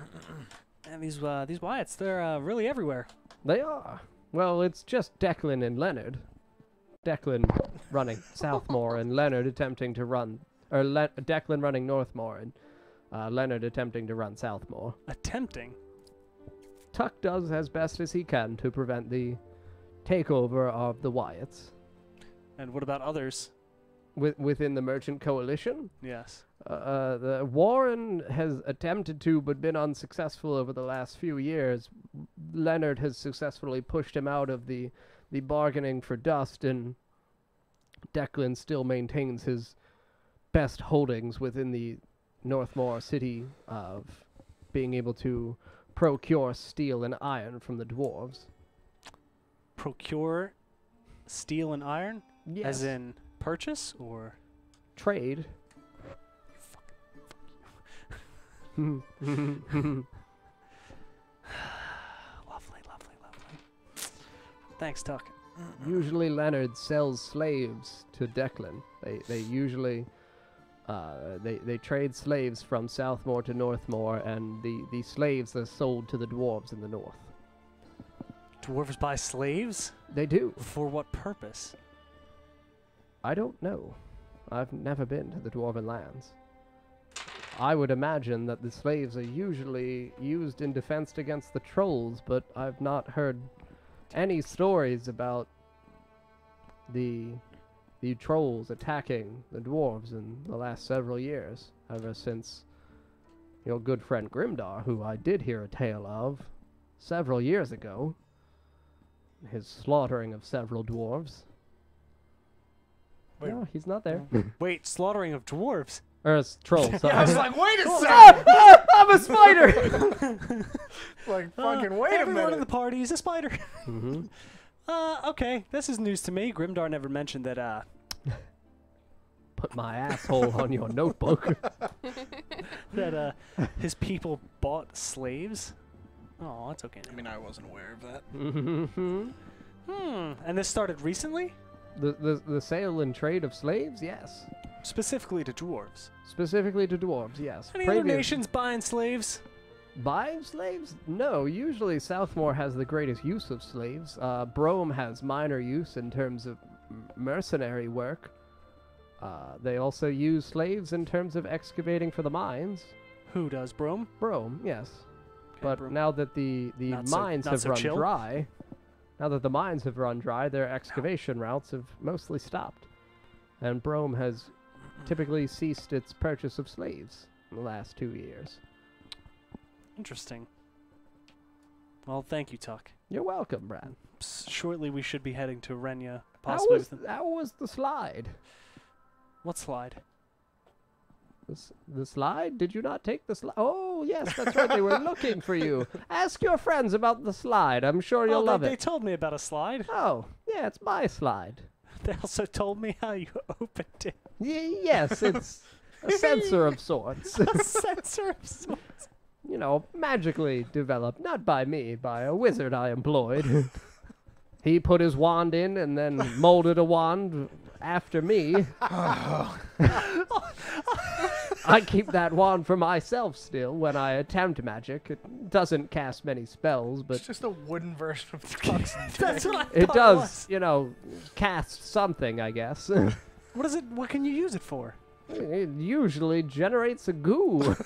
And these Wyatts, they're really everywhere. They are. Well, it's just Declan and Leonard. Declan running Southmore and Leonard attempting to run... Or Declan running Northmore and Leonard attempting to run Southmore. Attempting? Tuck does as best as he can to prevent the takeover of the Wyatts. And what about others? Within the Merchant Coalition? Yes. The Warren has attempted to, but been unsuccessful over the last few years. Leonard has successfully pushed him out of the bargaining for dust, and Declan still maintains his best holdings within the Northmore city of being able to procure steel and iron from the dwarves. Procure steel and iron? Yes. As in purchase or trade. Lovely. Thanks, Tuck. Usually Leonard sells slaves to Declan. They usually they trade slaves from Southmore to Northmore, and the slaves are sold to the dwarves in the north. Dwarves buy slaves? They do. For what purpose? I don't know. I've never been to the Dwarven lands. I would imagine that the slaves are usually used in defense against the trolls, but I've not heard any stories about the trolls attacking the dwarves in the last several years, ever since your good friend Grimdar, who I did hear a tale of several years ago, his slaughtering of several dwarves. Wait. No, he's not there. Wait, slaughtering of dwarves? Or trolls. Sorry. I was like, wait a second! I'm a spider! Like, fucking wait a Everyone in minute. the party is a spider. Mm-hmm. Okay, this is news to me. Grimdar never mentioned that, Put my asshole on your notebook. that, his people bought slaves. Oh, that's okay. I mean, I wasn't aware of that. And this started recently? The sale and trade of slaves, yes. Specifically to dwarves. Specifically to dwarves, yes. Any other nations buying slaves? Buying slaves? No, usually Southmore has the greatest use of slaves. Brome has minor use in terms of mercenary work. They also use slaves in terms of excavating for the mines. Who does, Brome? Brome, yes. Okay, But Brome. now that the mines have run dry, their excavation routes have mostly stopped. And Brome has typically ceased its purchase of slaves in the last 2 years. Interesting. Well, thank you, Tuck. You're welcome, Brad. Shortly we should be heading to Renya, possibly. How was the slide? What slide? The slide? Did you not take the slide? Oh, yes, that's right. They were looking for you. Ask your friends about the slide. I'm sure you'll love They it. told me about a slide. Oh, yeah, it's my slide. They also told me how you opened it. Yes, it's a sensor of sorts. A sensor of sorts. You know, magically developed, not by me, by a wizard I employed. He put his wand in and then molded a wand after me. I keep that wand for myself still when I attempt magic. It doesn't cast many spells, but It's just a wooden version of Tuck's That's dick. what I it thought does, was. you know, cast something, I guess. What is it? What can you use it for? It usually generates a goo.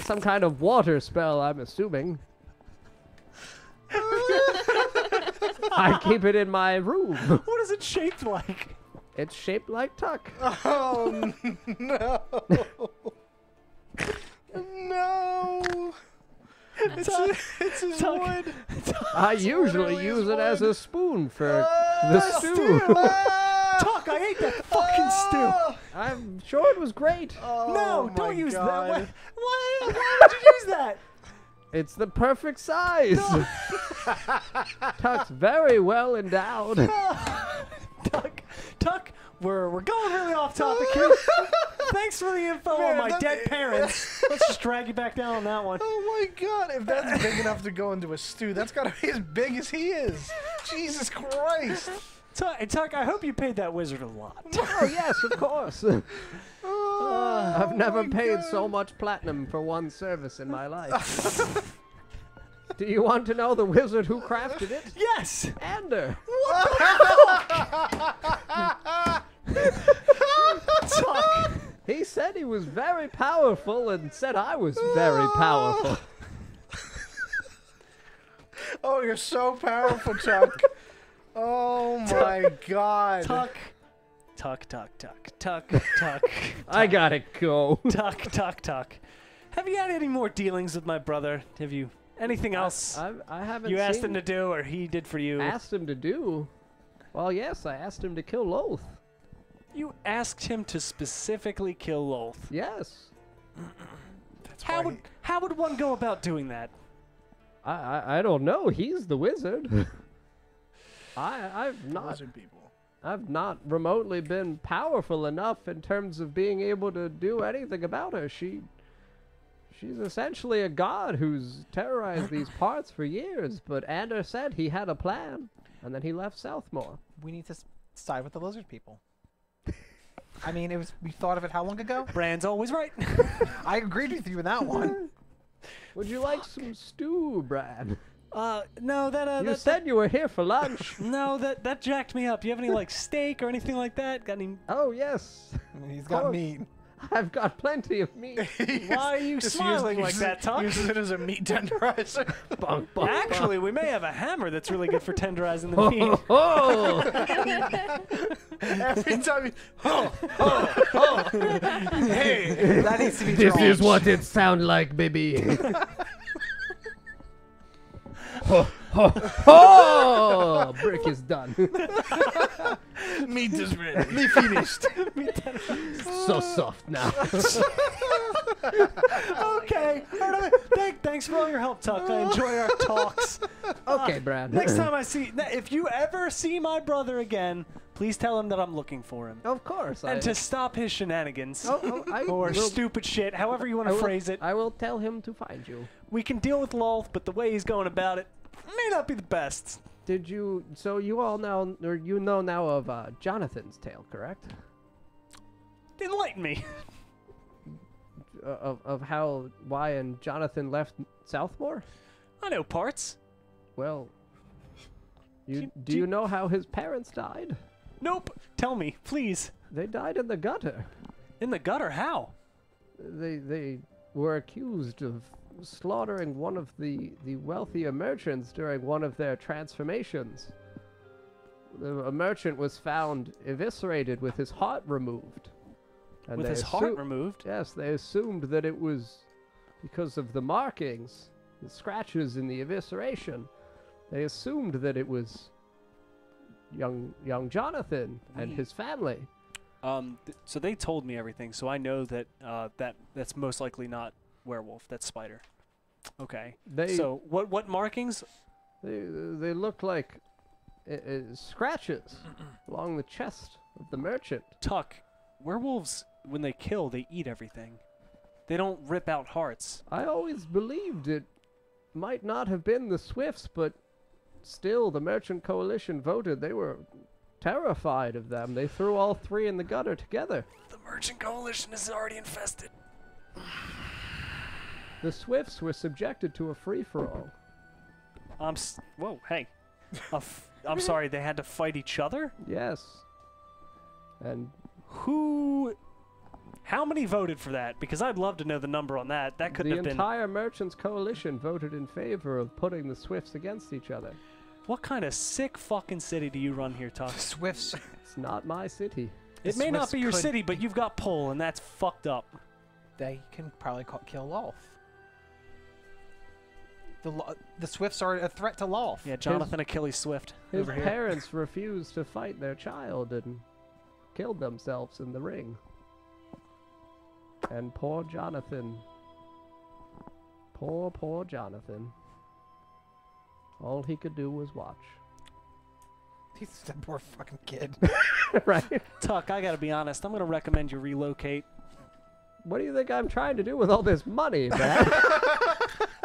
Some kind of water spell, I'm assuming. I keep it in my room. What is it shaped like? It's shaped like Tuck. Oh no! No! It's his Tuck. wood. I usually literally use his it as wood. a spoon for the stew. Tuck, I ate that fucking stew. I'm sure it was great. Oh No, my don't use that. God. Why would you use that? It's the perfect size. Tuck's very well endowed. Tuck, we're going really off topic here. Thanks for the info on Man, my that- dead parents. Let's just drag you back down on that one. Oh my God! If that's big enough to go into a stew, that's gotta be as big as he is. Jesus Christ! Tuck, I hope you paid that wizard a lot. Oh yes, of course. Oh, I've never my paid God. so much platinum for one service in my life. Do you want to know the wizard who crafted it? Yes. Ander. Tuck. He said he was very powerful and said I was very powerful. Oh, you're so powerful, Chuck. Oh my God. Tuck. Tuck. I gotta go. Tuck. Have you had any more dealings with my brother? Have you anything else I haven't you asked seen him to do or he did for you? asked him to do. Well, yes, I asked him to kill Loth. You asked him to specifically kill Loth. Yes. That's How why would one go about doing that? I don't know. He's the wizard. lizard people. I've not remotely been powerful enough in terms of being able to do anything about her. She's essentially a god who's terrorized these parts for years, but Ander said he had a plan, and then he left Southmore. We need to side with the lizard people. I mean, we thought of it how long ago? Brand's always right. I agreed with you in that one. Would you like some stew, Brad? No, You said you were here for lunch. no, that jacked me up. You have any like steak or anything like that? Got any? Oh, yes. He's got course. meat. I've got plenty of meat. Why are you Just smiling like that, Tuck? Uses it as a meat tenderizer. Bonk, bonk, Actually, we may have a hammer that's really good for tenderizing the meat. bonk. Oh, Every time he... Hey! That needs to be this drawn. is what it sounds like, baby. Oh, brick is done. Meat is ready. Me finished. So soft now. Okay. Thanks for all your help, Tuck. I enjoy our talks. Okay, Brad. Next time if you ever see my brother again, please tell him that I'm looking for him. Of course. And to stop his shenanigans. I Or will- stupid shit, however you want I to will- phrase it. I will tell him to find you. We can deal with Loth, but the way he's going about it may not be the best. Did you? So you all know, or you know now of Jonathan's tale, correct? Enlighten me. Of how why and Jonathan left Southmore? I know parts. Well, Do do you know how his parents died? Nope. Tell me, please. They died in the gutter. In the gutter, how? They were accused of slaughtering one of the wealthier merchants during one of their transformations. A merchant was found eviscerated with his heart removed. And With they his heart removed? Yes, they assumed that it was because of the markings, the scratches in the evisceration. They assumed that it was young Jonathan and his family. So they told me everything, so I know that that's most likely not werewolf. That's spider. Okay. So what markings? They look like scratches along the chest of the merchant. Tuck. Werewolves, when they kill, they eat everything. They don't rip out hearts. I always believed it might not have been the Swifts, but still, the Merchant Coalition voted. They were terrified of them. They threw all 3 in the gutter together. The Merchant Coalition is already infested. The Swifts were subjected to a free-for-all. Whoa, hey. I'm sorry, they had to fight each other? Yes. And how many voted for that? Because I'd love to know the number on that. That couldn't have the been... entire Merchants Coalition voted in favor of putting the Swifts against each other. What kind of sick fucking city do you run here, Tuck? Swifts. It's not my city. It may not be your city, but you've got pull, and that's fucked up. They can probably kill Lolth. The Swifts are a threat to Lolth. Yeah, Jonathan Achilles Swift. His over here. parents refused to fight their child and killed themselves in the ring. And poor Jonathan. Poor Jonathan. All he could do was watch. He's that poor fucking kid. Right? Tuck, I gotta be honest. I'm gonna recommend you relocate. What do you think I'm trying to do with all this money, man?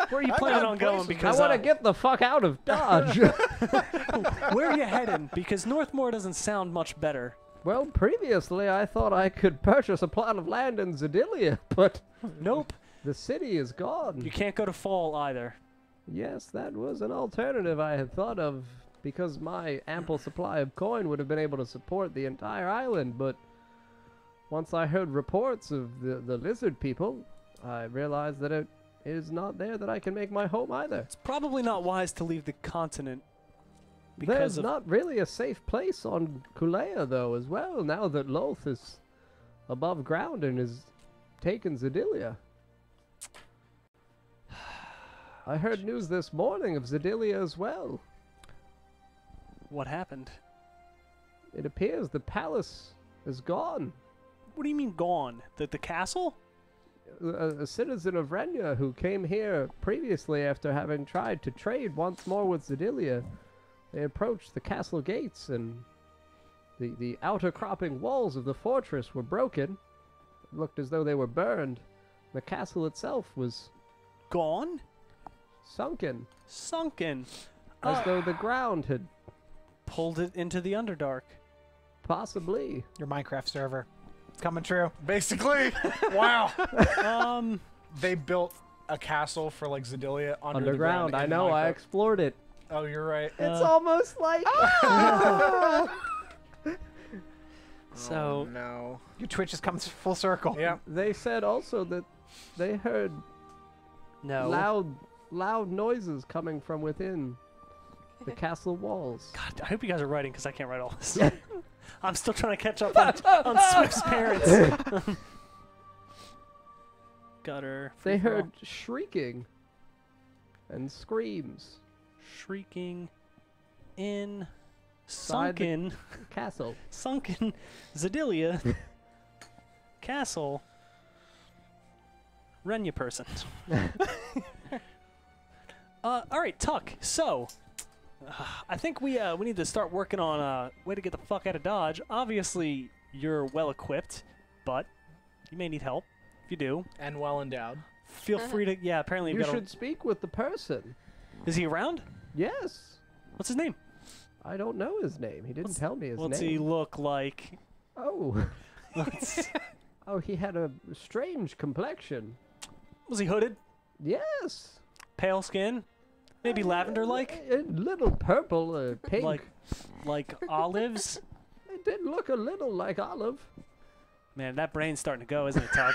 Where are you planning on going? Because I want to get the fuck out of Dodge. where are you heading? Because Northmore doesn't sound much better. Well, previously I thought I could purchase a plot of land in Zedilia, but Nope. the city is gone. You can't go to Fall either. Yes, that was an alternative I had thought of, because my ample supply of coin would have been able to support the entire island, but once I heard reports of the lizard people, I realized that it is not there that I can make my home either. It's probably not wise to leave the continent There's not really a safe place on Kulea, though, as well, now that Lolth is above ground and has taken Zedilia. I heard news this morning of Zedilia as well. What happened? It appears the palace is gone. What do you mean gone? The castle? A citizen of Renya who came here previously after having tried to trade once more with Zedilia. They approached the castle gates and the outer cropping walls of the fortress were broken. It looked as though they were burned. The castle itself was Gone? sunken, Sunken. as though the ground had Pulled it into the Underdark. possibly. Your Minecraft server. It's coming true. Basically. Wow. Um, They built a castle for like Zedilia Underground. The I ground know, I explored it. Oh, you're right. It's almost like... so Oh, no. Your Twitch has come full circle. Yeah. They said also that they heard no. loud noises coming from within the castle walls. God, I hope you guys are writing because I can't write all this. I'm still trying to catch up on Swift's parents. Gutter. They heard shrieking and screams. Shrieking in Side the sunken Zedilia castle. Renya person. All right, Tuck. So, I think we need to start working on a way to get the fuck out of Dodge. Obviously, you're well equipped, but you may need help. If you do, And well endowed. feel free to. Yeah, apparently You you've got. should speak with the person. Is he around? Yes. What's his name? I don't know his name. He didn't tell me his What's he name. look like? Oh. Let's- Oh, he had a strange complexion. Was he hooded? Yes. Pale skin? Maybe lavender-like? A little purple, pink. Like olives? It did look a little like olive. Man, that brain's starting to go, isn't it, Tuck?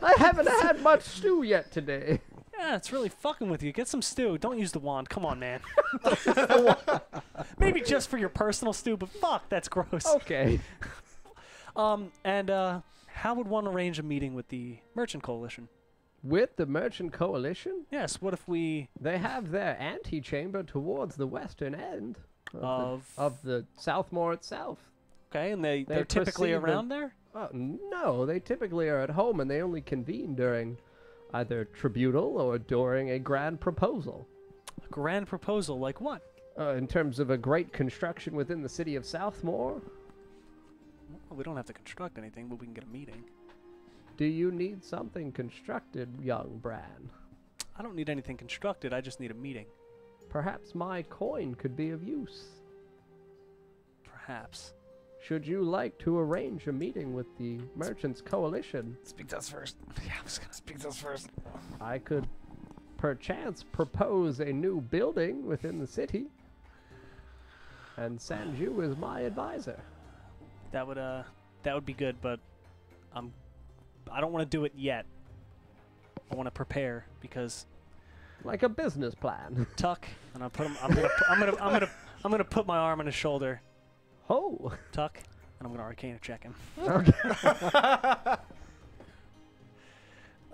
I haven't had much stew yet today. Yeah, it's really fucking with you. Get some stew. Don't use the wand. Come on, man. Maybe just for your personal stew, but fuck, that's gross. Okay. How would one arrange a meeting with the Merchant Coalition? With the Merchant Coalition, Yes, what if we... they have their antechamber towards the western end Of the Southmoor itself. Okay, and they're They typically proceed around there? No, they typically are at home and they only convene during either tribunal or during a grand proposal. A grand proposal, like what? In terms of a great construction within the city of Southmoor, Well, we don't have to construct anything, but we can get a meeting. do you need something constructed, young Bran? I don't need anything constructed, I just need a meeting. Perhaps my coin could be of use. Perhaps. Should you like to arrange a meeting with the Merchants Coalition, Speak to us first. Yeah, I was gonna Speak to us first. I could perchance propose a new building within the city and send you as my advisor. That would be good, but I don't want to do it yet. I want to prepare because Like a business plan. Tuck, and I'm gonna put my arm on his shoulder. Oh. Tuck, and I'm gonna Arcana check him. Okay.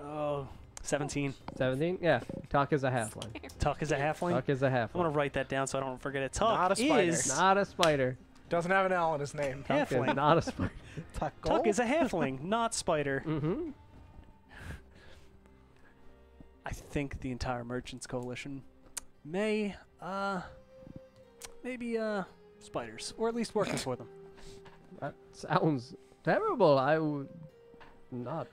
Oh, 17. 17? Yeah. Tuck is a halfling. Tuck is a halfling. Tuck is a I'm halfling. gonna write that down so I don't forget it. Tuck Not a spider. is Not a spider. Doesn't have an L in his name. Tuck is halfling. not a spider. Tuck is a halfling, not spider. Mm-hmm. I think the entire Merchants Coalition may, maybe spiders, or at least working for them. That sounds terrible. I would not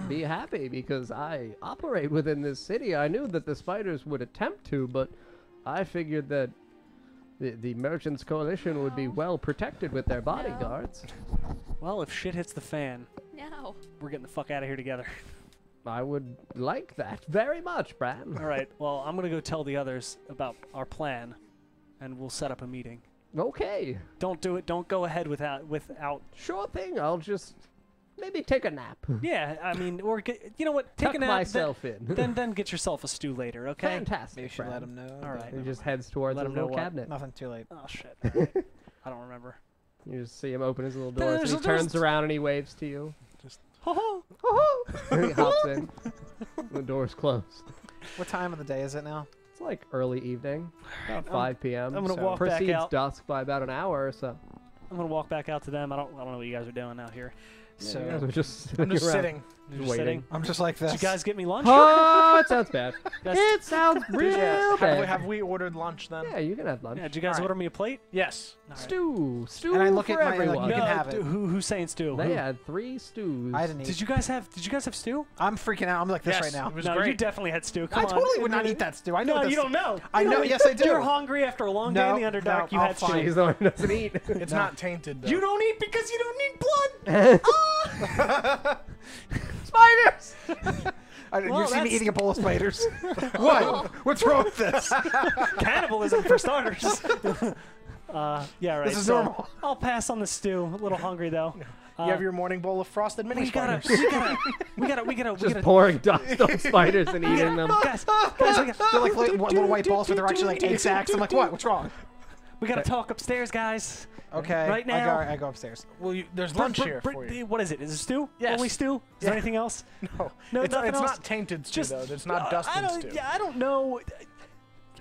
be happy because I operate within this city. I knew that the spiders would attempt to, but I figured that the Merchants Coalition would be well protected with their bodyguards. Well, if shit hits the fan, No. we're getting the fuck out of here together. I would like that very much, Bran. All right. Well, I'm gonna go tell the others about our plan, and we'll set up a meeting. Okay. Don't do it. Don't go ahead without. Sure thing. I'll just maybe take a nap. Yeah, I mean, or get, you know what? Take Tuck a nap. myself in. Then get yourself a stew later. Okay. Fantastic. Maybe you should Bran. let him know. All right. He just heads towards Let his him know little what? cabinet. Nothing too late. Oh shit. I don't remember. You just see him open his little doors, and he There's- turns around and he waves to you. Ho ho. And he hops in. The door's closed. What time of the day is it now? It's like early evening, about I'm- 5 p.m. I'm gonna so walk back proceeds out. dusk by about an hour or so. I'm gonna walk back out to them. I don't know what you guys are doing out here. So You guys are just I'm just around. sitting. You're Just just waiting. sitting. I'm just like Did this. you guys get me lunch? Oh, it sounds bad. Guys- It sounds real Have bad. we ordered lunch then? Yeah, you can have lunch. Yeah, did you guys All right. order me a plate? Yes. All right. Stew And I look for at my- like, everyone. you can No, have it. Who's saying stew? They Who? had 3 stews. I didn't eat. Did you guys have stew? I'm freaking out. I'm like this Yes, right now. it was No, great. you definitely had stew. Come I on. totally would not eat that stew. I know. No, what you this- don't know. I You know. don't- Yes, I do. You're hungry after a long day in the Underdark. no, You I'll had find- stew. She's the one who doesn't eat. It's No. not tainted though. You don't eat because you don't need blood. Spiders! Well, you see me that's- eating a bowl of spiders. What? What's wrong with this? Cannibalism for starters. Yeah, right. This is so normal. I'll pass on the stew. A little hungry though. You have your morning bowl of frosted mini we gotta, spiders. we gotta. Just pouring dust on spiders and eating them. Guys, we gotta, They're like little white balls, but they're actually like egg sacs. I'm like, what? What's wrong? we gotta talk upstairs, guys. Okay. Right now? I go upstairs. Well, there's lunch here for you. What is it? Is it stew? Yes. Only stew? Is there anything else? No, No, it's nothing else? not tainted stew though. It's not I dusted don't, stew. yeah, I don't know.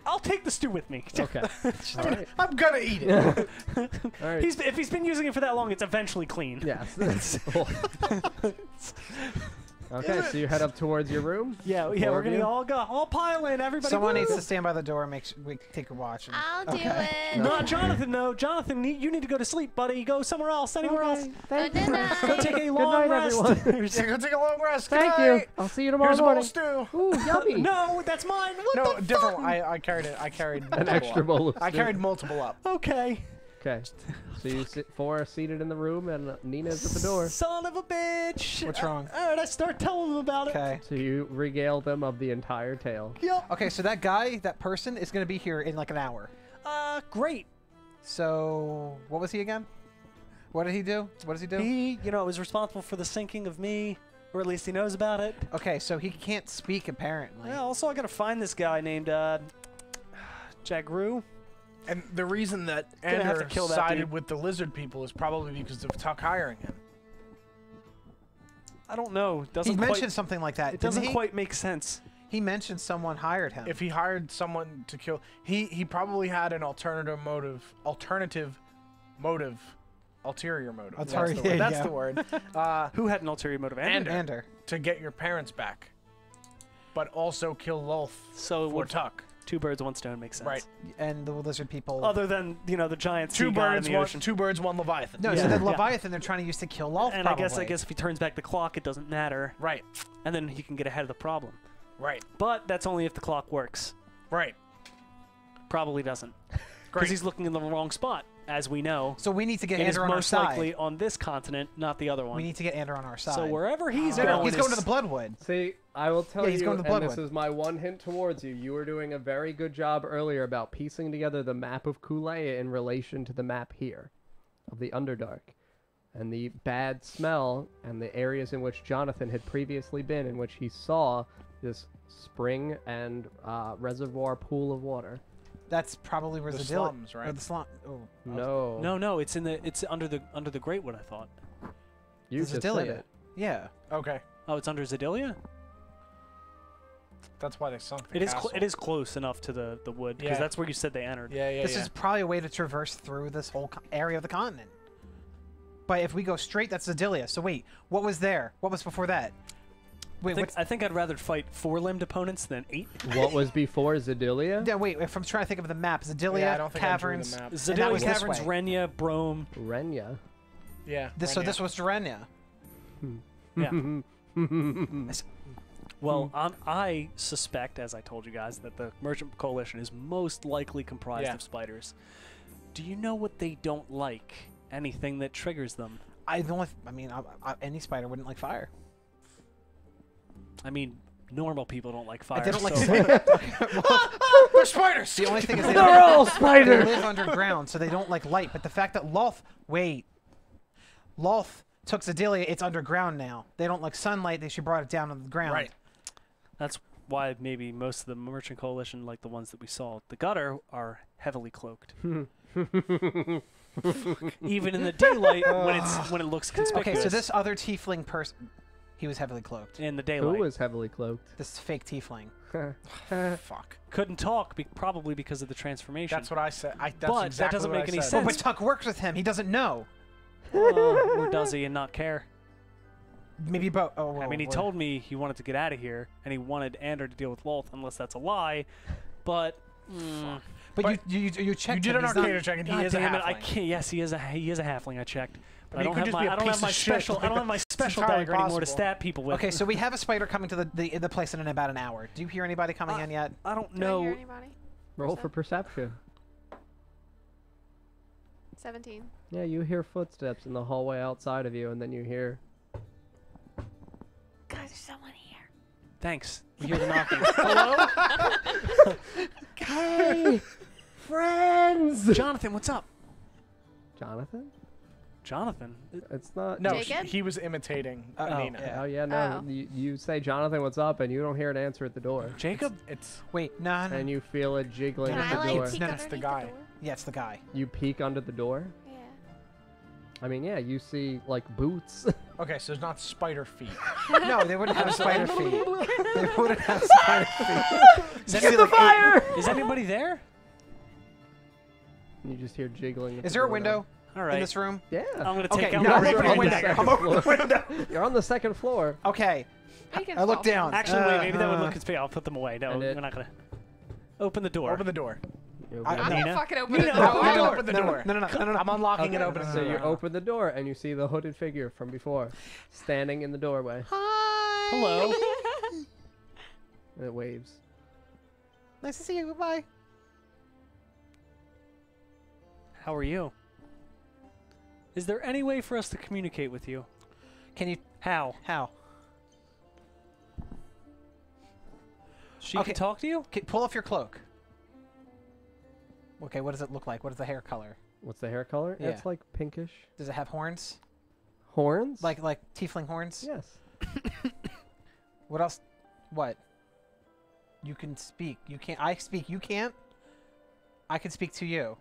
I'll take the stew with me. Okay. All right. I'm gonna eat it. All right. If he's been using it for that long, it's eventually clean. Yes. Okay, so you head up towards your room. Yeah, Four we're of gonna you? all pile in. Everybody. Someone woo! needs to stand by the door and we take a watch. And, I'll do Okay. it. Not Jonathan, no. Jonathan, you need to go to sleep, buddy. Go somewhere else, anywhere else. Thank Good you. night. Go take a Good long night, rest. everyone. Yeah, go take a long rest. Good Thank you. night. I'll see you tomorrow Here's a bowl morning. of stew. Ooh, yummy. No, that's mine. What No, the different fuck? one. I carried it. I carried An multiple extra up. bowl of I stew. carried multiple up. Okay. Okay. So you 4 are seated in the room, and Nina's at the door. Son of a bitch. What's wrong? All right, I start telling them about it. Okay. So you regale them of the entire tale. Yep. Okay, so that guy, that person, is going to be here in like an hour. Great. So, what was he again? What did he do? What does he do? He, was responsible for the sinking of me, or at least he knows about it. Okay, so he can't speak apparently. Yeah, also, I gotta find this guy named Jagru. And the reason that Gonna have to Ender kill that sided dude. with the lizard people is probably because of Tuck hiring him. I don't know. He Doesn't mentioned quite, something like that. it didn't doesn't he? quite make sense. He mentioned someone hired him. If he hired someone to kill, he probably had an ulterior motive. Ulterior motive. Ulterior, That's yeah. the word. Who had an ulterior motive? Ender. Ander. To get your parents back, but also kill Lolth So for would Tuck. 2 birds, 1 stone makes sense. Right. And the lizard people. Other than the giant sea Two god in birds, the one, ocean. 2 birds, 1 Leviathan. No, Yeah. so the Yeah. Leviathan they're trying to use to kill Lolth, And probably. I guess if he turns back the clock, it doesn't matter, Right. and then he can get ahead of the problem. Right. But that's only if the clock works. Right. Probably doesn't, Great. because he's looking in the wrong spot. as we know, So we need to get it is Andrew on our most side. likely on this continent, not the other one. We need to get Andrew on our side. So wherever he's No, going, he's going to is- the Bloodwood. See, I will tell Yeah, you, he's going to and this Bloodwood. is my one hint towards you. You were doing a very good job earlier about piecing together the map of Kulea in relation to the map here of the Underdark. And the bad smell and the areas in which Jonathan had previously been, in which he saw this spring and reservoir pool of water. That's probably where The Zedillia. slums, right? Or the slum. Oh, No. No, it's under the Greatwood. I thought. You the just said Zedillia. it. Yeah. Okay. Oh, it's under Zedilia. That's why they sunk the It is castle. it is close enough to the wood because Yeah. that's where you said they entered. Yeah, yeah, This yeah. is probably a way to traverse through this whole area of the continent. But if we go straight, that's Zedilia. So wait, what was there? What was before that? Wait, I think I'd rather fight 4-limbed opponents than 8. What was before Zedilia? Yeah, wait, if I'm trying to think of the map, Zedilia, Yeah, I don't think I drew the Caverns. map. that Zedilia, was this Caverns, way. Renya, Brome. Renya. Yeah. So Renya. this was Durenia. Yeah. Well, I suspect, as I told you guys, that the Merchant Coalition is most likely comprised Yeah. of spiders. Do you know what they don't like? Anything that triggers them? Any spider wouldn't like fire. I mean, normal people don't like fire. They don't like so- They're spiders. The only thing is they They're all They spiders! live underground, so they don't like light. But the fact that Loth took Zedilia, it's underground now. They don't like sunlight. She brought it down on the ground. Right. That's why maybe most of the Merchant Coalition, like the ones that we saw at the gutter, are heavily cloaked. Even in the daylight, when it looks conspicuous. Okay, so this other tiefling person, he was heavily cloaked. in the Who daylight was heavily cloaked? This fake tiefling. Fuck. couldn't talk, probably because of the transformation. That's what I said. That's But that exactly doesn't what make I any said. sense. But Tuck works with him. He doesn't know. Or does he and not care? Maybe both. Oh, I mean, he told me he wanted to get out of here, and he wanted Ander to deal with Loth, unless that's a lie. But But you checked. You did him. an He's not- arcana check, and he God is a damn it, I halfling. can't. Yes, he is a halfling. I checked, but I he don't could have just my be a I don't have piece my of shit. special I don't have my special entirely dagger anymore to possible. stab people with. Okay, so we have a spider coming to the place in about an hour. Do you hear anybody coming in yet? I don't Do I hear know. anybody? Roll for perception. 17. Yeah, you hear footsteps in the hallway outside of you, and then you hear... Guys, there's someone here. Thanks. We hear the knocking. Hello, Hey! Friends! Jonathan. What's up, Jonathan? Jonathan? It's not... No, Jacob? he was imitating Nina. yeah. Oh, yeah, no. Oh. You say, Jonathan, what's up? And you don't hear an answer at the door. Jacob? It's Wait, no. And you feel it jiggling Can at I the door. like peek No, it's underneath the the guy. door? Yeah, it's the guy. You peek under the door. Yeah. I mean, yeah, you see, like, boots. okay. So it's not spider feet. No, they wouldn't have spider feet. They wouldn't have spider feet. Is anybody there? You just hear jiggling. at Is the there a door window All right. in this room? now. Yeah. I'm gonna Okay, take out no, my I'm rapier opening the dagger. window. I'm opening the window. You're on the second floor. Okay. We can I look fall down. from Actually, wait. Maybe that would look conspicuous. I'll put them away. No, And we're not gonna. Open the door. Open the door. You I- open I'm it. Nina? gonna fucking open Nina, the open door. the door. Open the door. No. I'm unlocking and Okay, opening so the you door. open the door and you see the hooded figure from before, standing in the doorway. Hello. And it waves. Nice to see you. Goodbye. How are you? Is there any way for us to communicate with you? Can you? How? How? She Okay. can talk to you? Okay, pull off your cloak. Okay, what does it look like? What is the hair color? What's the hair color? Yeah. It's like pinkish. Does it have horns? Horns? Like tiefling horns? Yes. What else? What? You can speak. You can't. I speak. You can't. I can speak to you.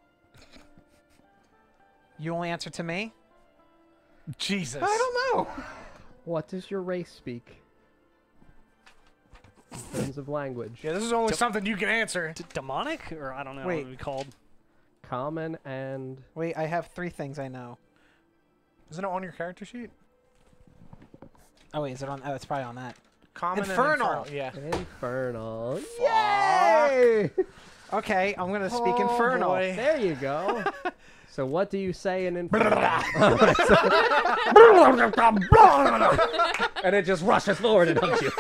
You only answer to me? Jesus. I don't know. What does your race speak? In terms of language. Yeah, this is only something you can answer. Demonic? Or I don't know Wait. what it would be called. Common and... Wait, I have 3 things I know. Isn't it on your character sheet? Oh wait, is it on? Oh, it's probably on that. Common Infernal. and infernal. Yeah. Infernal. Yay! Okay, I'm gonna speak Oh, Infernal. boy. There you go. So what do you say in Infernal? And it just rushes forward and hugs you.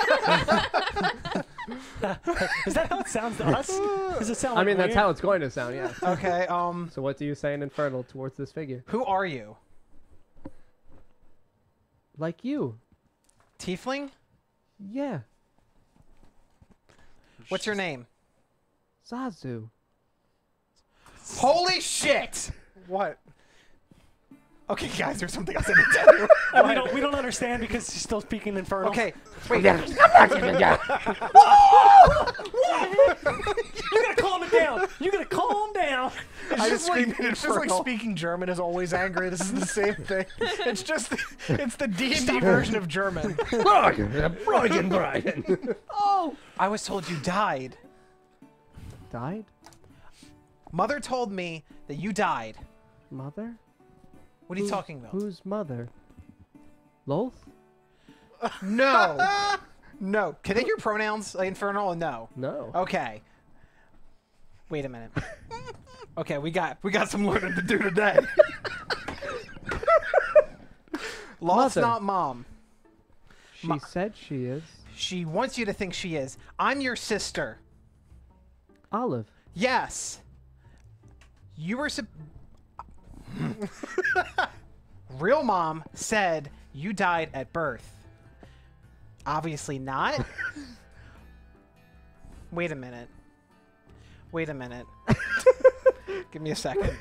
Is that how it sounds to us? Does it sound I like mean, that's weird? how it's going to sound, yeah. Okay. So what do you say in Infernal towards this figure? Who are you? Like you. Tiefling? Yeah. What's your name? Zazu. Holy shit! What? Okay, guys, there's something else I need to tell you. And we don't understand because she's still speaking Infernal. Okay, wait. You gotta calm it down. You gotta calm down. It's I just just like screamed in it's just like Infernal. speaking German is always angry. This is the same thing. It's just it's the D&D version of German. Oh! I was told you died. Died? Mother told me that you died. Mother? What are you talking about? Whose mother? Loth? No. No. Can they hear pronouns, like Infernal, or no? No. Okay. Wait a minute. Okay, we got some learning to do today. Loth's Mother. not mom. She said she is. She wants you to think she is. I'm your sister. Olive. Yes. You were Real mom said you died at birth. Obviously not. Wait a minute. Wait a minute. Give me a second.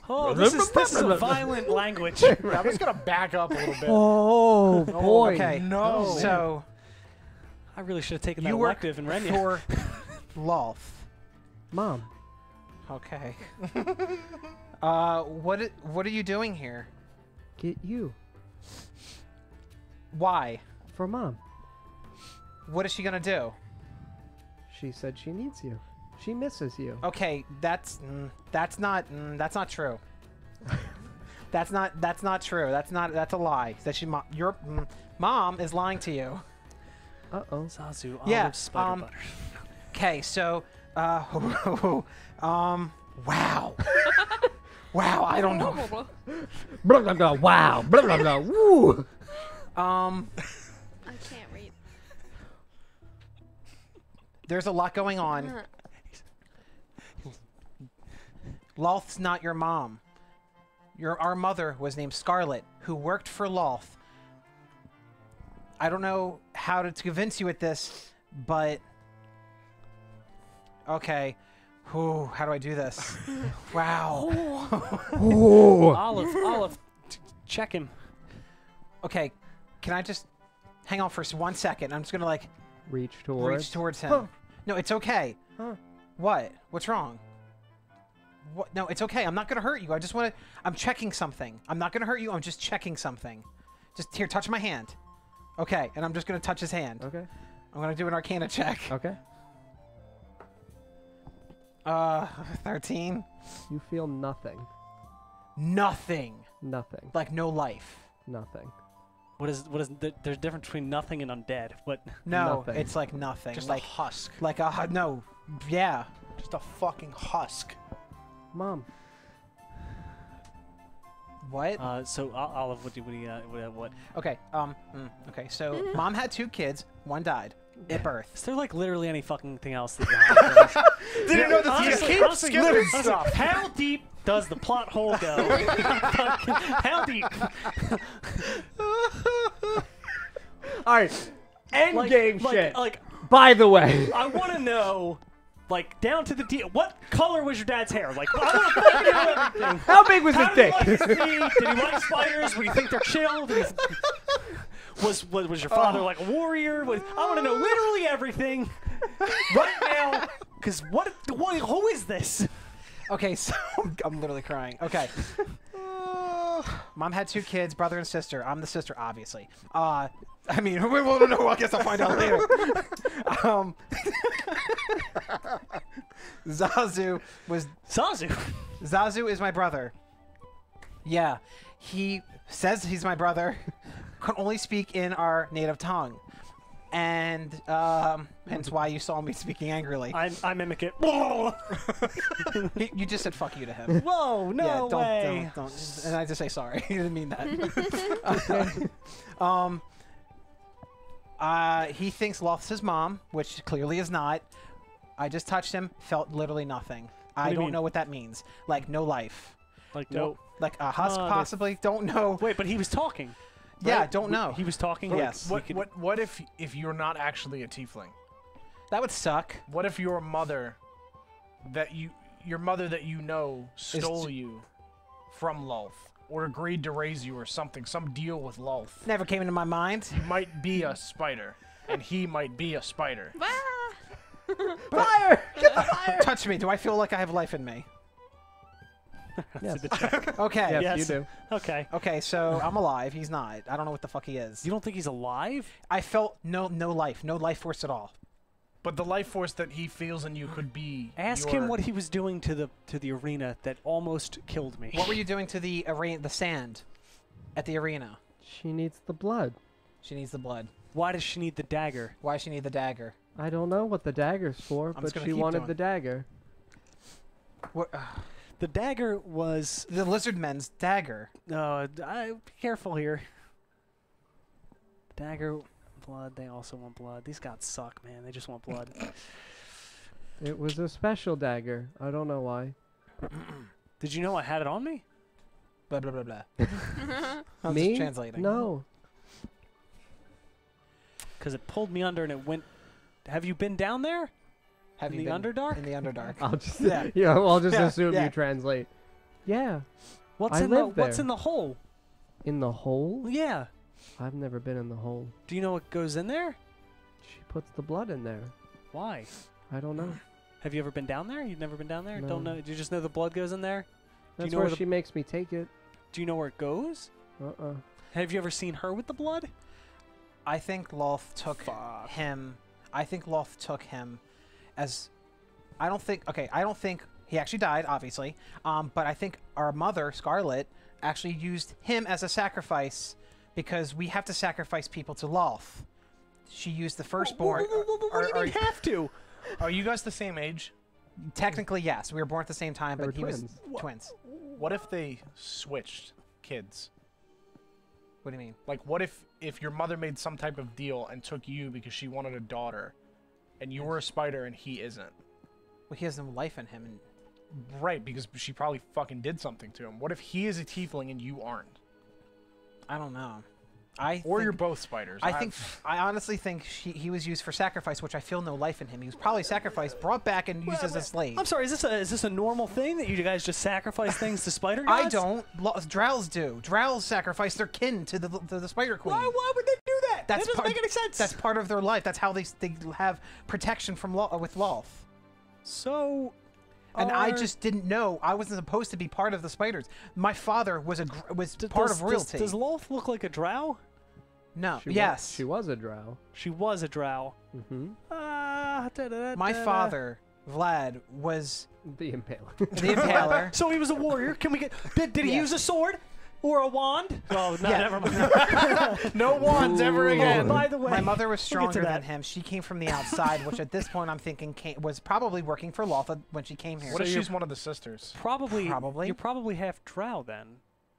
Oh, this is a violent language. I'm just gonna back up a little bit. Oh, boy. Okay. No. So I really should have taken that you work elective and Renya. for Loth. Mom. Okay. What are you doing here? Get you. Why? For Mom. What is she gonna do? She said she needs you. She misses you. Okay, that's not true. That's not true. That's a lie. That your mom is lying to you. Uh-oh. Zazu, Yeah, olive, spider butter. Okay, so wow. Wow, I don't know. Blah, blah, blah, wow. Blah, blah, blah, woo. I can't read. There's a lot going on. Loth's not your mom. Our mother was named Scarlet, who worked for Loth. I don't know how to convince you with this, but okay. Whew, how do I do this? Wow. Olive, check him. Okay, can I just hang on for 1 second? I'm just gonna like Reach towards. reach towards him. Huh. No, it's okay. Huh. What? What's wrong? What? No, it's okay. I'm not gonna hurt you. I just want to. I'm checking something. I'm not gonna hurt you. I'm just checking something. Just here, touch my hand. Okay, and I'm just gonna touch his hand. Okay. I'm gonna do an Arcana check. Okay. 13. You feel nothing. Nothing. Nothing. Like no life. Nothing. What is there's a difference between nothing and undead. What? No, Nothing. it's like nothing. Just like a husk. like a no. Yeah. Just a fucking husk. Mom. What? So Olive, what? Okay. Okay. So mom had 2 kids. One died at birth. Is there like literally any fucking thing else that you have? Didn't know this. Honestly, keep honestly, skipping honestly, stuff. How deep does the plot hole go? How deep? All right. End game shit. Like, By the way. I want to know, like, down to the what color was your dad's hair? Like, I want to fucking know everything. How big was his How did dick? he like his feet? Did he like spiders? Would you think they're chill? Was your father like a warrior? I want to know literally everything right now. Because who is this? Okay, so I'm literally crying. Okay. Mom had 2 kids, brother and sister. I'm the sister, obviously. I mean, we won't know. I guess I'll find out later. Zazu was. Zazu is my brother. Yeah, he says he's my brother. Can only speak in our native tongue, and hence why you saw me speaking angrily. I mimic it. You just said "fuck you" to him. Whoa, no Yeah, way. don't. And I just say sorry. You didn't mean that. He thinks Loth's his mom, which clearly is not. I just touched him, felt literally nothing. I don't know what that means. Like, no life. Like, no. Like a husk, possibly? Don't know. Wait, but he was talking. Yeah, right? don't know. He was talking? Yes. What if you're not actually a tiefling? That would suck. What if your mother that you know stole you from Lolth or agreed to raise you or something, some deal with Lolth? Never came into my mind. You might be a spider and he might be a spider. Fire! Get the fire! Touch me. Do I feel like I have life in me? Yes. Okay. Yes, you do. Okay. Okay, so I'm alive. He's not. I don't know what the fuck he is. You don't think he's alive? I felt no life force at all. But the life force that he feels in you could be. Ask him what he was doing to the arena that almost killed me. What were you doing to the arena, the sand at the arena? She needs the blood. She needs the blood. Why does she need the dagger? Why does she need the dagger? I don't know what the dagger's for, I'm just but gonna she keep wanted doing the dagger. What, The dagger was... the lizard men's dagger. Be careful here. Dagger, blood, they also want blood. These guys suck, man. They just want blood. It was a special dagger. I don't know why. Did you know I had it on me? Blah, blah, blah, blah. I'm Me? just translating. No. Because it pulled me under and it went... Have you been down there? Have In you the been Underdark? In the Underdark. I'll just Yeah. I'll just Yeah, assume yeah. you translate. Yeah. What's I in the live What's there. in the hole? In the hole? Yeah. I've never been in the hole. Do you know what goes in there? She puts the blood in there. Why? I don't know. Have you ever been down there? You've never been down there? No. Don't know? Do you just know the blood goes in there? That's know where where the- she makes me take it. Do you know where it goes? Uh-uh. Have you ever seen her with the blood? I think Loth took Fuck. him. I think Loth took him as... I don't think he actually died, obviously. But I think our mother, Scarlet, actually used him as a sacrifice because we have to sacrifice people to Loth. She used the firstborn. What do you mean have to? Are you guys the same age? Technically, yes. We were born at the same time, They but were he twins. was twins. What if they switched kids? What do you mean? Like, what if your mother made some type of deal and took you because she wanted a daughter, and you were a spider and he isn't? Well, he has no life in him. And Right, because she probably fucking did something to him. What if he is a tiefling and you aren't? I don't know. Or you're both spiders. I honestly think he was used for sacrifice, which I feel no life in him. He was probably sacrificed, brought back, and used as a slave. I'm sorry, is this a normal thing that you guys just sacrifice things to spider gods? I don't. Drows do. Drows sacrifice their kin to the spider queen. Why would they do that? That doesn't make any sense. That's part of their life. That's how they have protection from with Loth. So... And I just didn't know. I wasn't supposed to be part of the spiders. My father was part of royalty. Does Loth look like a drow? No. She Yes. She was a drow. She was a drow. Mm-hmm. My father, Vlad, was The Impaler. the Impaler. So he was a warrior. Can we get... Did he Yes. use a sword? Or a wand? Oh, no, Yeah. never mind. no wands ever again. By the way... My mother was we'll get to stronger than that. him. She came from the outside, which at this point I'm thinking was probably working for Lotha when she came here. What if she's one of the sisters? Probably. Probably. You're probably half drow then.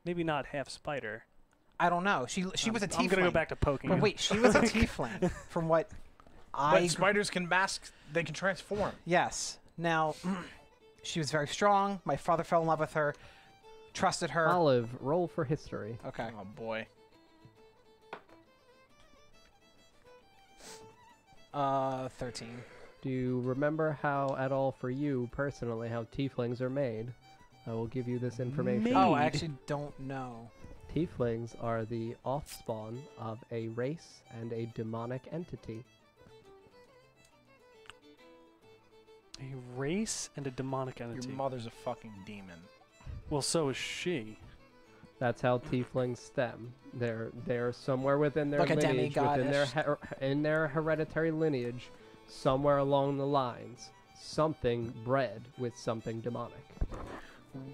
Maybe not half spider. I don't know. She was a tiefling. I'm going to go back to poking. But wait, she was a tiefling from what But spiders can mask. They can transform. Yes. Now, she was very strong. My father fell in love with her, trusted her. Olive, roll for history. Okay. Oh boy. 13. Do you remember how, at all for you personally, how tieflings are made? I will give you this information. Made? Oh, I actually don't know. Tieflings are the offspawn of a race and a demonic entity. A race and a demonic entity. Your mother's a fucking demon. Well, so is she. That's how tieflings stem. They're somewhere within their Like a lineage, within their demigod-ish. in their hereditary lineage, somewhere along the lines, something bred with something demonic.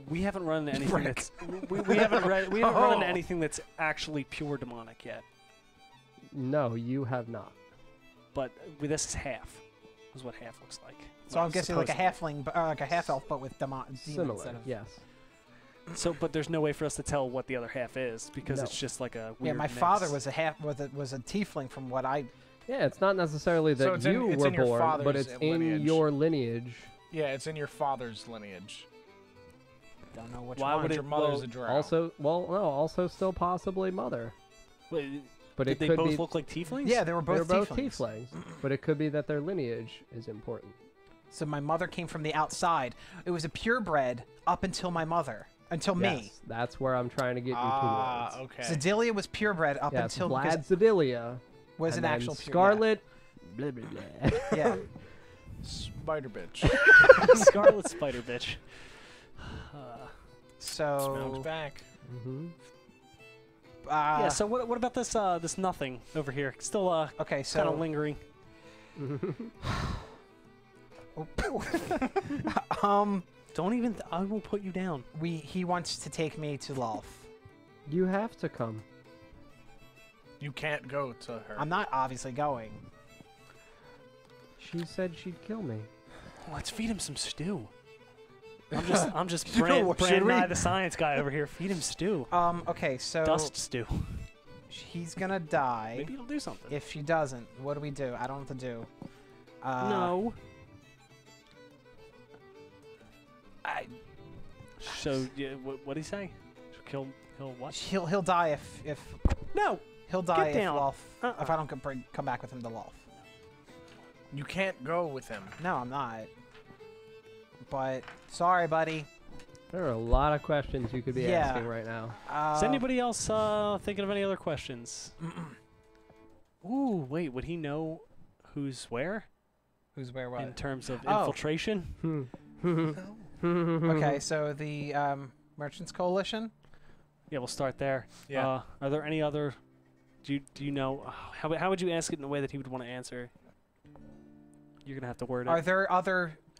We haven't run into anything Rick. that's we haven't run into anything that's actually pure demonic yet. No, you have not. But this is half. This is what half looks like. So I'm guessing like a Supposedly. halfling, like a half elf, but with demons. Similar, instead of- yes. So, but there's no way for us to tell what the other half is because No. it's just like a weird Yeah, my mix. father was a tiefling from what I Yeah, it's not necessarily So that it's in- you it's were in your born, but father's it's lineage. in your lineage. Yeah, it's in your father's lineage. Don't know which Why one. would Your it- mother's well, a drow. Also still possibly mother. Wait, But did it they could both be look like tieflings? Yeah, they were they're both both tieflings. tieflings. But it could be that their lineage is important. So my mother came from the outside. It was a purebred up until my mother, until me. Yes, that's where I'm trying to get you towards. Okay. Zedelia was purebred up Yes, until Vlad because Zedelia was and an then actual Scarlet. Blah, blah, blah. Yeah. Spider bitch. Scarlet Spider bitch. Smells So back. Mhm. Yeah. So what about this this nothing over here? Still okay, kind of so lingering. Don't even. I will put you down. he wants to take me to Lolth. You have to come. You can't go to her. I'm not obviously going. She said she'd kill me. Let's feed him some stew. I'm just You know Brand, what, Brand should we? Nye, the science guy over here. Feed him stew. Okay, so Dust stew. he's gonna die. Maybe it'll do something. If she doesn't, what do we do? I don't know what to do. No. I, So yeah, what did he say? Kill what? he'll die if No. he'll die Get if down. Lolth if I don't come back with him to Lolth. You can't go with him. No, I'm not. But sorry, buddy. There are a lot of questions you could be Yeah. asking right now. Is anybody else thinking of any other questions? Ooh, wait. Would he know who's where Who's where? What? in terms of Oh. infiltration? Okay, so the Merchants Coalition. Yeah, we'll start there. Yeah. Are there any other? Do you know? How would you ask it in a way that he would want to answer? You're gonna have to word Are it. there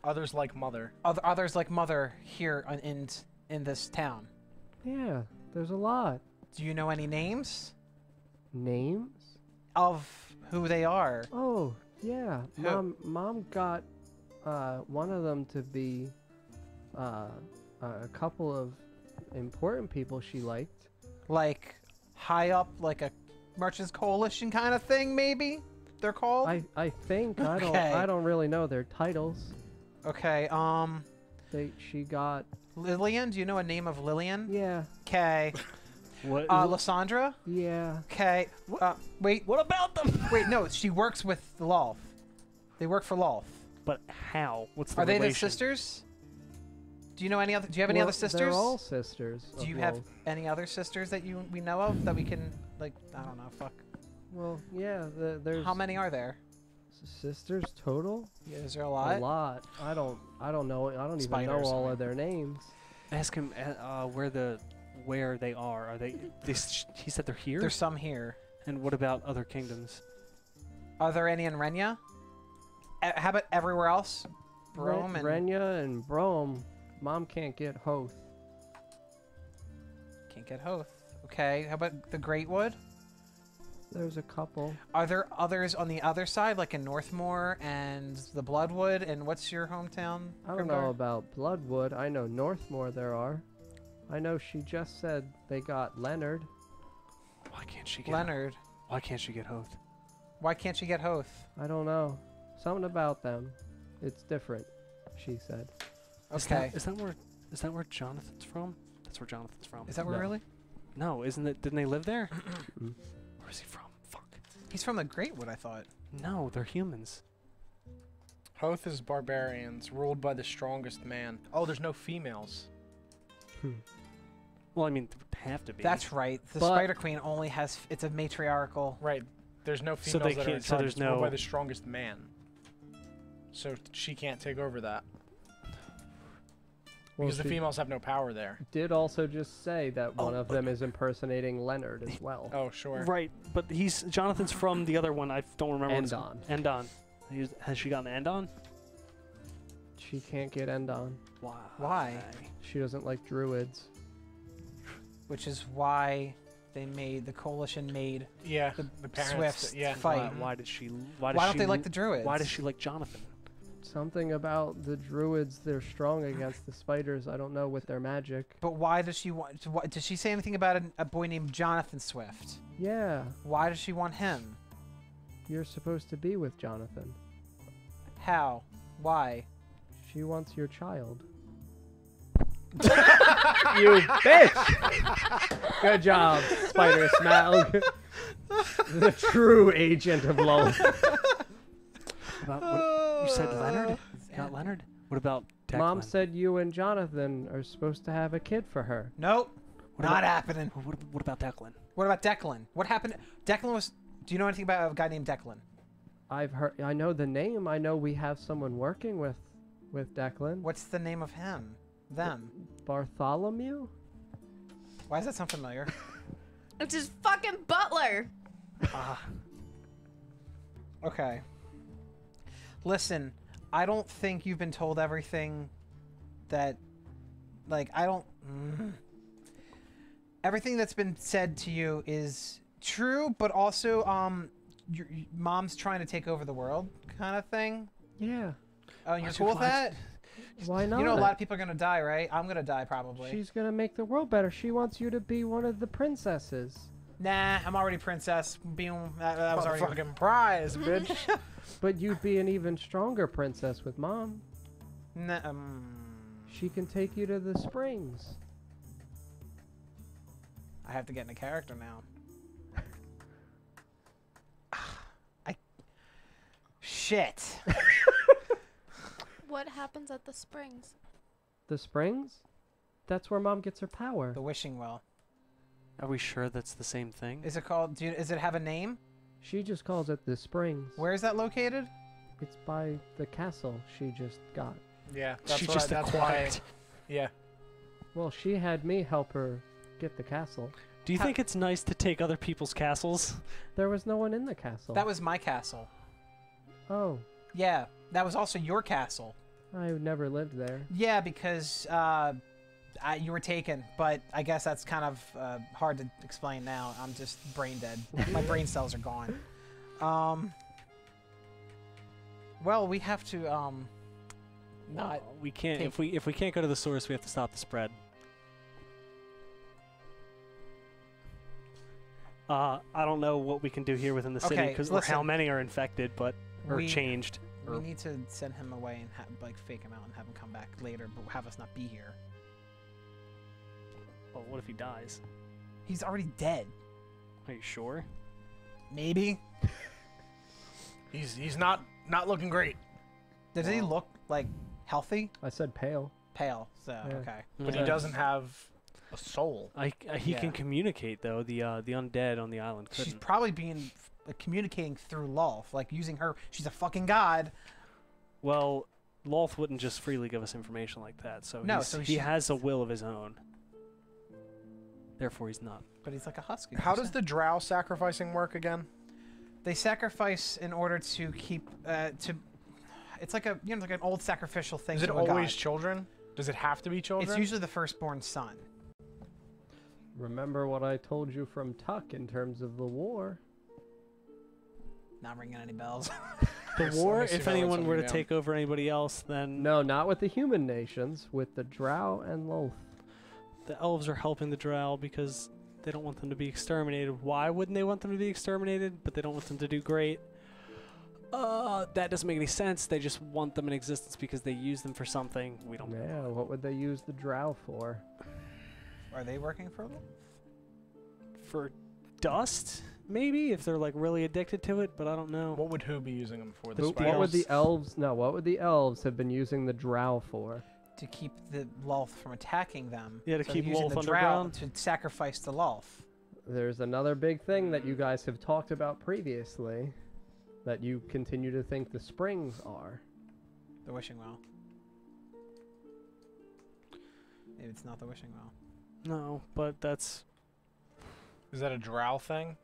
Others like Mother. others like Mother here in this town? Yeah, there's a lot. Do you know any names Names? of who they are? Oh, yeah. Who? Mom got one of them to be a couple of important people she liked. Like high up, like a Merchants Coalition kind of thing, maybe they're called. I think Okay. I don't really know their titles. Okay. She got Lillian. Do you know a name of Lillian? yeah. Okay. What? Lysandra. Yeah. Okay. Wait. What about them? Wait. No, she works with Lolth. They work for Lolth. But how? What's the Are they the relation? sisters? Do you know any other? Do you have any Well, other sisters? They're all sisters. Do of you have Wolf. any other sisters that we know of that we can like? I don't know. Fuck. Well, yeah. There's How many are there? sisters total? Yeah, is there a lot? A lot. I don't know. I don't even know Spiders, all I mean. of their names. Ask him where they are. Are they? He said they're here. There's some here. And what about other kingdoms? Are there any in Renya? How about everywhere else? Brome and Renya and Brome. Mom can't get Hoth. can't get Hoth. Okay. How about the Greatwood? There's a couple. Are there others on the other side, like in Northmoor and the Bloodwood? And what's your hometown? I don't know about Bloodwood. I know Northmoor there are. I know she just said they got Leonard. Why can't she get Leonard. Why can't she get Hoth? Why can't she get Hoth? I don't know. Something about them. It's different, she said. Okay. Is that where Jonathan's from? That's where Jonathan's from. Is that where No. really? No, isn't it? Didn't they live there? Mm. Where is he from? Fuck. He's from the Greatwood, I thought. No, they're humans. Hoth is barbarians ruled by the strongest man. Oh, there's no females. Well, I mean, there would have to be. That's right. The But- Spider Queen only has. It's a matriarchal. Right. There's no So females they that are in can't- so charge. there's It's ruled no- by the strongest man. So she can't take over that Well, because the she females have no power there. did also just say that one Oh, of them is impersonating Leonard as well. Oh, sure. right, but Jonathan's from the other one. I don't remember. what it's Endon. Endon. Has she gotten Endon? She can't get Endon. Why? Why? She doesn't like druids. Which is why the coalition made. Yeah. The The parents. Swifts Yeah. fight. Why did she? Why don't they like the druids? Why does she like Jonathan? Something about the druids, they're strong against the spiders. I don't know with their magic. But why does she want? Did she say anything about a boy named Jonathan Swift? Yeah. Why does she want him? you're supposed to be with Jonathan. How? Why? She wants your child. You bitch! Good job, Spider Smaug. The true agent of Lowell. You said Leonard? Not Leonard? What about Declan? Mom said you and Jonathan are supposed to have a kid for her. Nope. What Not about- happening. What about Declan? What about Declan? What happened? Declan was... Do you know anything about a guy named Declan? I've heard. I know the name. I know we have someone working with Declan. What's the name of him? Them. Bartholomew? Why does that sound familiar? It's his fucking butler. Okay. Listen, I don't think you've been told everything that... Like, I don't... Everything that's been said to you is true, but also, your mom's trying to take over the world kind of thing. Yeah. Oh, and you're Why's cool your with that? Why not? You know a lot of people are going to die, right? I'm going to die, probably. She's gonna make the world better. She wants you to be one of the princesses. Nah, I'm already princess. Boom. That was already... fucking prize, bitch. But you'd be an even stronger princess with Mom. Nah, She can take you to the springs. I have to get into character now. Shit. What happens at the springs? The springs? That's where Mom gets her power. The wishing well. Are we sure that's the same thing? Is it called... Does it have a name? She just calls it the springs. Where is that located? It's by the castle she just got. Yeah, that's She what just that's acquired. why. Yeah. Well, she had me help her get the castle. Do you think it's nice to take other people's castles? There was no one in the castle. That was my castle. Oh, Yeah, that was also your castle. I never lived there. Yeah, because you were taken, but I guess that's kind of hard to explain now. I'm just brain dead. My brain cells are gone. Well, we have to not. We can't. take- If we can't go to the source, we have to stop the spread. I don't know what we can do here within the city Okay, because listen. how many are infected, but or We- changed. We need to send him away and like fake him out and have him come back later, but have us not be here. Well, what if he dies? He's already dead. Are you sure? Maybe. He's not looking great, Does he look like healthy? I said pale. Pale. So Yeah. okay. but he Yeah. doesn't have a soul. He Yeah. can communicate though. The undead on the island She's couldn't. probably being communicating through Lolth, like using her. She's a fucking god. Well, Lolth wouldn't just freely give us information like that. So No, he's- so he she- has a will of his own. Therefore, he's not. But he's like a husky. How does the drow sacrificing work again? They sacrifice in order to keep to? It's like a like an old sacrificial thing. Is it to a always god. children? Does it have to be children? It's usually the firstborn son. Remember what I told you from Tuck in terms of the war? Not ringing any bells. The Let war, me see if if I wrote anyone were to something down. take over anybody else, then No, not with the human nations, with the Drow and Lolth. the elves are helping the drow because they don't want them to be exterminated. Why wouldn't they want them to be exterminated? But they don't want them to do great. That doesn't make any sense. They just want them in existence because they use them for something. We don't. Yeah, what would they use the Drow for? Are they working for them? For dust, maybe if they're like really addicted to it. But I don't know. What would who be using them for? The Who- spiders? What would the elves? No, what would the elves have been using the Drow for? To keep the Lolth from attacking them. Yeah, to So keep they're using Lolth the drow underground. to sacrifice the Lolth. There's another big thing that you guys have talked about previously, that you continue to think the springs are. The wishing well. Maybe it's not the wishing well. No, but that's Is that a drow thing?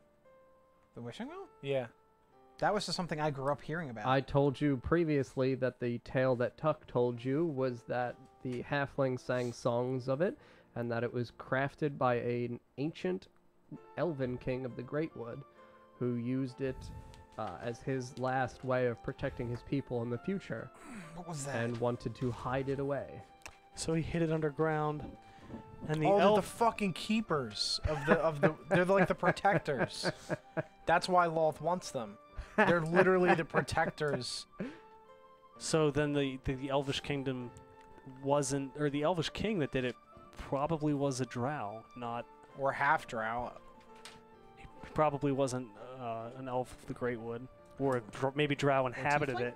The wishing well? Yeah. That was just something I grew up hearing about. I told you previously that the tale that Tuck told you was that the halfling sang songs of it, and that it was crafted by an ancient elven king of the Great Wood, who used it as his last way of protecting his people in the future, What was that? and wanted to hide it away. so he hid it underground, and the Oh, they're the elf. fucking keepers of the they're like the protectors. That's why Lolth wants them. They're literally the protectors. So then the Elvish Kingdom wasn't, or the Elvish King that did it probably was a drow, not. Or half drow. He probably wasn't an elf of the Great Wood, or maybe drow inhabited tiefling? it.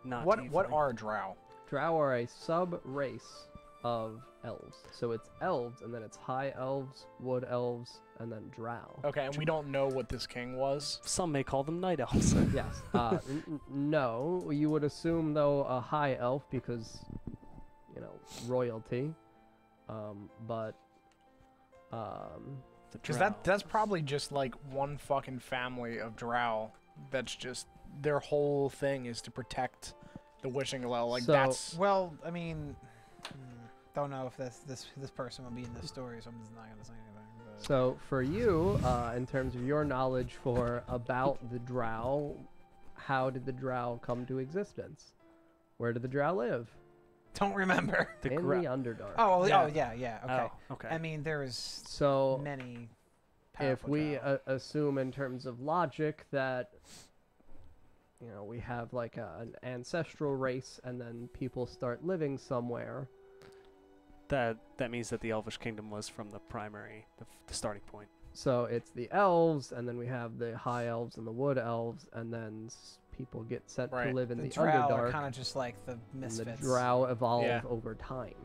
Not What tiefling. are drow? Drow are a sub-race of elves. So it's elves, and then it's high elves, wood elves, and then drow. Okay, and we don't know what this king was. Some may call them night elves. Yes. No, you would assume, though, a high elf because, you know, royalty. But The Because drow. that's probably just like one fucking family of drow. That's just their whole thing is to protect the wishing well. Like So- that's Well, I mean, don't know if this person will be in this story, so I'm just not gonna say anything. But So for you, in terms of your knowledge about the drow, how did the drow come to existence? Where did the drow live? don't remember. The In gra- the Underdark. Oh, Yeah. yeah. Okay. Oh, okay. I mean, there is So many. if powerful we drow. assume in terms of logic that, you know, we have like an ancestral race and then people start living somewhere, that means that the Elvish Kingdom was from the primary, the starting point. so it's the elves, and then we have the high elves and the wood elves, and then people get sent Right. to live in the the drow are Underdark. kind of just like the And misfits. the drow evolve Yeah. over time.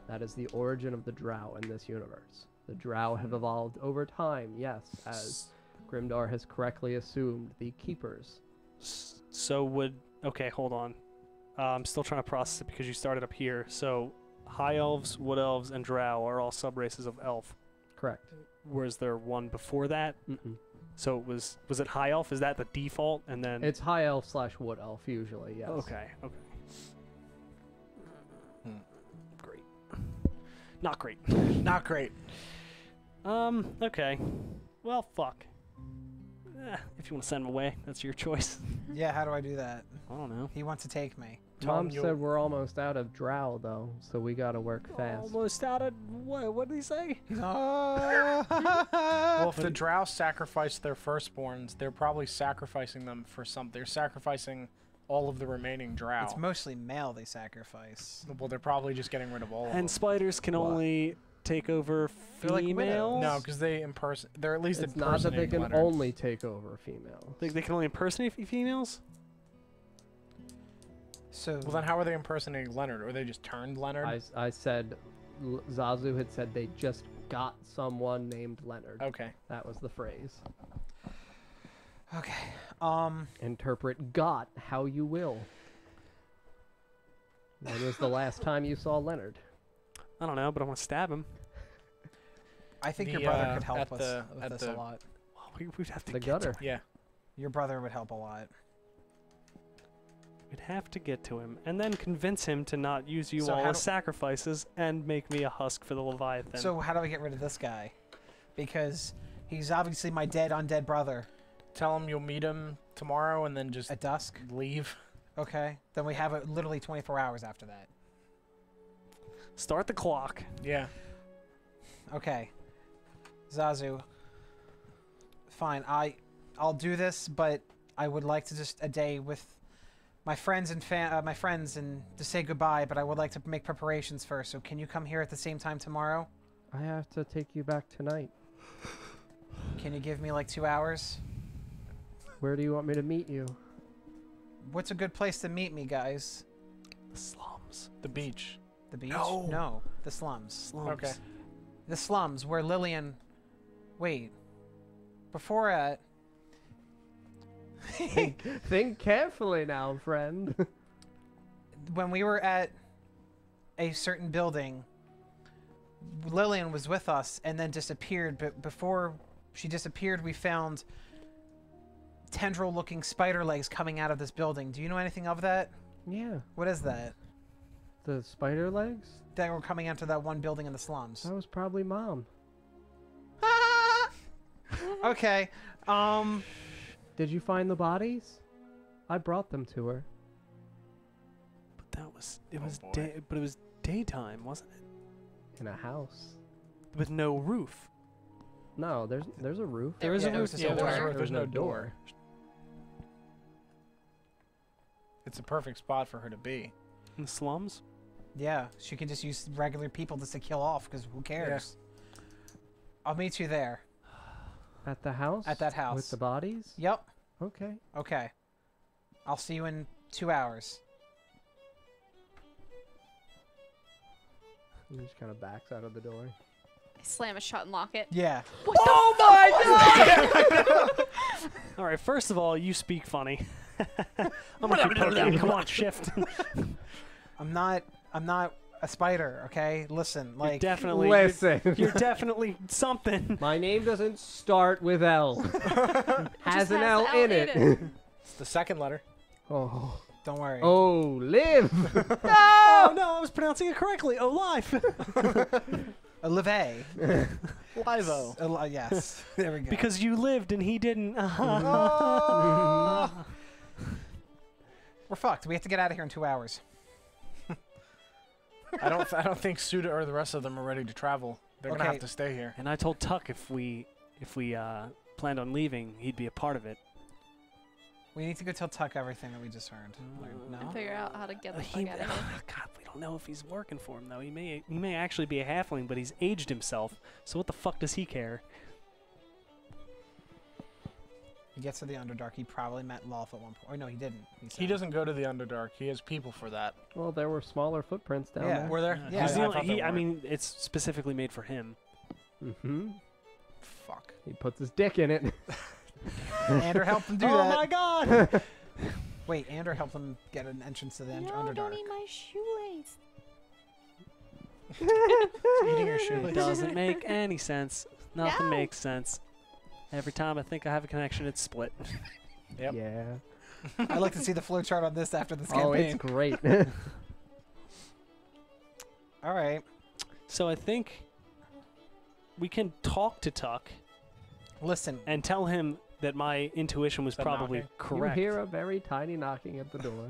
That is the origin of the drow in this universe. The drow have evolved over time, yes, as Grimdar has correctly assumed, the keepers. So would okay, hold on. I'm still trying to process it because you started up here. So high elves, wood elves, and drow are all subraces of elf. Correct. Was there one before that? Mm-mm. So it was it high elf? Is that the default? And then It's high elf / wood elf usually, yes. okay. Hmm. Great. Not great. not great. Okay. Well, fuck. If you want to send him away, that's your choice. Yeah, how do I do that? I don't know. He wants to take me. Tell Mom him you'll- said we're almost out of drow though, so we gotta work fast. Almost out of what? What did he say? Well, Oh. if the drow sacrifice their firstborns, they're probably sacrificing them for something. They're sacrificing all of the remaining drow. It's mostly male they sacrifice. Well, they're probably just getting rid of all of them. And spiders can What? only take over They're like widows. females. No, because they they're at least It's not that they impersonating can Leonard. only take over females. They can only impersonate females. So Well, then how are they impersonating Leonard? Or they just turned Leonard? I said, Zazu had said they just got someone named Leonard. Okay. That was the phrase. okay. Interpret got how you will. When was the last time you saw Leonard? I don't know, but I want to stab him. I think your The, brother could help at us the- with at this the- a lot. Well, we'd have to The get gutter. To him. Yeah. Your brother would help a lot. We'd have to get to him and then convince him to not use you So all how as sacrifices and make me a husk for the Leviathan. So how do I get rid of this guy? Because he's obviously my undead brother. Tell him you'll meet him tomorrow and then just At dusk? leave. Okay. Then we have literally 24 hours after that. start the clock. Yeah. Okay. Zazu. Fine. I'll do this, but I would like to just a day with my friends and to say goodbye, but I would like to make preparations first. So can you come here at the same time tomorrow? I have to take you back tonight. Can you give me like 2 hours? Where do you want me to meet you? What's a good place to meet me, guys? The slums. The beach. The beach? No. No, the slums. Slums. Okay. The slums where Lillian. Wait. Before that. Think carefully now, friend. When we were at a certain building, Lillian was with us and then disappeared. But before she disappeared, we found tendril-looking spider legs coming out of this building. Do you know anything of that? Yeah. What is that? The spider legs? That were coming out to that one building in the slums. That was probably Mom. Okay. Did you find the bodies? I brought them to her. But that was it Oh, was boy. but it was daytime, wasn't it? In a house. With no roof. No, there's a roof. There is a Yeah, it roof. was Yeah, just there's a a door. roof. There's no door. it's a perfect spot for her to be. In the slums? Yeah, she can just use regular people just to kill off, because who cares? I'll meet you there. At the house? At that house. With the bodies? Yep. Okay. Okay. I'll see you in 2 hours. He just kind of backs out of the door. I slam it shut and lock it. Yeah. Oh my god! All right, first of all, you speak funny. I'm gonna keep poking. Come on, shift. I'm not a spider, okay? Listen, like Definitely. Listen. You're definitely something. My name doesn't start with L. Has an L in it. It's the second letter. Oh. don't worry. Oh, live. Oh no, I was pronouncing it correctly. Oh, life. Olive. Livo. Yes. There we go. Because you lived and he didn't. Oh. We're fucked. We have to get out of here in 2 hours. I don't think Suda or the rest of them are ready to travel. They're gonna Okay. have to stay here. And I told Tuck if we planned on leaving, he'd be a part of it. We need to go tell Tuck everything that we just learned. No? And figure out how to get the He- fuck out of here. God, we don't know if he's working for him though. He may actually be a halfling, but he's aged himself. So what the fuck does he care? He gets to the Underdark. He probably met Lolf at one point. Or no, he didn't. He said. doesn't go to the Underdark. He has people for that. Well, there were smaller footprints down Yeah. there. Were there? Yeah, He's the I only- thought there I were. mean, it's specifically made for him. Mm-hmm. Fuck. He puts his dick in it. Andrew helped him do Oh that. my god! Wait, Andrew helped him get an entrance to the Underdark. don't eat my shoelace. Eating your It shoelace. doesn't make any sense. Nothing No. makes sense. Every time I think I have a connection, it's split. Yep. Yeah. I'd like to see the flowchart on this after this Oh, campaign. it's great. All right. So I think we can talk to Tuck Listen, and tell him that my intuition was The probably knocking. correct. You hear a very tiny knocking at the door.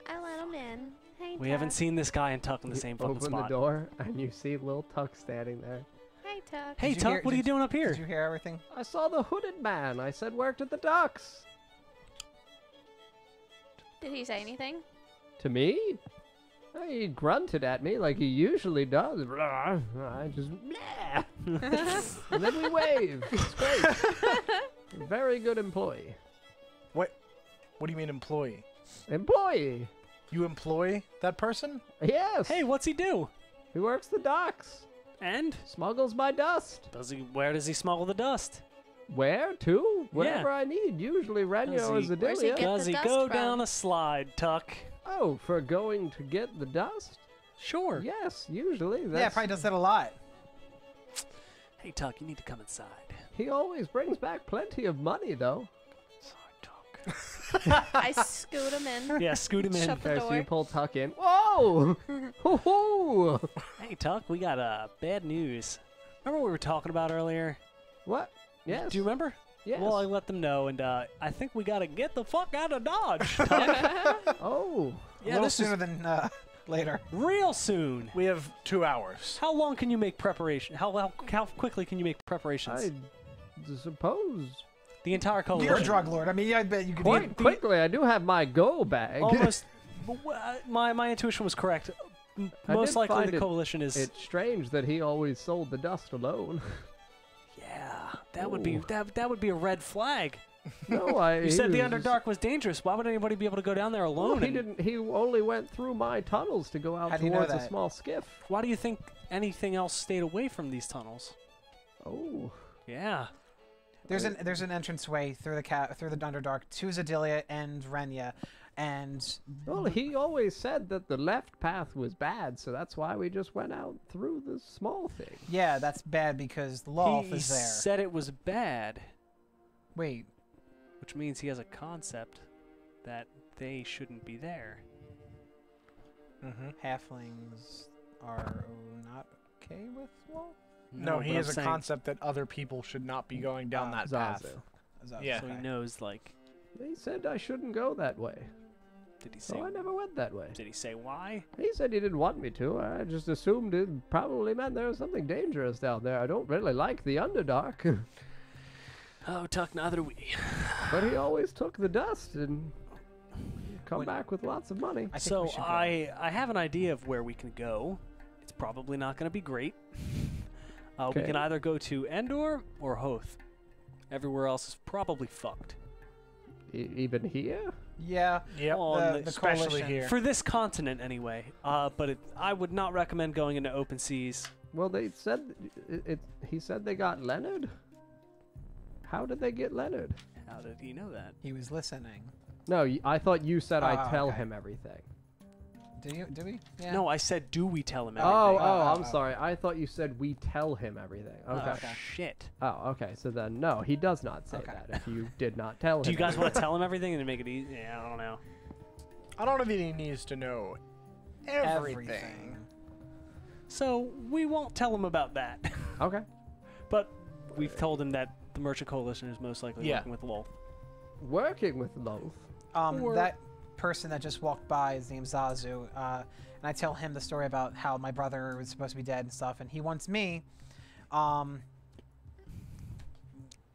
I let him in. Hey, We haven't Tuck. seen this guy and Tuck in the You same fucking open spot. the door, and you see little Tuck standing there. Hey, Tuck. Hey Did you Tuck, hear- what are you did- doing up here? did you hear everything? I saw the hooded man. I said worked at the docks. Did he say anything? To me? He grunted at me like he usually does. I just blah. And then we wave. It's great. Very good employee. What do you mean employee? Employee. You employ that person? Yes. Hey, what's he do? He works the docks. And Smuggles my dust. where does he smuggle the dust? Where to? Wherever Yeah. I need. Usually Renyo or Does he- Where's he Zedilia. get Does the he dust go from? down a slide, Tuck? Oh, for going to get the dust? Sure. Yes, usually. Yeah, That's, probably does that a lot. Hey Tuck, you need to come inside. He always brings back plenty of money, though. Sorry, Tuck. I scoot him in. Yeah, scoot him in. Shut the Okay, so you door. pull Tuck in. Whoa! Hoo-hoo! Hey Tuck, we got bad news. Remember what we were talking about earlier? What? Yes. Do you remember? Yes. Well, I let them know, and I think we gotta get the fuck out of Dodge, Tuck. Oh. A Yeah, little this is sooner than later. real soon. We have 2 hours. How long can you make preparation? How quickly can you make preparations? I suppose. The entire coalition. You're a drug lord. I mean, I bet you could Quite quickly, I do have my go bag. Almost. My intuition was correct. I Most did likely find the coalition is. It's strange that he always sold the dust alone. Yeah, that would be Ooh. that would be a red flag. No, I. You he said the was- Underdark was dangerous. Why would anybody be able to go down there Well, alone? he and- didn't. He only went through my tunnels to go out How do you know towards a that? small skiff. Why do you think anything else stayed away from these tunnels? Oh. Yeah. There's an entranceway through the Underdark to Zedilia and Renya, and Well, he always said that the left path was bad, so that's why we just went out through the small thing. yeah, that's bad because Lolf He is there. said it was bad, Wait, which means he has a concept that they shouldn't be there. Mm-hmm. halflings are not okay with Lolf? No, but he I'm has a saying- concept that other people should not be going down that path. Zazu. Is that- Yeah. So okay. he knows, like, He said I shouldn't go that way, did he so say? I never went that way. Did he say why? He said he didn't want me to. I just assumed it probably meant there was something dangerous down there. I don't really like the Underdark. Oh, Tuck, neither do we. But he always took the dust and come back with lots of money. I think So we should go. I have an idea of where we can go. It's probably not going to be great. We Okay. can either go to Endor or Hoth. Everywhere else is probably fucked. Even here? Yeah. Yep. On the Especially coalition. here. For this continent, anyway. But I would not recommend going into open seas. Well, they said he said they got Leonard. How did they get Leonard? How did he know that? He was listening. No, I thought you said I tell okay. him everything. Do we? Yeah. No, I said, do we tell him everything? I'm oh. sorry. I thought you said we tell him everything. Okay. Oh, shit. Oh, okay. So then, no, he does not say Okay. that. If you did not tell him. Do you guys want to tell him everything and make it easy? Yeah, I don't know. I don't know if he needs to know everything. So we won't tell him about that. Okay. But we've told him that the Merchant Coalition is most likely Yeah. working with Lolth. Working with Loth. Or- That person that just walked by is named Zazu, and I tell him the story about how my brother was supposed to be dead and stuff, and he wants me,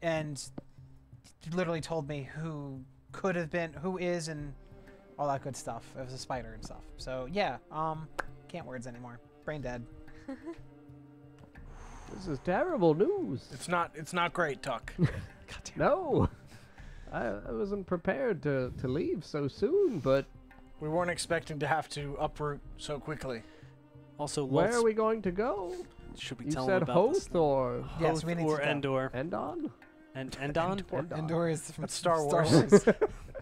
and literally told me who could have been, who is, and all that good stuff. It was a spider and stuff. So yeah, can't words anymore. Brain dead. This is terrible news. It's not great, Tuck. No. I wasn't prepared to leave so soon, but We weren't expecting to have to uproot so quickly. Also, where Lolth's, are we going to go? should we You tell him said about this? Hoth or Yes, we need or to go. Endor. Endon? Endon? Endor is from That's Star Wars.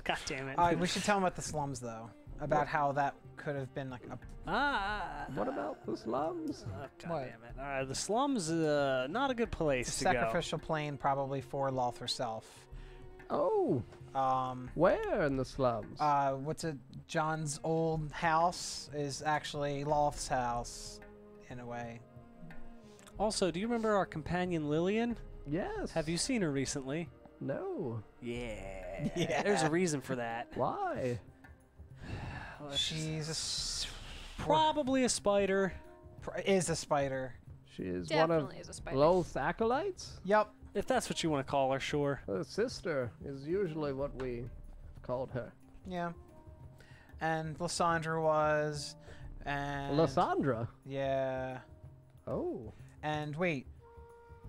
God damn it. We should tell him about the slums though, about how that could have been like a What about the slums? Oh, God What? damn it. Alright, the slums, not a good place to go. sacrificial plane probably for Loth herself. Oh, where in the slums? What's it? John's old house is actually Loth's house, in a way. Also, do you remember our companion Lillian? Yes. Have you seen her recently? No. Yeah. Yeah. There's a reason for that. Why? She's a s- Probably a spider. is a spider. She is one of Definitely is a spider. Loth's acolytes? Yep. If that's what you want to call her, sure. Her sister is usually what we called her. Yeah. And Lysandra was, and Lysandra? yeah. Oh, And wait,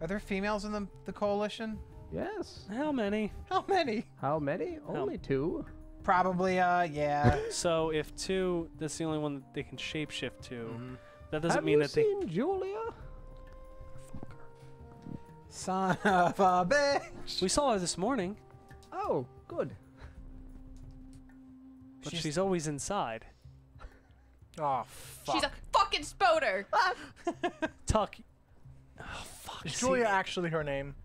are there females in the coalition? yes. How many? How many? How many? Only 2. Probably. Yeah. So if 2, that's the only one that they can shapeshift to. Mm-hmm. That doesn't Have mean you that they. seen Julia? Son of a bitch. We saw her this morning, Oh, good. but she's always inside. Oh, fuck. She's a fucking spoder. Tuck. Oh, fuck. Is see, Julia actually her name?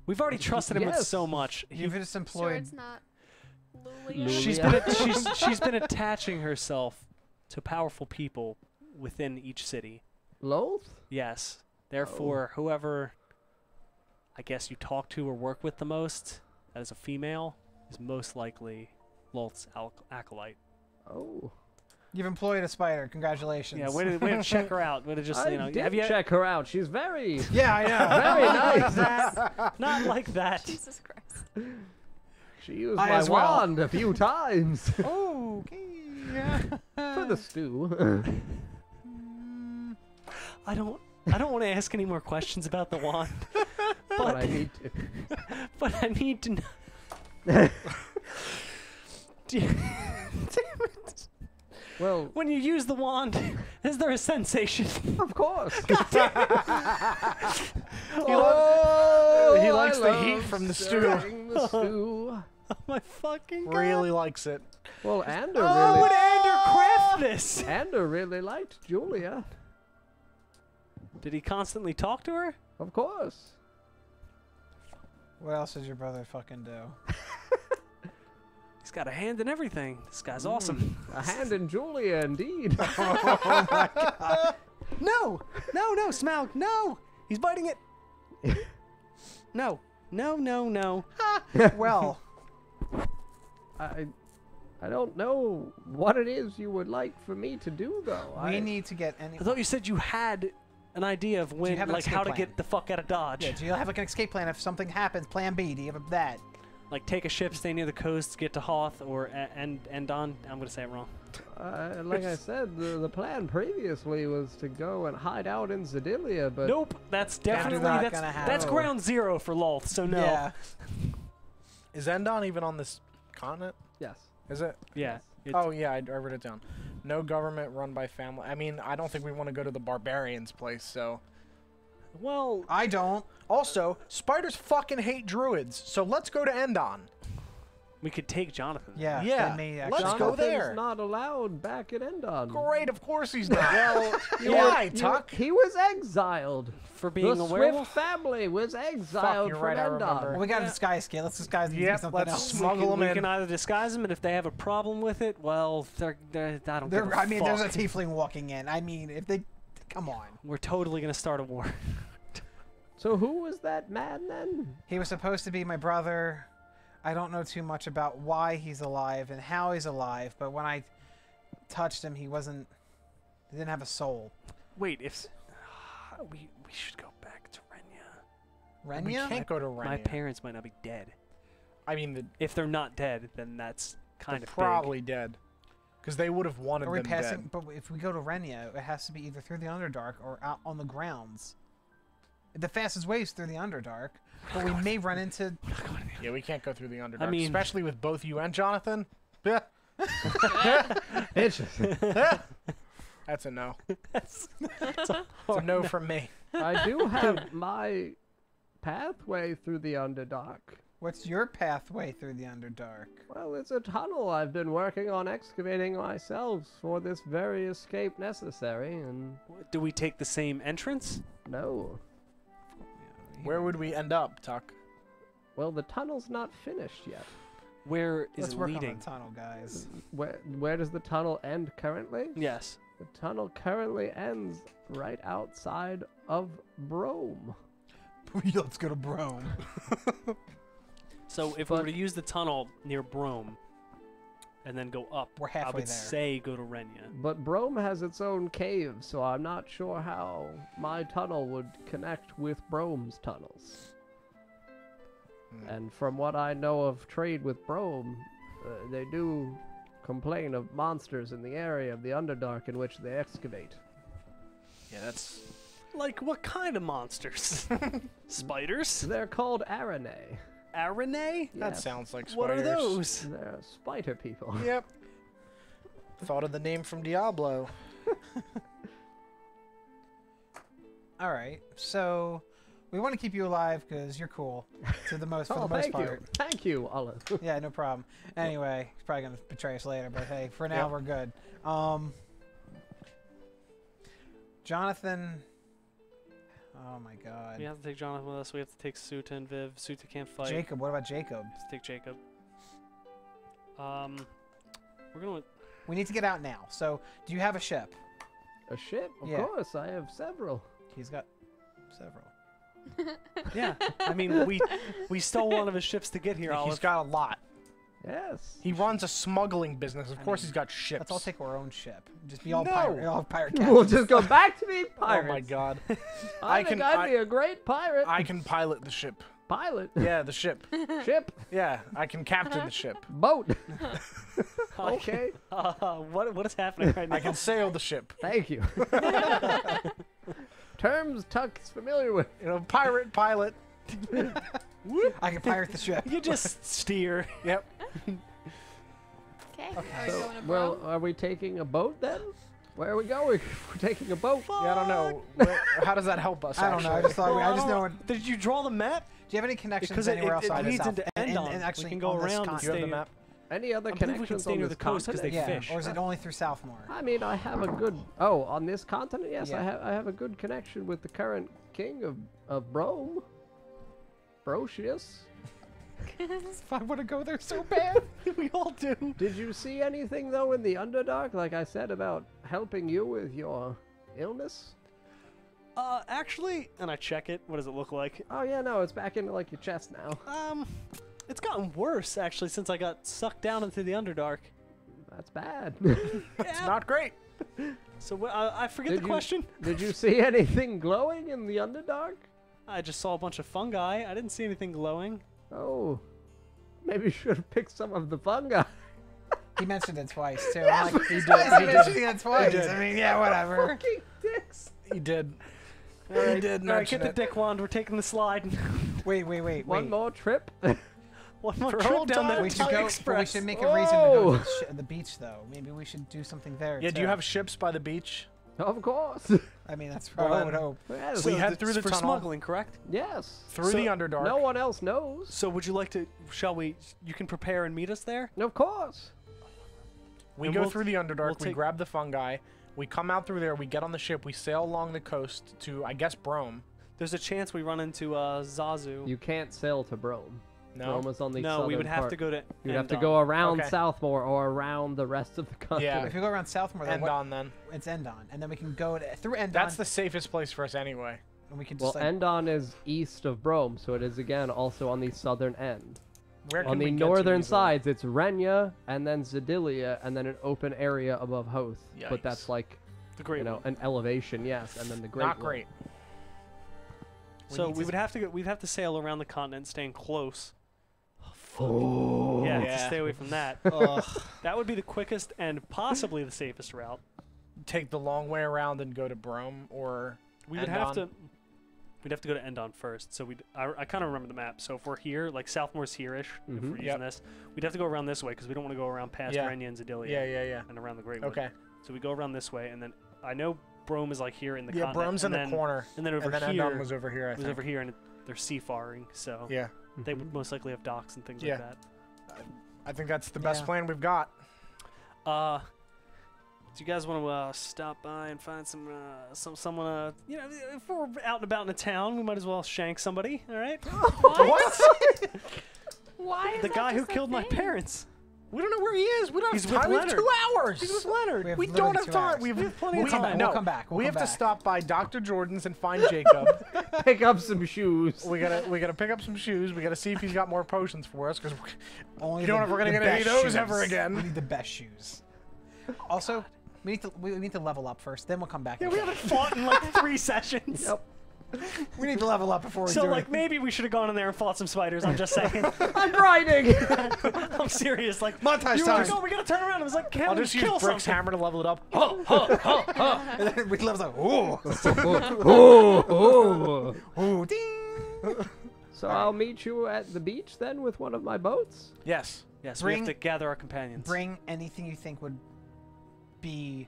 We've already trusted him with Yes. so much. You've just Sure, employed. it's not Lulia. She's Lulia. been she's been attaching herself to powerful people within each city. Loth? Yes. Therefore, whoever I guess you talk to or work with the most, that is a female, is most likely Lolth's acolyte. Oh. You've employed a spider. Congratulations. Yeah, way to check her out. Way to just I you know, did have you check her out. She's very, Yeah, I know. very nice. not like that. Jesus Christ. She used I my as well. wand a few times Oh, okay. Yeah. for the stew. I don't want to ask any more questions about the wand, But I need to. but I need to know. Damn it. Well, When you use the wand, is there a sensation? of course. He likes I the heat love from the stew. stirring the stew. Oh my fucking god. Really likes it. Well, Ander Oh, really, would Ander craft this? Ander really liked Julia. Did he constantly talk to her? Of course. What else did your brother fucking do? He's got a hand in everything. This guy's awesome. A hand in Julia, indeed. No, Smaug, no! He's biting it. No. Well, I don't know what it is you would like for me to do, though. we need to get any. I thought you said you had an idea of when, have an like, how to escape get plan? the fuck out of Dodge. Yeah, do you have like an escape plan if something happens? Plan B. Do you have that? Like take a ship, stay near the coast, get to Hoth or Endon. I'm gonna say it wrong. Like I said, the plan previously was to go and hide out in Zedilia, but Nope, that's definitely not that's gonna happen. that's ground zero for Lolth. So no. Yeah. Is Endon even on this continent? yes. Is it? Yeah. Oh yeah, I wrote it down. No government run by family. I mean, I don't think we want to go to the barbarians' place. So Well, I don't. also, spiders fucking hate druids. So let's go to Endon. we could take Jonathan. Yeah. Yeah, They may let's actually. go Jonathan's there. not allowed back in Endon. Great, of course he's not. Well, You why, were- Tuck? He was exiled. For being The a Swift werewolf. family was exiled you're from right, I Endon. remember. Well, we got a disguise kit. Let's disguise them Yep, to something let's else. smuggle them we in. can either disguise them, and if they have a problem with it, well, they're I don't give a I mean, there's a fuck. tiefling walking in. I mean, if they, come on. We're totally gonna start a war. So who was that man then? He was supposed to be my brother. I don't know too much about why he's alive and how he's alive, but when I touched him, he wasn't. He didn't have a soul. Wait, if we should go back to Renya. We Renya? can't go to My Renya. parents might not be dead. I mean, If they're not dead, then that's kind they're of probably dead. Because they would have wanted Are we them passing? dead. But if we go to Renya, it has to be either through the Underdark or out on the grounds. The fastest way is through the Underdark, but we may run into. Yeah, we can't go through the Underdark. mean- especially with both you and Jonathan. Yeah, Interesting. that's a no. That's It's a no from me. I do have my pathway through the Underdark. What's your pathway through the Underdark? Well, it's a tunnel I've been working on excavating myself for this very escape necessary, and Do we take the same entrance? no. Where would we end up, Tuck? Well, the tunnel's not finished yet. Where is Let's it work leading? on the tunnel, guys. Where does the tunnel end currently? Yes. The tunnel currently ends right outside of Brome. Let's go to Brome. So if we were to use the tunnel near Brome and then go up, We're I halfway would there. say go to Renya. But Brome has its own cave, so I'm not sure how my tunnel would connect with Brome's tunnels. And from what I know of trade with Brome, they do complain of monsters in the area of the Underdark in which they excavate. Yeah, that's. Like what kind of monsters? Spiders? They're called Arane. Arane? That Yes. sounds like spiders. What are those? They're spider people. Yep. Thought of the name from Diablo. All right, so we want to keep you alive because you're cool, for the most Thank part. you. Thank you, Olive. Yeah, no problem. Anyway, he's probably gonna betray us later, but hey, for now Yep. we're good. Jonathan. Oh my God. We have to take Jonathan with us. We have to take Suta and Viv. Suta can't fight. Jacob. What about Jacob? Let's take Jacob. We're gonna. We need to get out now. So, do you have a ship? A ship? Of Yeah. course, I have several. He's got several. Yeah. I mean, we stole one of his ships to get here. He's Olive. got a lot. Yes. He runs a smuggling business. Of course, mean, he's got ships. Let's all take our own ship. Just be all No. pirate We'll captains. just go back to being Oh pirates. my God! I I think can- I'd be a great pirate. I can pilot the ship. Pilot. Yeah, the ship. Ship. Yeah, I can captain the ship. Boat. Okay. What is happening right now? I can sail the ship. Thank you. Terms Tuck's familiar with. You know, pirate, pilot. I can pirate the ship. You just steer. Yep. Okay. Okay. Are we So, going to well, Bro? are we taking a boat then? Where are we going? We're taking a boat. Yeah, I don't know. How does that help us? I don't know. I actually? just thought. I just know. Do Did you draw the map? you have any connections Because anywhere it else on leads this into Endon. and actually We can go on this around and continent? Do you have stay the map? Any other I believe we can connections stay on near this the coast 'cause continent? they Yeah. fish. Or is it only through Southmore? I mean, I have a good. Oh, on this continent, yes, Yeah. I have a good connection with the current king of Brome, Brocius. I want to go there so bad. We all do. Did you see anything though in the Underdark, like I said about helping you with your illness? Actually, and I check it. What does it look like? Oh yeah, no, it's back into like your chest now. It's gotten worse actually since I got sucked down into the Underdark. That's bad. It's not great. So I forget Did the you- question. Did you see anything glowing in the Underdark? I just saw a bunch of fungi. I didn't see anything glowing. Oh, Maybe you should have picked some of the fungi. He mentioned it twice too. Yeah, I'm like, he he did. did mentioning it twice. did. I mean, yeah, whatever. Fucking dicks. He did. All right, He did all right, mention get the it. dick wand. We're taking the slide. Wait. One more trip. One more For trip old down times. the We should Tongue go. But we Express. should make a reason to go Whoa. to the beach, though. Maybe we should do something there. Yeah, do too. you have ships by the beach? Of course. I mean, that's what I would hope. Yes. We So head it's through the for tunnel. smuggling, correct? Yes. Through So the Underdark. No one else knows. So would you like to? Shall we? You can prepare and meet us there. Of course. We And go we'll- through the Underdark, we'll we take- grab the fungi, we come out through there, we get on the ship, we sail along the coast to, I guess, Brome. There's a chance we run into Zazu. You can't sail to Brome. No? Rome is on the no, southern we would have part. to go to. You'd have to Endon. go around Okay. Southmore or around the rest of the continent. If you go around Southmore, then Endon, then. it's Endon, and then we can go through Endon. That's the safest place for us anyway. and we can Well, just like, Endon is east of Brome, so it is again also on the southern end. Where can On we the get to northern easily? sides, it's Renya, and then Zedilia, and then an open area above Hoth. But that's Yikes. like, The Great you know, One. an elevation, yes, and then the Great Not One. great. So need we to- would have to go. We'd have to sail around the continent, staying close. Oh. Yeah, to Yeah. stay away from that. Ugh. That would be the quickest and possibly the safest route. Take the long way around and go to Brome, or We would have Endon. to. We'd have to go to Endon first. So I kind of remember the map. So if we're here, like Southmore's here-ish, if Mhm. we're using Yep. this, we'd have to go around this way because we don't want to go around past Yeah. Renya and Zedilia yeah. and around the Great Wood. Okay. So we go around this way, and then I know Brome is like here in the Yeah, continent. Brome's in and the corner, And then over and then here Endon was over here, I was think. over here, and they're seafaring. So Yeah. they Mhm. would most likely have docks and things Yeah. like that. I think that's the best Yeah. plan we've got. Do you guys want to stop by and find someone? You know, if we're out and about in a town, we might as well shank somebody. All right? What? Why is The that guy who just a killed my thing? parents. We don't know where he is. We don't He's have with time. We have Leonard. 2 hours. He's with Leonard. We have We literally don't have 2 time. hours. We have plenty of We'll come time. back. No, We'll come back. We'll we come have to back. stop by Dr. Jordan's and find Jacob. Pick up some shoes. we gotta pick up some shoes. We gotta see if he's got more potions for us, because Only you don't know if we're gonna the get any of best those ever shoes. again. We need the best shoes. Also, we need to level up first. Then we'll come back. Yeah, and we check. haven't fought in like 3 sessions. Yep. We need to level up before we So do like it. maybe we should have gone in there and fought some spiders. I'm just saying. I'm grinding. I'm serious. Like Montage you were like, time. oh, we gotta turn around. I was like, can't I'll we just use kill Brick's something? hammer to level it up. And then we level up. Ooh, oh. ooh, ding. So I'll meet you at the beach then with one of my boats. Yes. Yes, we have Bring- to gather our companions. Bring anything you think would be,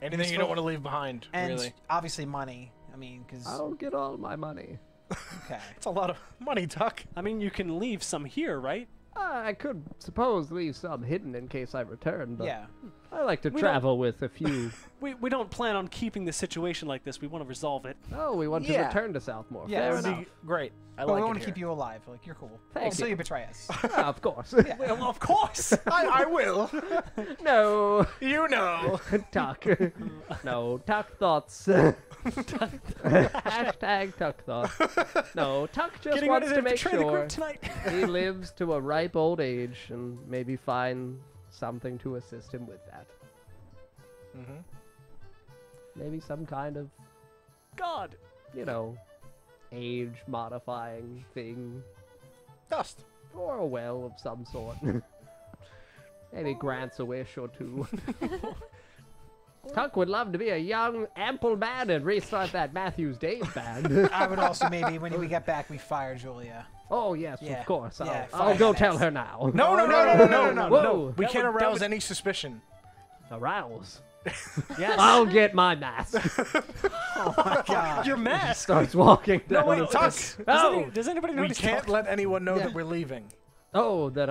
Anything you don't want to leave behind, and really. obviously money. I mean, because I'll get all my money. okay. It's a lot of money, Tuck. I mean, you can leave some here, right? I could suppose leave some hidden in case I return, but Yeah. I like to We travel with a few. We don't plan on keeping the situation like this. We want to resolve it. Oh, we want to Yeah. return to Southmore. Yeah, Fair that would enough. Be great. I But like we it want to here. keep you alive. Like you're cool. Thank Also, you. you betray us. Ah, of course. Well, of course. I will. No, You know. Tuck. No, Tuck thoughts. Hashtag Tuck thoughts. No, Tuck just Getting wants ready to to make betray the sure group tonight. he lives to a ripe old age and maybe find something to assist him with that. Mm-hmm. Maybe some kind of, God. you know, age-modifying thing. Dust. Or a well of some sort. Maybe grants a wish or two. Tuck would love to be a young, ample man and restart that Matthews Days band. I would also maybe when we get back we fire Julia. Oh, yes, Yeah. of course. Yeah, I'll fire go that. tell her now. No. Whoa. We That can't would- that arouse would- any suspicion. Arouse. Yes. I'll get my mask. Oh my god. Your mask. Starts walking down No, wait, the Tuck. does- Oh. Does anybody know We he's can't talking? let anyone know Yeah. that we're leaving. Oh, that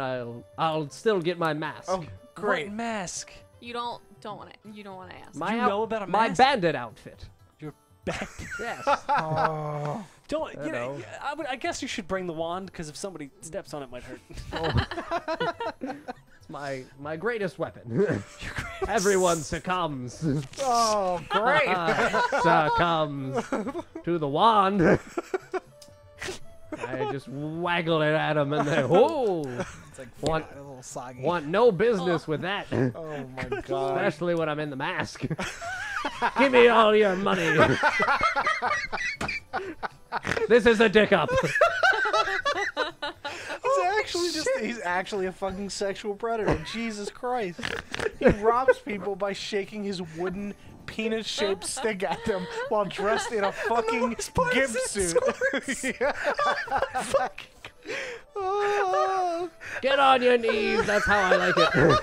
I'll still get my mask. Oh, great. What mask? You don't want to ask. my you out- know about a my mask? bandit outfit. Your back. Yes. Oh. Don't. I You know, know. I guess you should bring the wand because if somebody steps on it, might hurt. It's my greatest weapon. Everyone succumbs. Oh, great. Succumbs to the wand. I just waggled it at him and they, whoa, It's like Want- a little soggy. want no business with that. Oh, my God. Especially when I'm in the mask. Give me all your money. This is a dick up. He's He's actually a fucking sexual predator. Jesus Christ. He robs people by shaking his wooden penis-shaped stick at them while dressed in a fucking gimp suit. Yeah. Oh. Get on your knees. That's how I like it.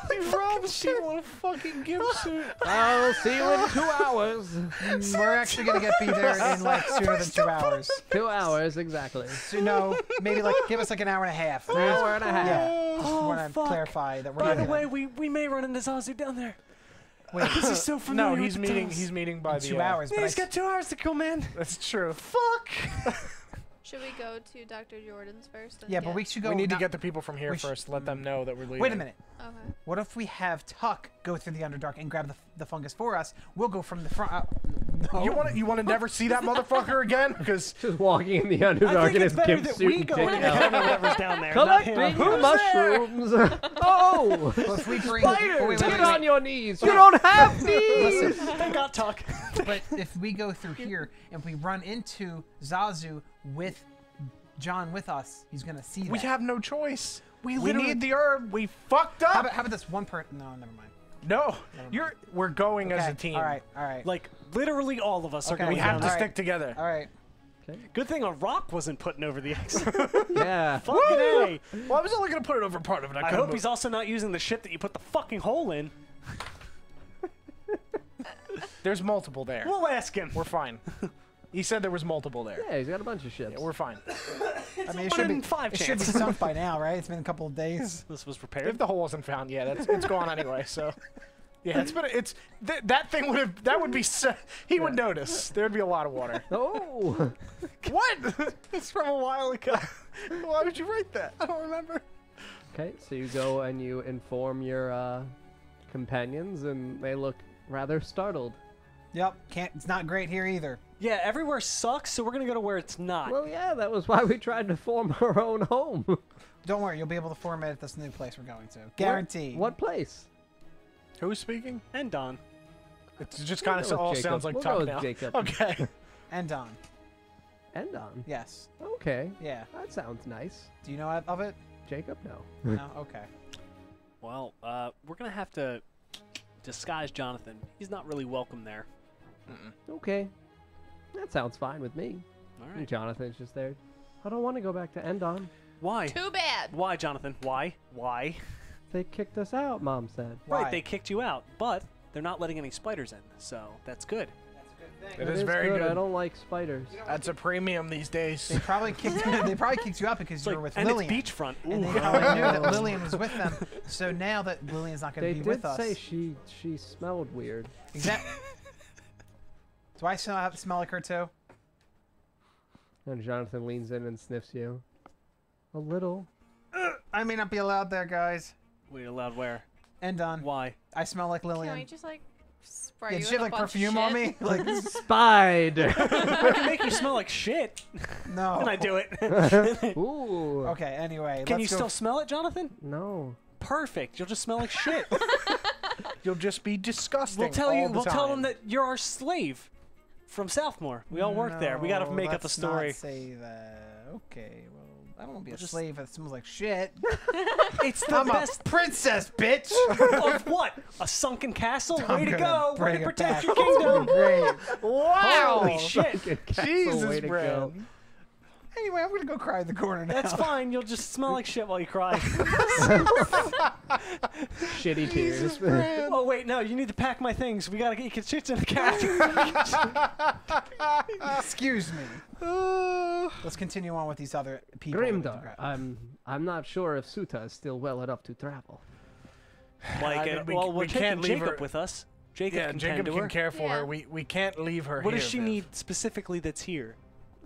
He robs people in a fucking gimp suit. I'll see you in 2 hours. We're actually gonna get be there in like sooner than 2 hours. 2 hours, exactly. So no, maybe like give us like an hour and a half. An hour and a half. Yeah. Just Oh, want to fuck. clarify that we're By the gonna way, we may run into Zazu down there. wait This is so familiar. No, with he's the meeting. tunnels. He's meeting by in the 2 hours. Yeah, But he's got 2 hours to kill, man. That's true. Fuck. Should we go to Dr. Jordan's first? And yeah, but get- we should go. We need to not- get the people from here we sh- first. Let them know that we're leaving. Wait a minute. Okay. What if we have Tuck go through the Underdark and grab the fungus for us? We'll go from the front. No. You want to never see that motherfucker again? Because Just walking in the I Underdark think in it's his better gimp that suit we and go take and out. encounter whatever's down there. not him. Collecting Who's there? mushrooms. Oh! Well, if we bring. Spiders! wait, Get wait, on wait. your knees. You don't have knees. Listen, They got Tuck. but if we go through here and we run into Zazu with John with us, he's gonna see that. we have no choice. We literally- need the herb. We fucked How up. about this one person? No, never mind. No, we're going as Okay, a team. All right, all right. Like literally all of us are Okay, going We down have to there. stick together. all right. Good thing a rock wasn't putting over the exit. Yeah. Fucking A. Well, I was only gonna put it over part of it. I hope he's also not using the shit that you put the fucking hole in. There's multiple there. We'll ask him. We're fine. He said there was multiple there. Yeah, he's got a bunch of ships. Yeah, we're fine. I mean, a it should one be in 5 it should be chance. sunk by now, right? It's been a couple of days. This was If prepared. the hole wasn't found, yeah, it's gone anyway. So, yeah, that thing would be he would notice. There'd be a lot of water. Oh! What? It's from a while ago. Why would you write that? I don't remember. Okay, so you go and you inform your companions, and they look rather startled. Yep. It's not great here either. Yeah, everywhere sucks, so we're gonna go to where it's not. Well, yeah, that was why we tried to form our own home. Don't worry, you'll be able to form it at this new place we're going to. Guaranteed. What place? Who's speaking? And Don. It just We'll kind of go with all Jacob. sounds like We'll go Tuck with now. Jacob. Okay. And Don. And on. Yes. Okay, Yeah. that sounds nice. Do you know of it? Jacob, no. No. Okay. Well, we're gonna have to disguise Jonathan. He's not really welcome there. Okay, that sounds fine with me. All And right. Jonathan's just there. I don't want to go back to Endon. Why? Too bad. Why, Jonathan? Why? Why? They kicked us out, Mom said. Why? Right, they kicked you out, but they're not letting any spiders in, so that's good. It That is very good. I don't like spiders. That's a premium these days. They probably kicked. They probably kicked you out because It's you like, were with and Lillian. it's beachfront. And they Ooh. probably knew that Lillian was with them. So now that Lillian's not going They to be did with us. say she smelled weird. Exactly. Do I smell like her too? And Jonathan leans in and sniffs you. A little. I may not be allowed there, guys. Wait, allowed where? And done. Why? I smell like Can Lillian. we just like spray Yeah, you does she in have a like bunch of perfume on shit? me? Like Spider! I can make you smell like shit. no. And I do it. Ooh. Okay. Anyway, Can you let's go still smell it, Jonathan? No. Perfect. You'll just smell like shit. You'll just be disgusting. We'll tell you. all the We'll tell time. them that you're our slave from Southmore. We all work there. We gotta No, make up the let's story. Not say that. Okay. Well, I don't want to be a just- slave that smells like shit. It's the I'm best a princess, bitch. of what? A sunken castle? I'm Way to gonna go! Way bring to it protect back. your kingdom! Great. Wow. Holy shit! Fucking castle, Jesus, way to Brad. go. Anyway, I'm gonna go cry in the corner now. That's fine. You'll just smell like shit while you cry. Shitty tears. Oh wait, no. You need to pack my things. We gotta get your shit in the cab. Excuse me. Let's continue on with these other people. that we need to Grimdar, grab. I'm not sure if Suta is still well enough to travel. Like, I mean, well, we're we can't taking leave Jacob her- with us. Jacob Yeah, can Jacob tend to can her. care for Yeah. her. We can't leave her What here. does she Viv. need specifically that's here?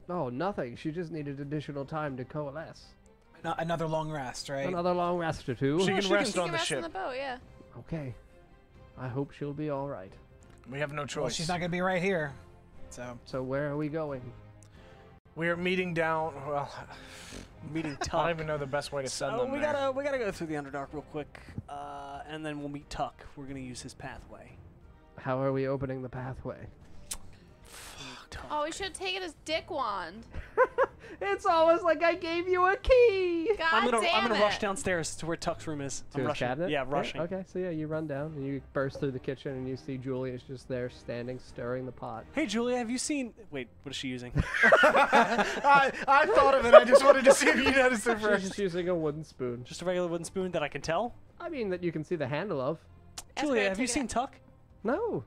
Oh, nothing. She just needed additional time to coalesce. Another long rest, right? Another long rest or two. She Well, can she rest You on can the rest ship. on the boat, yeah. Okay. I hope she'll be all right. We have no choice. Well, she's not gonna be right here. So where are we going? We are meeting down. Well, Meeting I Tuck. don't even know the best way to send So them we there. gotta go through the Underdark real quick, and then we'll meet Tuck. We're gonna use his pathway. How are we opening the pathway? Tuck. Oh, we should have taken his dick wand. It It's almost like I gave you a key. God I'm damn gonna it. rush downstairs to where Tuck's room is. To I'm his rushing. cabinet? Yeah, rushing. Okay, so yeah, you run down and you burst through the kitchen and you see Julia's just there standing, stirring the pot. Hey, Julia, have you seen? Wait, what is she using? I thought of it. I just wanted to see if you noticed it She's first. just using a wooden spoon. Just a regular wooden spoon that I can tell. I mean, that you can see the handle of. Julia, Escort, have you take it. seen Tuck? No.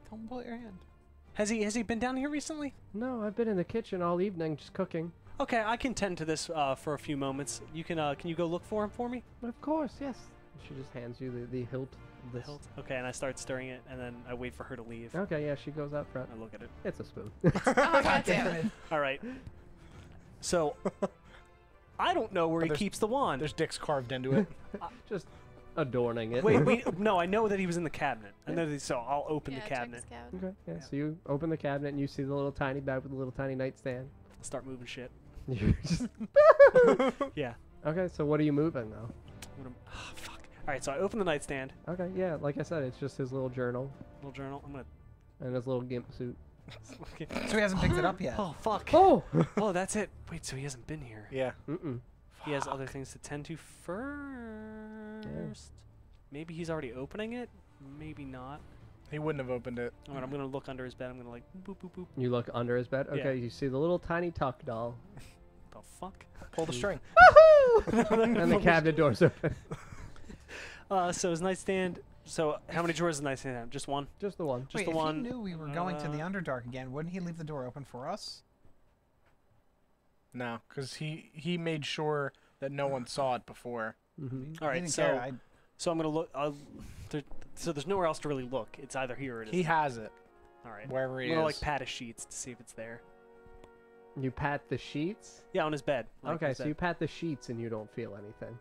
Don't pull out your hand. Has he been down here recently? No, I've been in the kitchen all evening just cooking. Okay, I can tend to this for a few moments. You can you go look for him for me? Of course, yes. She just hands you the hilt of The this. hilt. Okay, and I start stirring it, and then I wait for her to leave. Okay, yeah, she goes out front. I look at it. It's a spoon. Oh, God damn it. All right. So, I don't know where he there's- keeps the wand. There's dicks carved into it. Just adorning it. Wait, no, I know that he was in the cabinet. I know that, so I'll open Yeah, the check cabinet. this cabinet. Okay, yeah, Yeah. so you open the cabinet and you see the little tiny bag with the little tiny nightstand. Start moving shit. You just- Yeah. okay, so what are you moving now? Fuck. All right, so I open the nightstand. Okay, yeah, like I said, it's just his little journal Little journal. I'm gonna. and his little gimp suit. Okay. So he hasn't picked it up yet. Oh fuck. Oh! Oh, that's it. Wait, so he hasn't been here. Yeah. Mm-mm. He has other things to tend to first. Maybe he's already opening it. Maybe not. He wouldn't have opened it. All right, I'm gonna look under his bed. I'm gonna like boop boop boop. You look under his bed. Okay, Yeah. you see the little tiny Tuck doll. The fuck? Pull the string. And the cabinet door's open. So his nightstand. So how many drawers does the nightstand have? Just one. Just the one. Just Wait, the if one. he knew we were going to the Underdark again, wouldn't he leave the door open for us? No, because he made sure that no one saw it before. Mm-hmm. All He right, didn't so care. so I'm gonna look. So there's nowhere else to really look. It's either here or it He isn't. has it All right. wherever he I'm gonna is. like pat his sheets to see if it's there. You pat the sheets. Yeah, on his bed. like Okay, his so bed. you pat the sheets and you don't feel anything.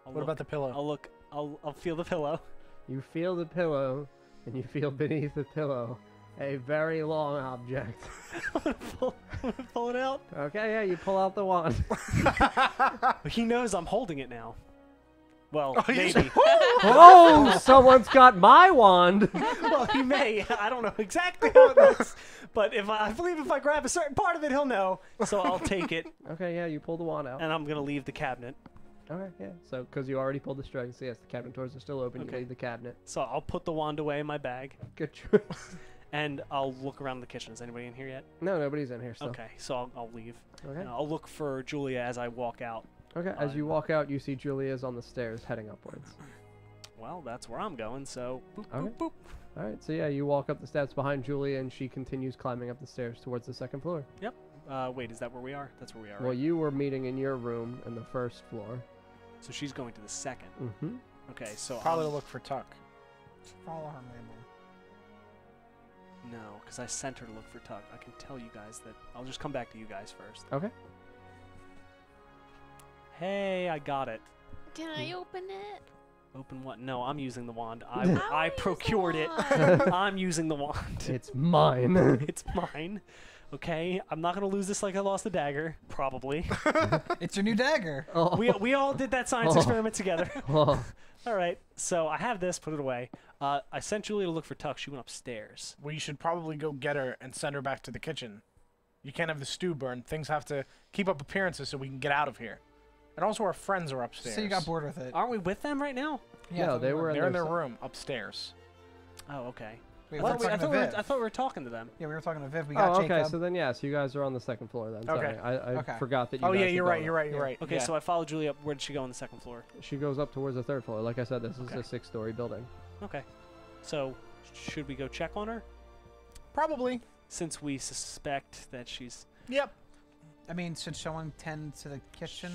I'll What look. about the pillow? I'll look. I'll feel the pillow. You feel the pillow, and you feel beneath the pillow a very long object. I'm gonna pull it out. Okay, yeah, you pull out the wand. He knows I'm holding it now. Well, Oh, you maybe. Oh, someone's got my wand. Well, he may. I don't know exactly how it looks, but I believe if I grab a certain part of it, he'll know. So I'll take it, Okay, yeah, you pull the wand out. and I'm gonna leave the cabinet. Okay, yeah. So, because you already pulled the string, so yes, the cabinet doors are still open. Okay. You leave the cabinet. So I'll put the wand away in my bag, Good choice. and I'll look around the kitchen. Is anybody in here yet? No, nobody's in here still. Okay, so I'll leave. Okay. And I'll look for Julia as I walk out. Okay. As you walk out, you see Julia's on the stairs heading upwards. Well, that's where I'm going. So boop, Okay. boop, boop. All right. So yeah, you walk up the steps behind Julia, and she continues climbing up the stairs towards the second floor. Wait, is that where we are? That's where we are. Well, Right? you were meeting in your room in the first floor. So she's going to the second. Mm-hmm. Okay, so Probably to I'm- look for Tuck. Follow her, man. no, because I sent her to look for Tuck. I can tell you guys that. I'll just come back to you guys first. Okay. Hey, I got it. Can I open it? Open what? No, I'm using the wand. I I wanna use the procured it. wand. I'm using the wand. It's mine. It's mine. Okay, I'm not gonna lose this like I lost the dagger. Probably. It's your new dagger. Oh. we all did that science Oh. experiment together. Oh. All right, so I have this. Put it away. I sent Julia to look for Tuck. She went upstairs. We should probably go get her and send her back to the kitchen. You can't have the stew burn. Things have to keep up appearances so we can get out of here. And also our friends are upstairs. So you got bored with it. Aren't we with them right now? Yeah, I No, thought they we were They're in their their room upstairs. Oh, okay. Wait, I we were thought, talking to Viv. I thought we were talking to them. Yeah, we were talking to Viv. We got Oh, Jacob. okay. So then, yes, you guys are on the second floor then. Sorry. Okay. I Okay. forgot that you Oh guys yeah, were you're going right. up. You're right. You're Yeah. right. Okay, yeah. so I followed Julia up. Where did she go on the second floor? She goes up towards the third floor. Like I said, this is Okay. a 6-story building. Okay. So, should we go check on her? Probably. Since we suspect that she's... Yep. I mean, should someone tend to the kitchen?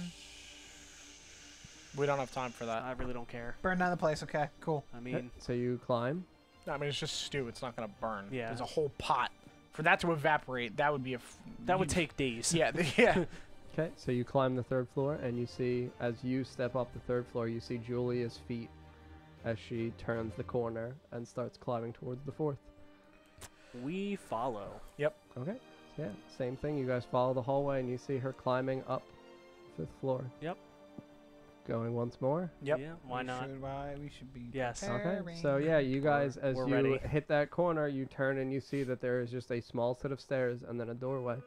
We don't have time for that. I really don't care. Burn down the place. Okay, cool. I Okay, mean, so you climb. I mean, it's just stew. It's not gonna burn. Yeah. There's a whole pot. For that to evaporate, that would be a. that would take days. Yeah. Yeah. Okay, so you climb the third floor, and you see, as you step up the third floor, you see Julia's feet as she turns the corner and starts climbing towards the fourth. We follow. Okay, so yeah, same thing. You guys follow the hallway, and you see her climbing up the fifth floor. Yep. Going once more. Yep. Yeah, why not? We should be. Yes. Okay, preparing. so yeah, you guys, as we're you ready. hit that corner, you turn and you see that there is just a small set of stairs and then a doorway.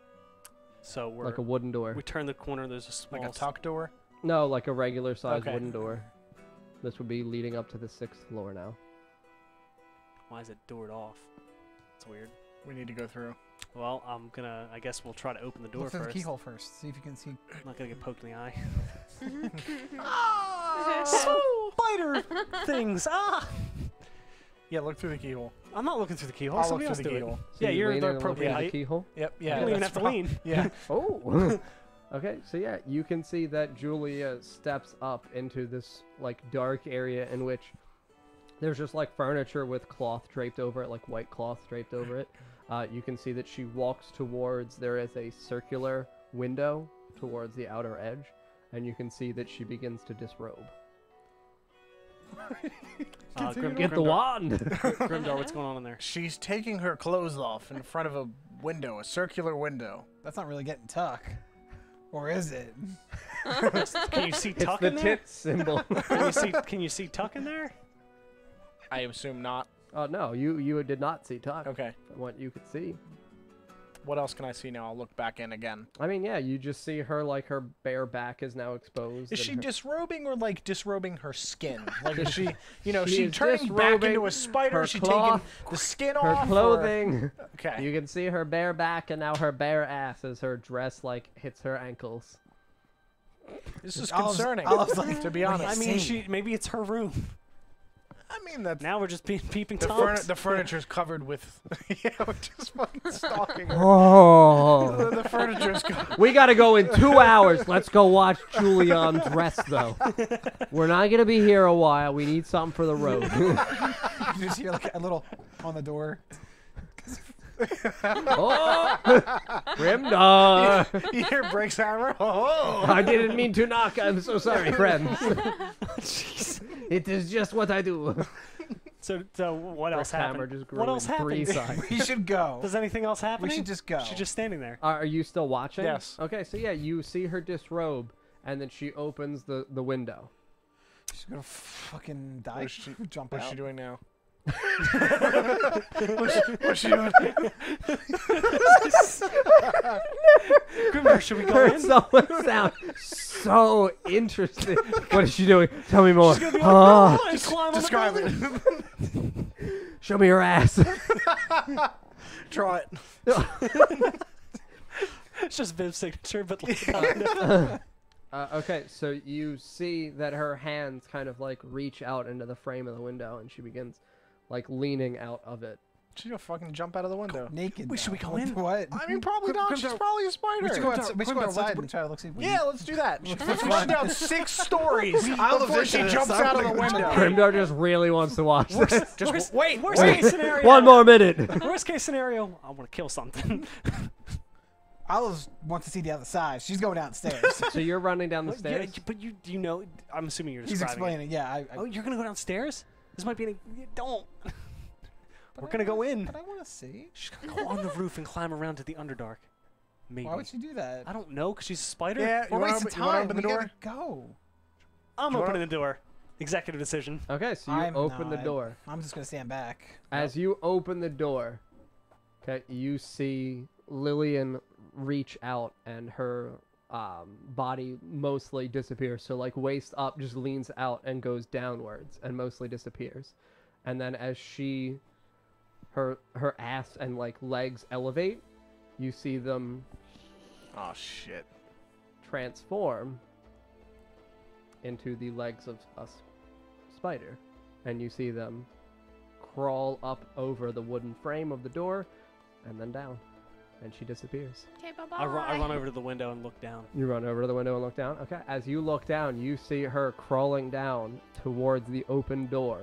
So we're Like a wooden door. we turn the corner. There's a small Like a tuck door? No, like a regular sized Okay. wooden door. This would be leading up to the 6th floor now. Why is it doored off? It's weird. We need to go through. Well, I guess we'll try to open the door Look through the first. keyhole first. See if you can see. I'm not gonna get poked in the eye. Spider! Things. Ah! Yeah, look through the keyhole. I'm not looking through the keyhole. I'll look Somebody through else the do it. keyhole. So Yeah, you you're lean the in and look appropriate into the height. keyhole. Yep, You yeah. don't even that's have to fine. lean. Yeah. Oh. Okay, so yeah, you can see that Julia steps up into this like dark area in which there's just like furniture with cloth draped over it, like white cloth draped over it. You can see that she walks towards, there is a circular window towards the outer edge, and you can see that she begins to disrobe. Get the wand! Grimdar, what's going on in there? She's taking her clothes off in front of a window, a circular window. That's not really getting tuck. Or is it? Can you see It's Tuck the in there? tit symbol. Can you see Tuck in there? I assume not. Oh no, you did not see Tuck. Okay. From what you could see. What else can I see now? I'll look back in again. I mean, yeah, you just see her like her bare back is now exposed. Is and she her- disrobing or like disrobing her skin? Like is she, you know, She she is turning back disrobing into a spider? her Is she cloth, taking the skin her off? or- clothing. Okay. You can see her bare back and now her bare ass as her dress like hits her ankles. This is Olive's- concerning. Olive's like, to be "What do honest. I mean, see?" maybe it's her room. I mean that's Now we're just peeping the, toms. the furniture's covered with. Yeah, we're just fucking stalking her. Oh. The furniture's covered. We gotta go in 2 hours. Let's go watch Julian dress though. We're not gonna be here a while. We need something for the road. You just hear like a little on the door. Oh, Grimdar! You hear Break's hammer? Oh. I didn't mean to knock. I'm so sorry, friends. It is just what I do. So what else Rick's hammer happened? just grew What else in 3 happened? sides. We should go. Does anything else happen? We should just go. She's just standing there. Are you still watching? Yes. Okay, so yeah, you see her disrobe, and then she opens the window. She's gonna fucking die. What's she- Jump What's out. she doing now? what's she doing? Grimdar, should we go in? Someone sound so interested. What is she doing? Tell me more. She's gonna be like, Ah, "Oh, and climb on the Describe building." it. show me your ass. Draw it. It's just Viv's signature, but like, Okay, so you see that her hands kind of like reach out into the frame of the window, and she begins like leaning out of it. She's gonna fucking jump out of the window. Naked. Wait, should we now. go in? What? I mean, probably not. She's probably a spider. We should go, Grimdar, we should go Grimdar, outside let's- and try to look see. Yeah, let's do that. Let's fun. run down 6 stories Olive's before she into jumps this. out of the window. Grimdar just really wants to watch this. Just wait. worst wait. case scenario. One more minute. Worst case scenario, I want to kill something. Olive wants to see the other side. She's going downstairs. So you're running down the Yeah, stairs. but you know, I'm assuming you're He's describing it. explaining. Yeah, Oh, you're gonna go downstairs? This might be any. Don't. but We're I gonna go wanna- in. But I want to see. She's gonna go on the roof and climb around to the Underdark. Maybe. Why would she do that? I don't know, cause she's a spider. Yeah, We're you wanna wasting open- you wanna time. open We the door? gotta go. I'm Do you opening the door. Executive decision. Okay, so you I'm open the not. door. I'm just gonna stand back. As you open the door, okay, you see Lillian reach out, and her body mostly disappears. So like waist up, just leans out and goes downwards, and mostly disappears. And then as her ass and like legs elevate, you see them Oh shit. transform into the legs of a spider, and you see them crawl up over the wooden frame of the door and then down, and she disappears. Okay, bye-bye. I run over to the window and look down. You run over to the window and look down. Okay, as you look down, you see her crawling down towards the open door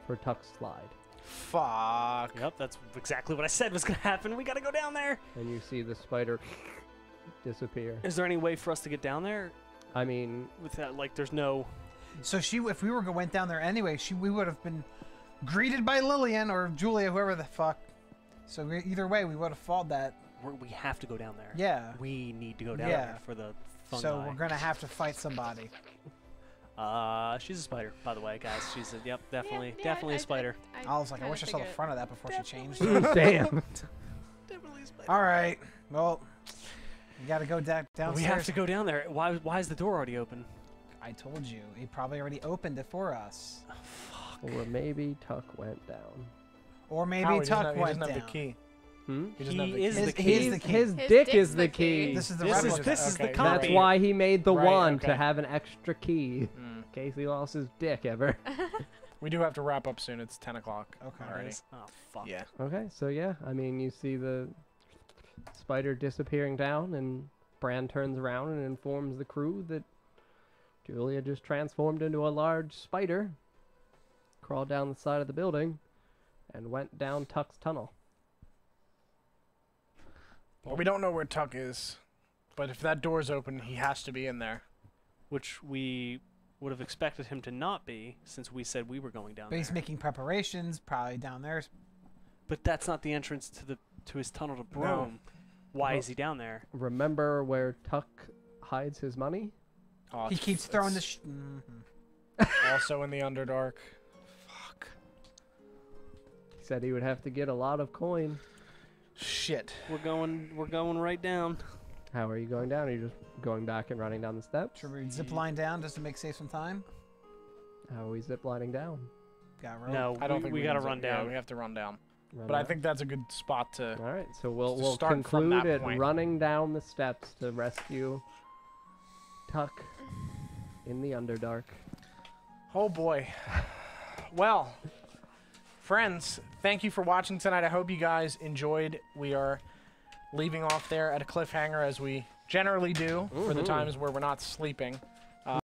for Tuck's slide, Fuck. Yep, that's exactly what I said was gonna happen. We gotta go down there. and you see the spider disappear. Is there any way for us to get down there I mean, with that? Like, there's no. So if we went down there anyway, we would have been greeted by Lillian or Julia, whoever the fuck. So either way, we would have fought that. We have to go down there. Yeah. We need to go down Yeah. there for the fungi. So we're gonna have to fight somebody. She's a spider, by the way, guys. She's a definitely Yeah, definitely I- a spider. I was like, I kinda wish I saw the figured. front of that before she changed. damn. Definitely a spider. All right. Well, You gotta go downstairs. We have to go down there. Why is the door already open? I told you. He probably already opened it for us. Or maybe Tuck went down. Or maybe How, Tuck he went doesn't down. have the key. Hmm? He doesn't have the He is key. the key. He's the key. His His dick dick's is the the key. key. This is the This is replica. this is the Okay. copy. That's why he made the Right, wand okay. to have an extra key Mm. in case he lost his dick ever. We do have to wrap up soon. It's 10 o'clock Okay. already. Oh fuck. Yeah. Okay, so yeah, I mean, you see the spider disappearing down, and Bran turns around and informs the crew that Julia just transformed into a large spider, crawled down the side of the building, and went down Tuck's tunnel. Well, we don't know where Tuck is, but if that door's open, he has to be in there. Which we would have expected him to not be, since we said we were going down But he's there. making preparations, probably down there. But that's not the entrance to his tunnel to Brome. Why is he down there? Remember where Tuck hides his money? Oh, He it's- keeps throwing the. it's Mhm. also in the Underdark. Fuck. He said he would have to get a lot of coin. Shit. We're going right down. How are you going down? Are you just going back and running down the steps? Should we zip line down just to save some time? How are we ziplining down? Got rope. No, I don't think we gotta can run zip- Yeah, down. we have to run down. Run But I down? think that's a good spot to. All right, so we'll to start from conclude that it point. running down the steps to rescue Tuck in the Underdark. Oh boy. Well, friends, thank you for watching tonight. I hope you guys enjoyed. We are leaving off there at a cliffhanger, as we generally do for the Mhm. times where we're not sleeping.